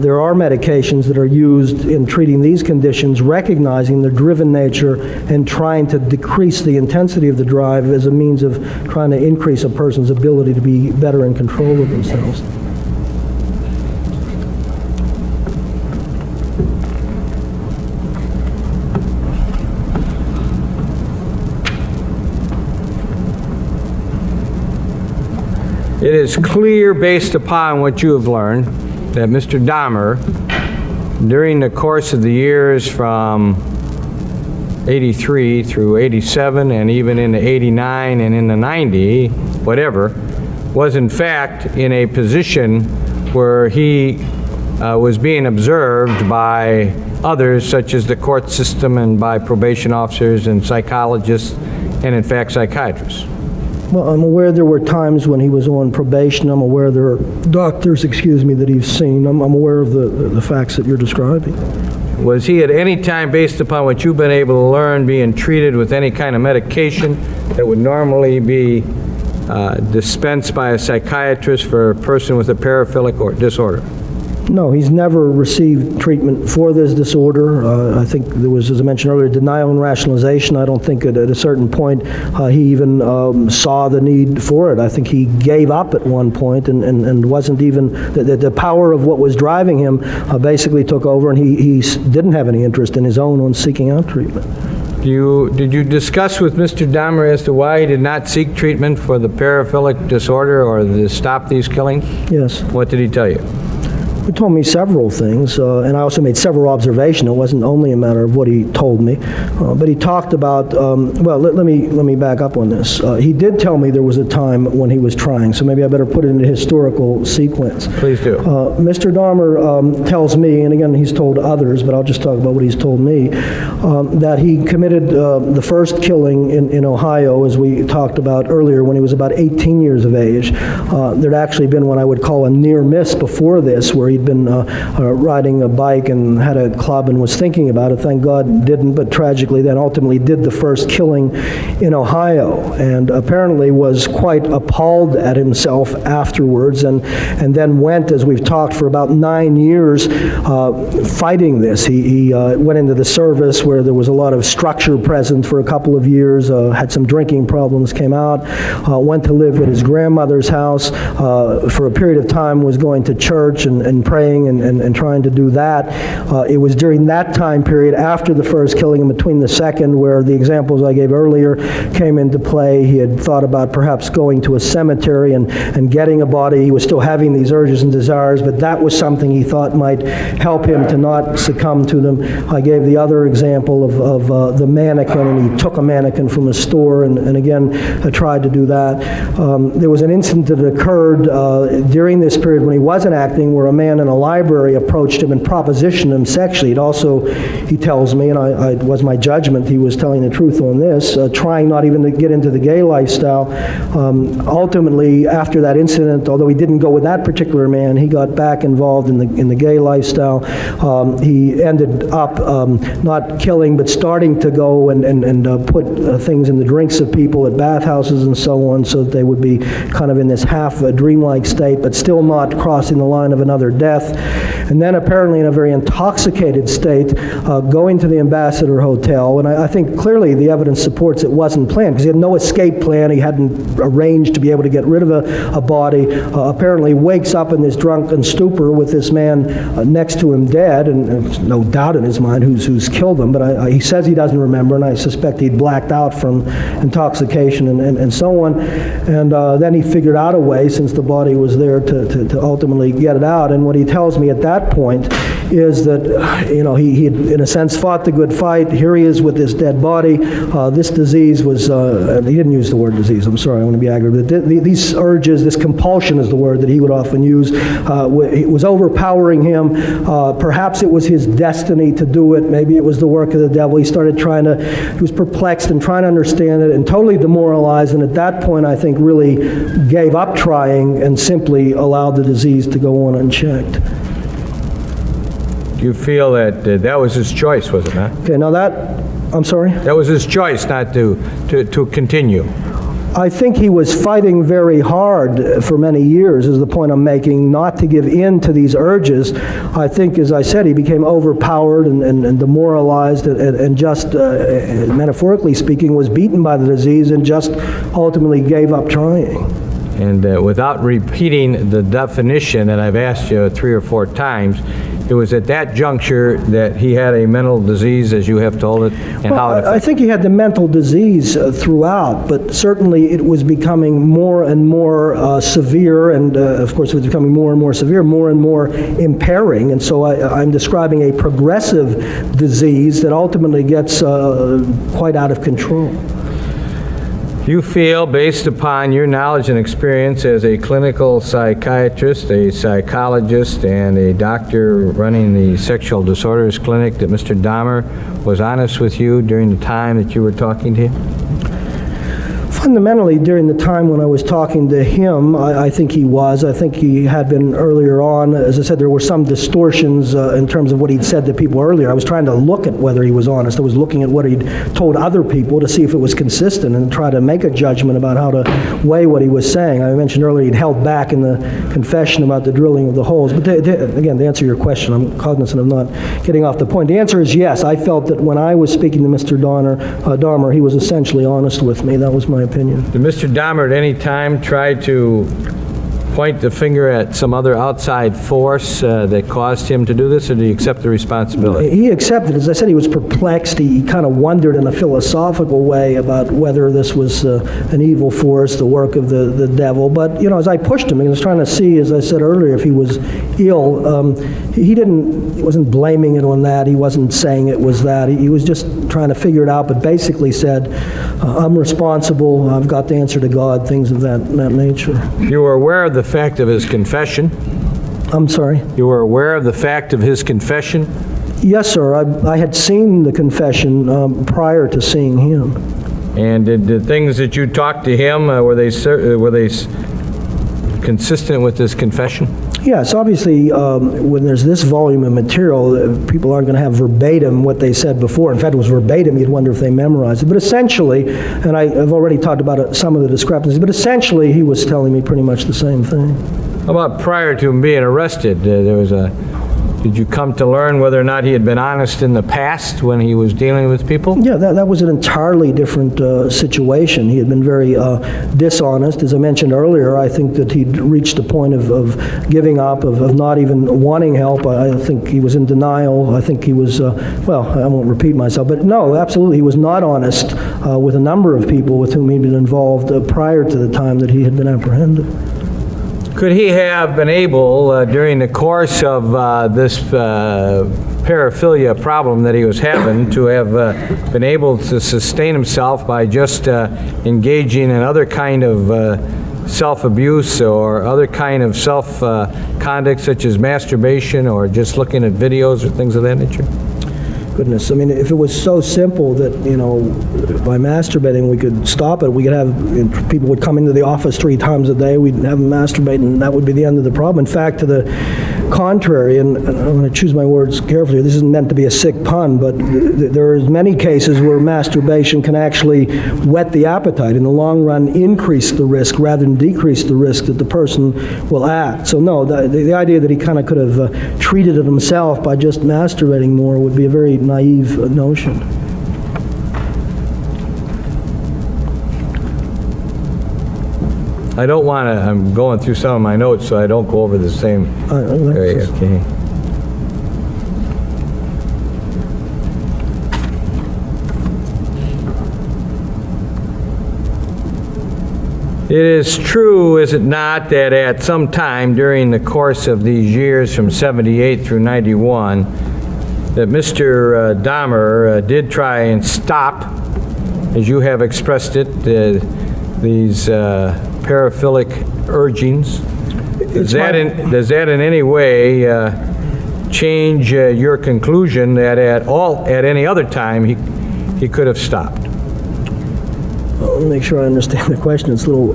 There are medications that are used in treating these conditions, recognizing their driven nature and trying to decrease the intensity of the drive as a means of trying to increase a person's ability to be better in control of themselves. It is clear, based upon what you have learned, that Mr. Dahmer, during the course of the years from 83 through 87 and even into 89 and into 90, whatever, was in fact in a position where he was being observed by others, such as the court system and by probation officers and psychologists and in fact psychiatrists. Well, I'm aware there were times when he was on probation. I'm aware there are doctors, that he's seen. I'm aware of the facts that you're describing. Was he at any time, based upon what you've been able to learn, being treated with any kind of medication that would normally be dispensed by a psychiatrist for a person with a paraphilic or disorder? No, he's never received treatment for this disorder. I think there was, as I mentioned earlier, denial and rationalization. I don't think at a certain point he even saw the need for it. I think he gave up at one point and wasn't even, the power of what was driving him basically took over, and he didn't have any interest in his own on seeking out treatment. Did you discuss with Mr. Dahmer as to why he did not seek treatment for the paraphilic disorder or to stop these killings? Yes. What did he tell you? He told me several things, and I also made several observations. It wasn't only a matter of what he told me, but he talked about, well, let me back up on this. He did tell me there was a time when he was trying, so maybe I better put it in a historical sequence. Please do. Mr. Dahmer tells me, and again, he's told others, but I'll just talk about what he's told me, that he committed the first killing in Ohio, as we talked about earlier, when he was about 18 years of age. There'd actually been what I would call a near miss before this, where he'd been riding a bike and had a club and was thinking about it. Thank God didn't, but tragically then ultimately did the first killing in Ohio, and apparently was quite appalled at himself afterwards, and then went, as we've talked, for about 9 years fighting this. He went into the service, where there was a lot of structure present for a couple of years, had some drinking problems, came out, went to live at his grandmother's house, for a period of time was going to church and praying and trying to do that. It was during that time period, after the first killing and between the second, where the examples I gave earlier came into play. He had thought about perhaps going to a cemetery and getting a body. He was still having these urges and desires, but that was something he thought might help him to not succumb to them. I gave the other example of the mannequin, and he took a mannequin from a store and again tried to do that. There was an incident that occurred during this period when he wasn't acting, where a man in a library approached him and propositioned him sexually. It also, he tells me, and it was my judgment, he was telling the truth on this, trying not even to get into the gay lifestyle. Ultimately, after that incident, although he didn't go with that particular man, he got back involved in the gay lifestyle. He ended up not killing, but starting to go and put things in the drinks of people at bathhouses and so on, so that they would be kind of in this half dreamlike state, but still not crossing the line of another death. And then apparently in a very intoxicated state, going to the Ambassador Hotel, and I think clearly the evidence supports it wasn't planned, because he had no escape plan. He hadn't arranged to be able to get rid of a body. Apparently wakes up in this drunken stupor with this man next to him dead, and there's no doubt in his mind who's killed him, but he says he doesn't remember, and I suspect he'd blacked out from intoxication and so on. And then he figured out a way, since the body was there, to ultimately get it out. And what he tells me at that point is that, he had, in a sense, fought the good fight. Here he is with this dead body. This disease was, he didn't use the word disease, I'm sorry, I want to be accurate. These urges, this compulsion is the word that he would often use, it was overpowering him. Perhaps it was his destiny to do it. Maybe it was the work of the devil. He started he was perplexed and trying to understand it and totally demoralized, and at that point I think really gave up trying and simply allowed the disease to go on unchecked. Do you feel that that was his choice, was it not? Okay, now I'm sorry? That was his choice not to continue. I think he was fighting very hard for many years, is the point I'm making, not to give in to these urges. I think, as I said, he became overpowered and demoralized and just, metaphorically speaking, was beaten by the disease and just ultimately gave up trying. And without repeating the definition that I've asked you 3 or 4 times, it was at that juncture that he had a mental disease, as you have told it, and how it affected. I think he had the mental disease throughout, but certainly it was becoming more and more severe, and of course it was becoming more and more severe, more and more impairing, and so I'm describing a progressive disease that ultimately gets quite out of control. You feel, based upon your knowledge and experience as a clinical psychiatrist, a psychologist, and a doctor running the sexual disorders clinic, that Mr. Dahmer was honest with you during the time that you were talking to him? Fundamentally, during the time when I was talking to him, I think he was. I think he had been earlier on. As I said, there were some distortions in terms of what he'd said to people earlier. I was trying to look at whether he was honest. I was looking at what he'd told other people to see if it was consistent and try to make a judgment about how to weigh what he was saying. I mentioned earlier he'd held back in the confession about the drilling of the holes. But again, to answer your question, I'm cognizant of not getting off the point. The answer is yes. I felt that when I was speaking to Mr. Dahmer, he was essentially honest with me. That was my opinion. Did Mr. Dahmer at any time try to point the finger at some other outside force that caused him to do this, or did he accept the responsibility? He accepted. As I said, he was perplexed. He kind of wondered in a philosophical way about whether this was an evil force, the work of the devil. But, as I pushed him, he was trying to see, as I said earlier, if he was ill. He wasn't blaming it on that. He wasn't saying it was that. He was just trying to figure it out, but basically said, I'm responsible, I've got the answer to God, things of that nature. You were aware of the fact of his confession? I'm sorry? You were aware of the fact of his confession? Yes, sir. I had seen the confession prior to seeing him. And did the things that you talked to him, were they consistent with this confession? Yes, obviously, when there's this volume of material, people aren't going to have verbatim what they said before. In fact, it was verbatim. You'd wonder if they memorized it. But essentially, and I've already talked about some of the discrepancies, but essentially he was telling me pretty much the same thing. How about prior to him being arrested? Do Did you come to learn whether or not he had been honest in the past when he was dealing with people? Yeah, that was an entirely different situation. He had been very dishonest. As I mentioned earlier, I think that he'd reached the point of giving up, of not even wanting help. I think he was in denial. I think he was, well, I won't repeat myself, but no, absolutely, he was not honest with a number of people with whom he'd been involved prior to the time that he had been apprehended. Could he have been able, during the course of this paraphilia problem that he was having, to have been able to sustain himself by just engaging in other kind of self-abuse or other kind of self-conduct such as masturbation or just looking at videos or things of that nature? Goodness, I mean, if it was so simple that, you know, by masturbating we could stop it, we could have, people would come into the office 3 times a day, we'd have them masturbate, and that would be the end of the problem. In fact, to the contrary, and I'm going to choose my words carefully, this isn't meant to be a sick pun, but there are many cases where masturbation can actually whet the appetite, in the long run increase the risk rather than decrease the risk that the person will act. So no, the idea that he kind of could have treated it himself by just masturbating more would be a very naive notion. I don't want to, I'm going through some of my notes so I don't go over the same area. Okay. It is true, is it not, that at some time during the course of these years from 78 through 91, that Mr. Dahmer did try and stop, as you have expressed it, these paraphilic urgings. Does that in any way change your conclusion that at any other time he could have stopped? Let me make sure I understand the question. It's a little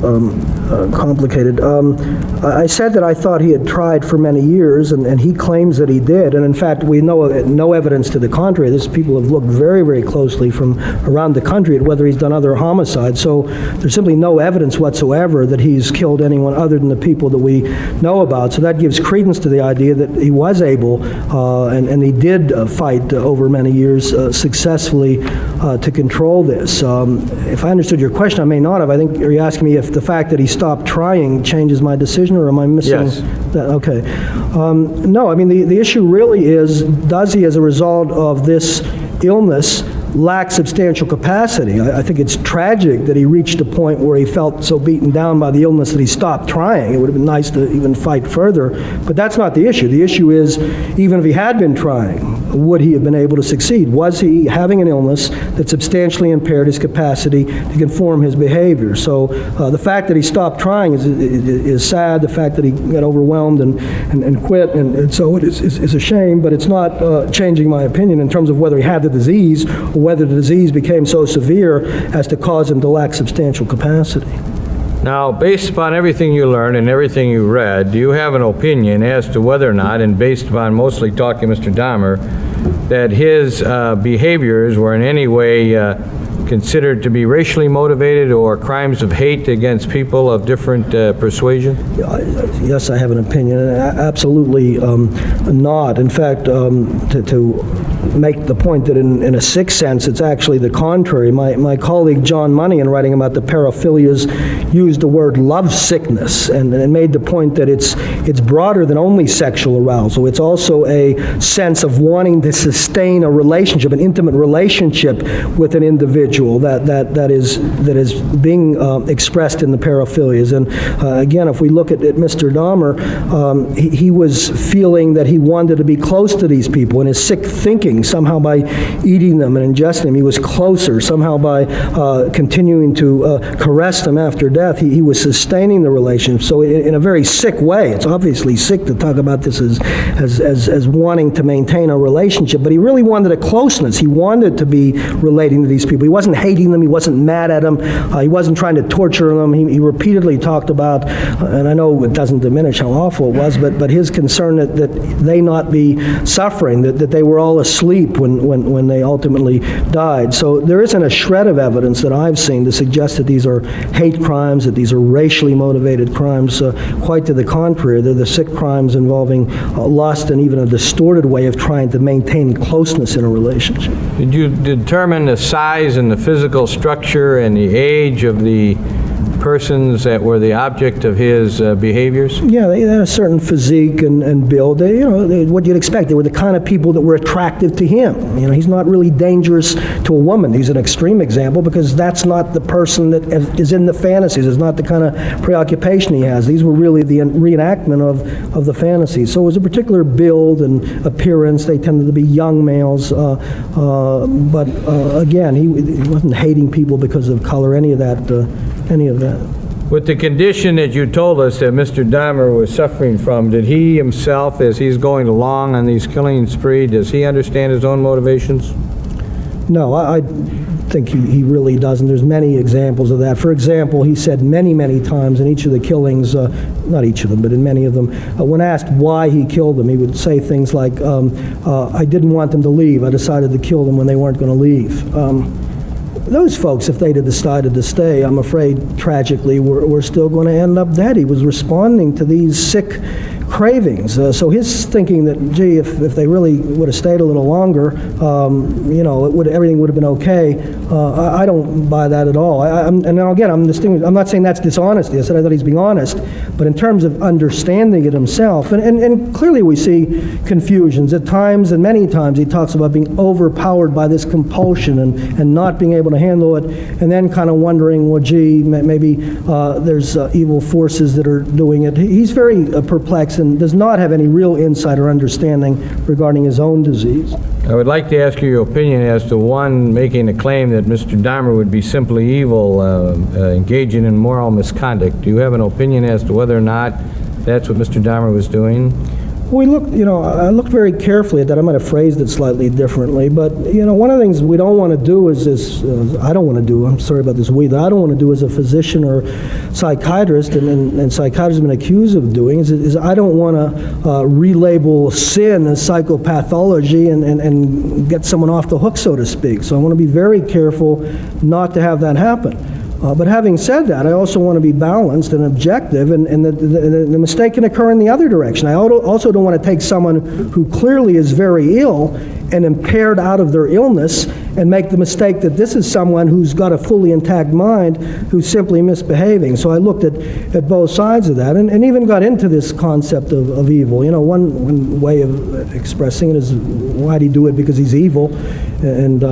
complicated. I said that I thought he had tried for many years, and he claims that he did. And in fact, we know no evidence to the contrary. These people have looked very, very closely from around the country at whether he's done other homicides. So there's simply no evidence whatsoever that he's killed anyone other than the people that we know about. So that gives credence to the idea that he was able, and he did fight over many years successfully to control this. If I understood your question, I may not have. I think, are you asking me if the fact that he stopped trying changes my decision, or am I missing? Yes. That? Okay. No, I mean, the issue really is, does he, as a result of this illness, lack substantial capacity? I think it's tragic that he reached a point where he felt so beaten down by the illness that he stopped trying. It would have been nice to even fight further, but that's not the issue. The issue is, even if he had been trying, would he have been able to succeed? Was he having an illness that substantially impaired his capacity to conform his behavior? So the fact that he stopped trying is sad. The fact that he got overwhelmed and quit, and so it is a shame, but it's not changing my opinion in terms of whether he had the disease or whether the disease became so severe as to cause him to lack substantial capacity. Now, based upon everything you learned and everything you read, do you have an opinion as to whether or not, and based upon mostly talking to Mr. Dahmer, that his behaviors were in any way considered to be racially motivated or crimes of hate against people of different persuasion? Yes, I have an opinion. Absolutely not. In fact, to make the point that in a sick sense, it's actually the contrary. My colleague John Money, in writing about the paraphilias, used the word love sickness and made the point that it's broader than only sexual arousal. It's also a sense of wanting to sustain a relationship, an intimate relationship with an individual that is being expressed in the paraphilias. And again, if we look at Mr. Dahmer, he was feeling that he wanted to be close to these people. In his sick thinking, somehow by eating them and ingesting them, he was closer. Somehow by continuing to caress them after death, he was sustaining the relationship. So in a very sick way, it's obviously sick to talk about this as wanting to maintain a relationship, but he really wanted a closeness. He wanted to be relating to these people. He wasn't wasn't hating them, he wasn't mad at them, he wasn't trying to torture them. He repeatedly talked about, and I know it doesn't diminish how awful it was, but his concern that they not be suffering, that they were all asleep when they ultimately died. So there isn't a shred of evidence that I've seen to suggest that these are hate crimes, that these are racially motivated crimes. Quite to the contrary, they're the sick crimes involving lust and even a distorted way of trying to maintain closeness in a relationship. Did you determine the size and the physical structure and the age of the persons that were the object of his behaviors? Yeah, they had a certain physique and build. What you'd expect. They were the kind of people that were attractive to him. He's not really dangerous to a woman. He's an extreme example because that's not the person that is in the fantasies. It's not the kind of preoccupation he has. These were really the reenactment of the fantasies. So it was a particular build and appearance. They tended to be young males. But again, he wasn't hating people because of color, any of that. With the condition that you told us that Mr. Dahmer was suffering from, did he himself, as he's going along on these killing spree, does he understand his own motivations? No, I think he really doesn't. There's many examples of that. For example, he said many, many times in each of the killings, not each of them, but in many of them, when asked why he killed them, he would say things like, I didn't want them to leave. I decided to kill them when they weren't going to leave. Those folks, if they'd have decided to stay, I'm afraid, tragically, were still going to end up dead. He was responding to these sick cravings. So his thinking that, gee, if they really would have stayed a little longer, everything would have been okay. I don't buy that at all. And again, I'm not saying that's dishonesty. I said I thought he's being honest. But in terms of understanding it himself, and clearly we see confusions at times, and many times he talks about being overpowered by this compulsion and not being able to handle it, and then kind of wondering, well, gee, maybe there's evil forces that are doing it. He's very perplexed and does not have any real insight or understanding regarding his own disease. I would like to ask you your opinion as to one making a claim that Mr. Dahmer would be simply evil, engaging in moral misconduct. Do you have an opinion as to whether or not that's what Mr. Dahmer was doing? I looked very carefully at that. I might have phrased it slightly differently, but, one of the things we don't want to do I don't want to do, I'm sorry about this that I don't want to do as a physician or psychiatrist, and psychiatrists have been accused of doing, is I don't want to relabel sin as psychopathology and get someone off the hook, so to speak. So I want to be very careful not to have that happen. But having said that, I also want to be balanced and objective, and the mistake can occur in the other direction. I also don't want to take someone who clearly is very ill and impaired out of their illness and make the mistake that this is someone who's got a fully intact mind who's simply misbehaving. So I looked at both sides of that and even got into this concept of evil. One way of expressing it is, why did he do it? Because he's evil. And,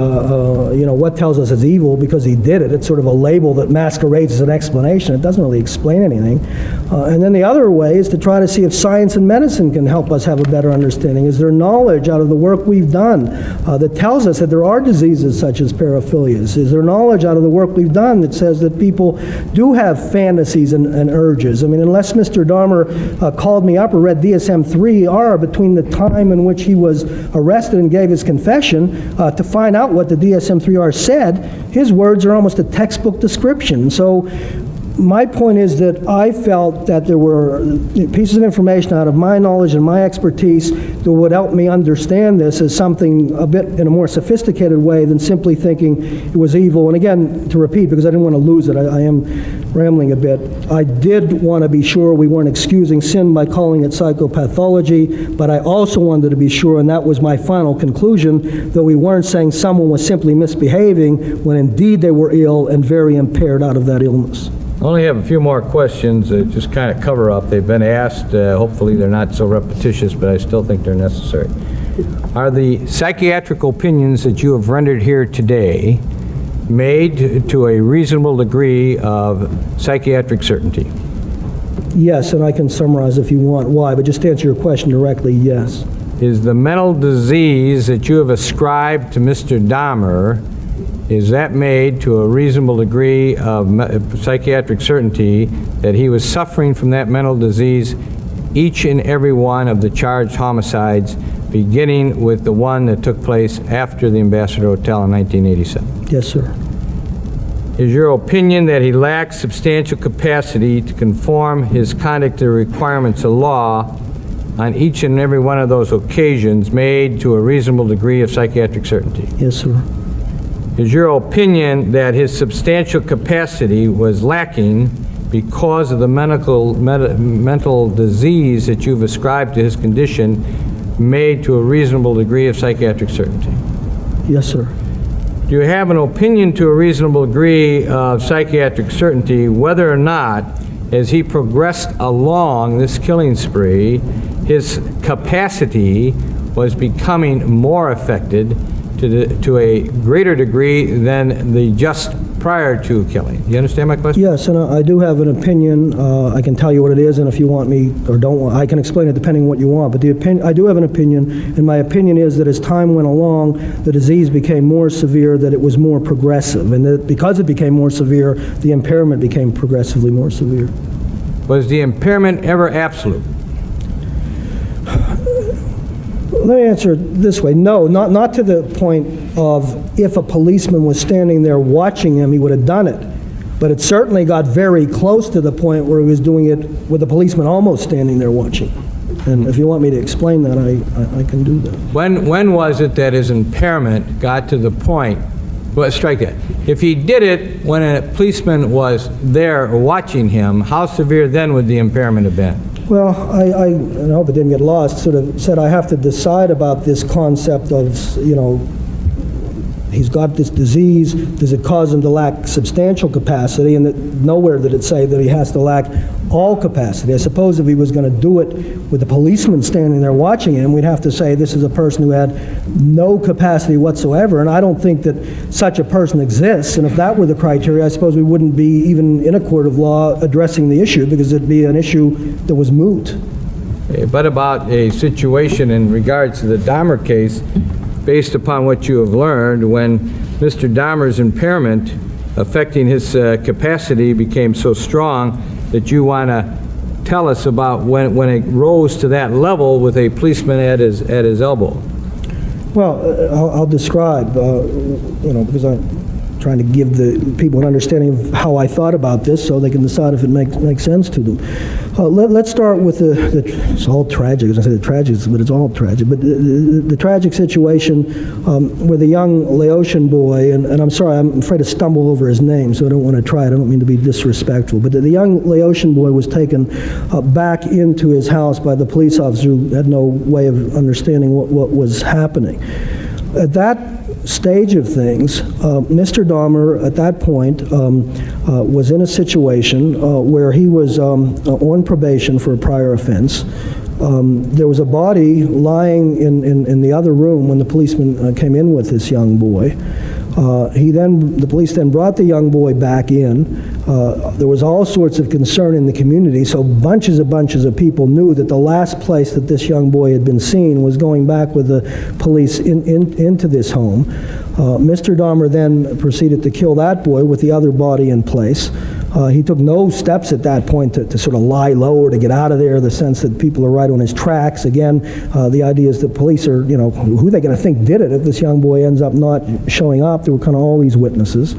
what tells us it's evil? Because he did it. It's sort of a label that masquerades as an explanation. It doesn't really explain anything. And then the other way is to try to see if science and medicine can help us have a better understanding. Is there knowledge out of the work we've done that tells us that there are diseases such as paraphilias? Is there knowledge out of the work we've done that says that people do have fantasies and urges? I mean, unless Mr. Dahmer called me up or read DSM-3R between the time in which he was arrested and gave his confession to find out what the DSM-3R said, his words are almost a textbook description. So my point is that I felt that there were pieces of information out of my knowledge and my expertise that would help me understand this as something a bit in a more sophisticated way than simply thinking it was evil. And again, to repeat, because I didn't want to lose it, I am rambling a bit. I did want to be sure we weren't excusing sin by calling it psychopathology, but I also wanted to be sure, and that was my final conclusion, that we weren't saying someone was simply misbehaving when indeed they were ill and very impaired out of that illness. I only have a few more questions that just kind of cover up. They've been asked. Hopefully they're not so repetitious, but I still think they're necessary. Are the psychiatric opinions that you have rendered here today made to a reasonable degree of psychiatric certainty? Yes, and I can summarize if you want why, but just to answer your question directly, yes. Is the mental disease that you have ascribed to Mr. Dahmer, is that made to a reasonable degree of psychiatric certainty that he was suffering from that mental disease each and every one of the charged homicides, beginning with the one that took place after the Ambassador Hotel in 1987? Yes, sir. is your opinion that he lacks substantial capacity to conform his conduct to the requirements of law on each and every one of those occasions made to a reasonable degree of psychiatric certainty? Yes, sir. Is your opinion that his substantial capacity was lacking because of the mental disease that you've ascribed to his condition made to a reasonable degree of psychiatric certainty? Yes, sir. Do you have an opinion to a reasonable degree of psychiatric certainty whether or not, as he progressed along this killing spree, his capacity was becoming more affected to a greater degree than the just prior to killing? You understand my question? Yes, and I do have an opinion. I can tell you what it is, and if you want me or don't want, I can explain it depending on what you want. But I do have an opinion, and my opinion is that as time went along, the disease became more severe, that it was more progressive, and that because it became more severe, the impairment became progressively more severe. Was the impairment ever absolute? Let me answer it this way. No, not to the point of if a policeman was standing there watching him, he would have done it. But it certainly got very close to the point where he was doing it with the policeman almost standing there watching. And if you want me to explain that, I can do that. When was it that his impairment got to the point, well, strike that. If he did it when a policeman was there watching him, how severe then would the impairment have been? Well, I hope it didn't get lost, sort of said I have to decide about this concept of, you know, he's got this disease, does it cause him to lack substantial capacity? And nowhere did it say that he has to lack all capacity. I suppose if he was going to do it with the policeman standing there watching him, we'd have to say this is a person who had no capacity whatsoever, and I don't think that such a person exists. And if that were the criteria, I suppose we wouldn't be even in a court of law addressing the issue, because it'd be an issue that was moot. But about a situation in regards to the Dahmer case, based upon what you have learned, when Mr. Dahmer's impairment affecting his capacity became so strong that you want to tell us about when it rose to that level with a policeman at his elbow. Well, I'll describe, you know, because I'm trying to give the people an understanding of how I thought about this so they can decide if it makes sense to them. Let's start with it's all tragic. I was going to say the tragic, but it's all tragic. But the tragic situation where the young Laotian boy, and I'm sorry, I'm afraid to stumble over his name, so I don't want to try it. I don't mean to be disrespectful. But the young Laotian boy was taken back into his house by the police officer who had no way of understanding what was happening. At that stage of things, Mr. Dahmer at that point was in a situation where he was on probation for a prior offense. There was a body lying in the other room when the policeman came in with this young boy. The police then brought the young boy back in. There was all sorts of concern in the community, so bunches of people knew that the last place that this young boy had been seen was going back with the police into this home. Mr. Dahmer then proceeded to kill that boy with the other body in place. He took no steps at that point to sort of lie low or to get out of there, the sense that people are right on his tracks. Again, the idea is that police are, you know, who are they going to think did it if this young boy ends up not showing up? There were kind of all these witnesses.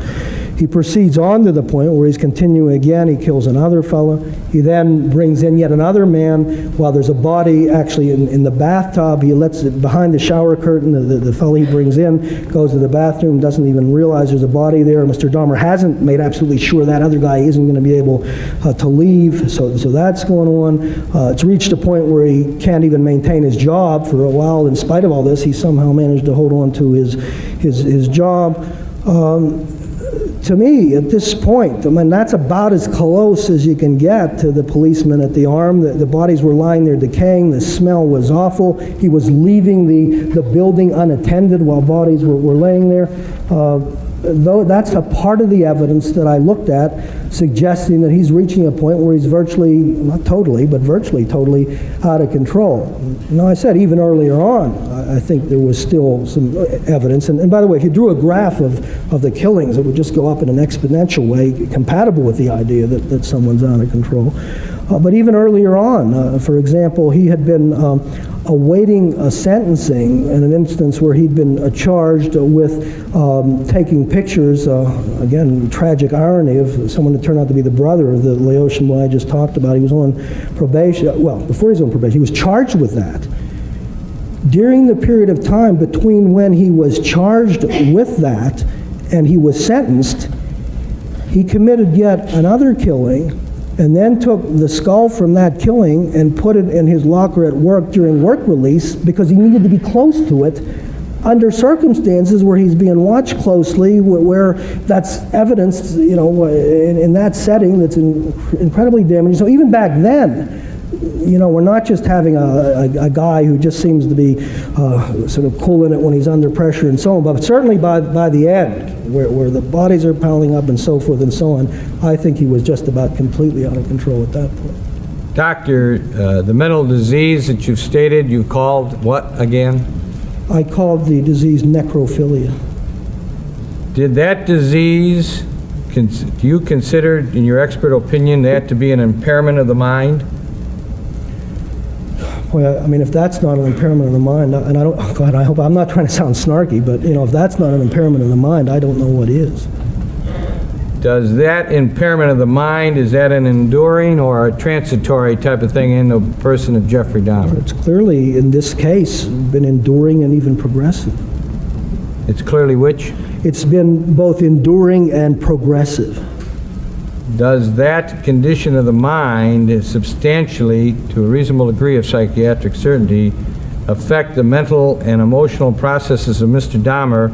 He proceeds on to the point where he's continuing again. He kills another fellow. He then brings in yet another man while there's a body actually in the bathtub. He lets it behind the shower curtain. The fellow he brings in goes to the bathroom, doesn't even realize there's a body there. Mr. Dahmer hasn't made absolutely sure that other guy isn't going to be able to leave. So that's going on. It's reached a point where he can't even maintain his job for a while. In spite of all this, he somehow managed to hold on to his job. To me, at this point, I mean, that's about as close as you can get to the policeman at the arm. The bodies were lying there decaying. The smell was awful. He was leaving the building unattended while bodies were laying there. Though that's a part of the evidence that I looked at, suggesting that he's reaching a point where he's virtually, not totally, but virtually totally out of control. Now, I said even earlier on, I think there was still some evidence. And by the way, if you drew a graph of the killings, it would just go up in an exponential way, compatible with the idea that someone's out of control. But even earlier on, for example, he had been awaiting a sentencing in an instance where he'd been charged with taking pictures, again, tragic irony of someone that turned out to be the brother of the Laotian boy I just talked about. He was on probation, well, before he was on probation, he was charged with that. During the period of time between when he was charged with that and he was sentenced, he committed yet another killing and then took the skull from that killing and put it in his locker at work during work release because he needed to be close to it under circumstances where he's being watched closely, where that's evidenced, you know, in that setting that's incredibly damaging. So even back then, you know, we're not just having a guy who just seems to be sort of cool in it when he's under pressure and so on, but certainly by the end, where the bodies are piling up and so forth and so on, I think he was just about completely out of control at that point. Doctor, the mental disease that you've stated, you called what again? I called the disease necrophilia. Did that disease, do you consider, in your expert opinion, that to be an impairment of the mind? Well, I mean, if that's not an impairment of the mind, and I don't, oh God, I hope, I'm not trying to sound snarky, but, you know, if that's not an impairment of the mind, I don't know what is. Does that impairment of the mind, is that an enduring or a transitory type of thing in the person of Jeffrey Dahmer? It's clearly, in this case, been enduring and even progressive. It's clearly which? It's been both enduring and progressive. Does that condition of the mind substantially, to a reasonable degree of psychiatric certainty, affect the mental and emotional processes of Mr. Dahmer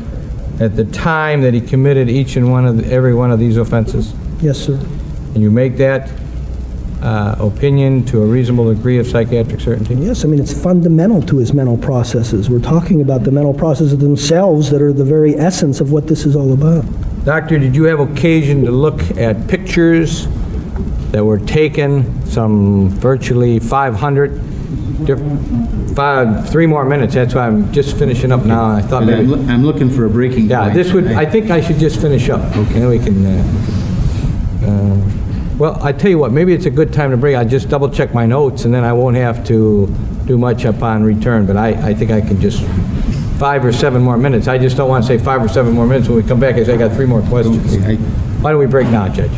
at the time that he committed each and every one of these offenses? Yes, sir. And you make that opinion to a reasonable degree of psychiatric certainty? Yes, I mean, it's fundamental to his mental processes. We're talking about the mental processes themselves that are the very essence of what this is all about. Doctor, did you have occasion to look at pictures that were taken, some virtually 500, 3 more minutes, that's why I'm just finishing up now. I thought maybe... I'm looking for a breaking Yeah, point. this would, I think I should just finish up. Okay. Then we can, well, I tell you what, maybe it's a good time to break. I'll just double check my notes and then I won't have to do much upon return, but I think I can just 5 or 7 more minutes. I just don't want to say 5 or 7 more minutes when we come back and say I got 3 more questions. Okay, Why don't we break now, Judge?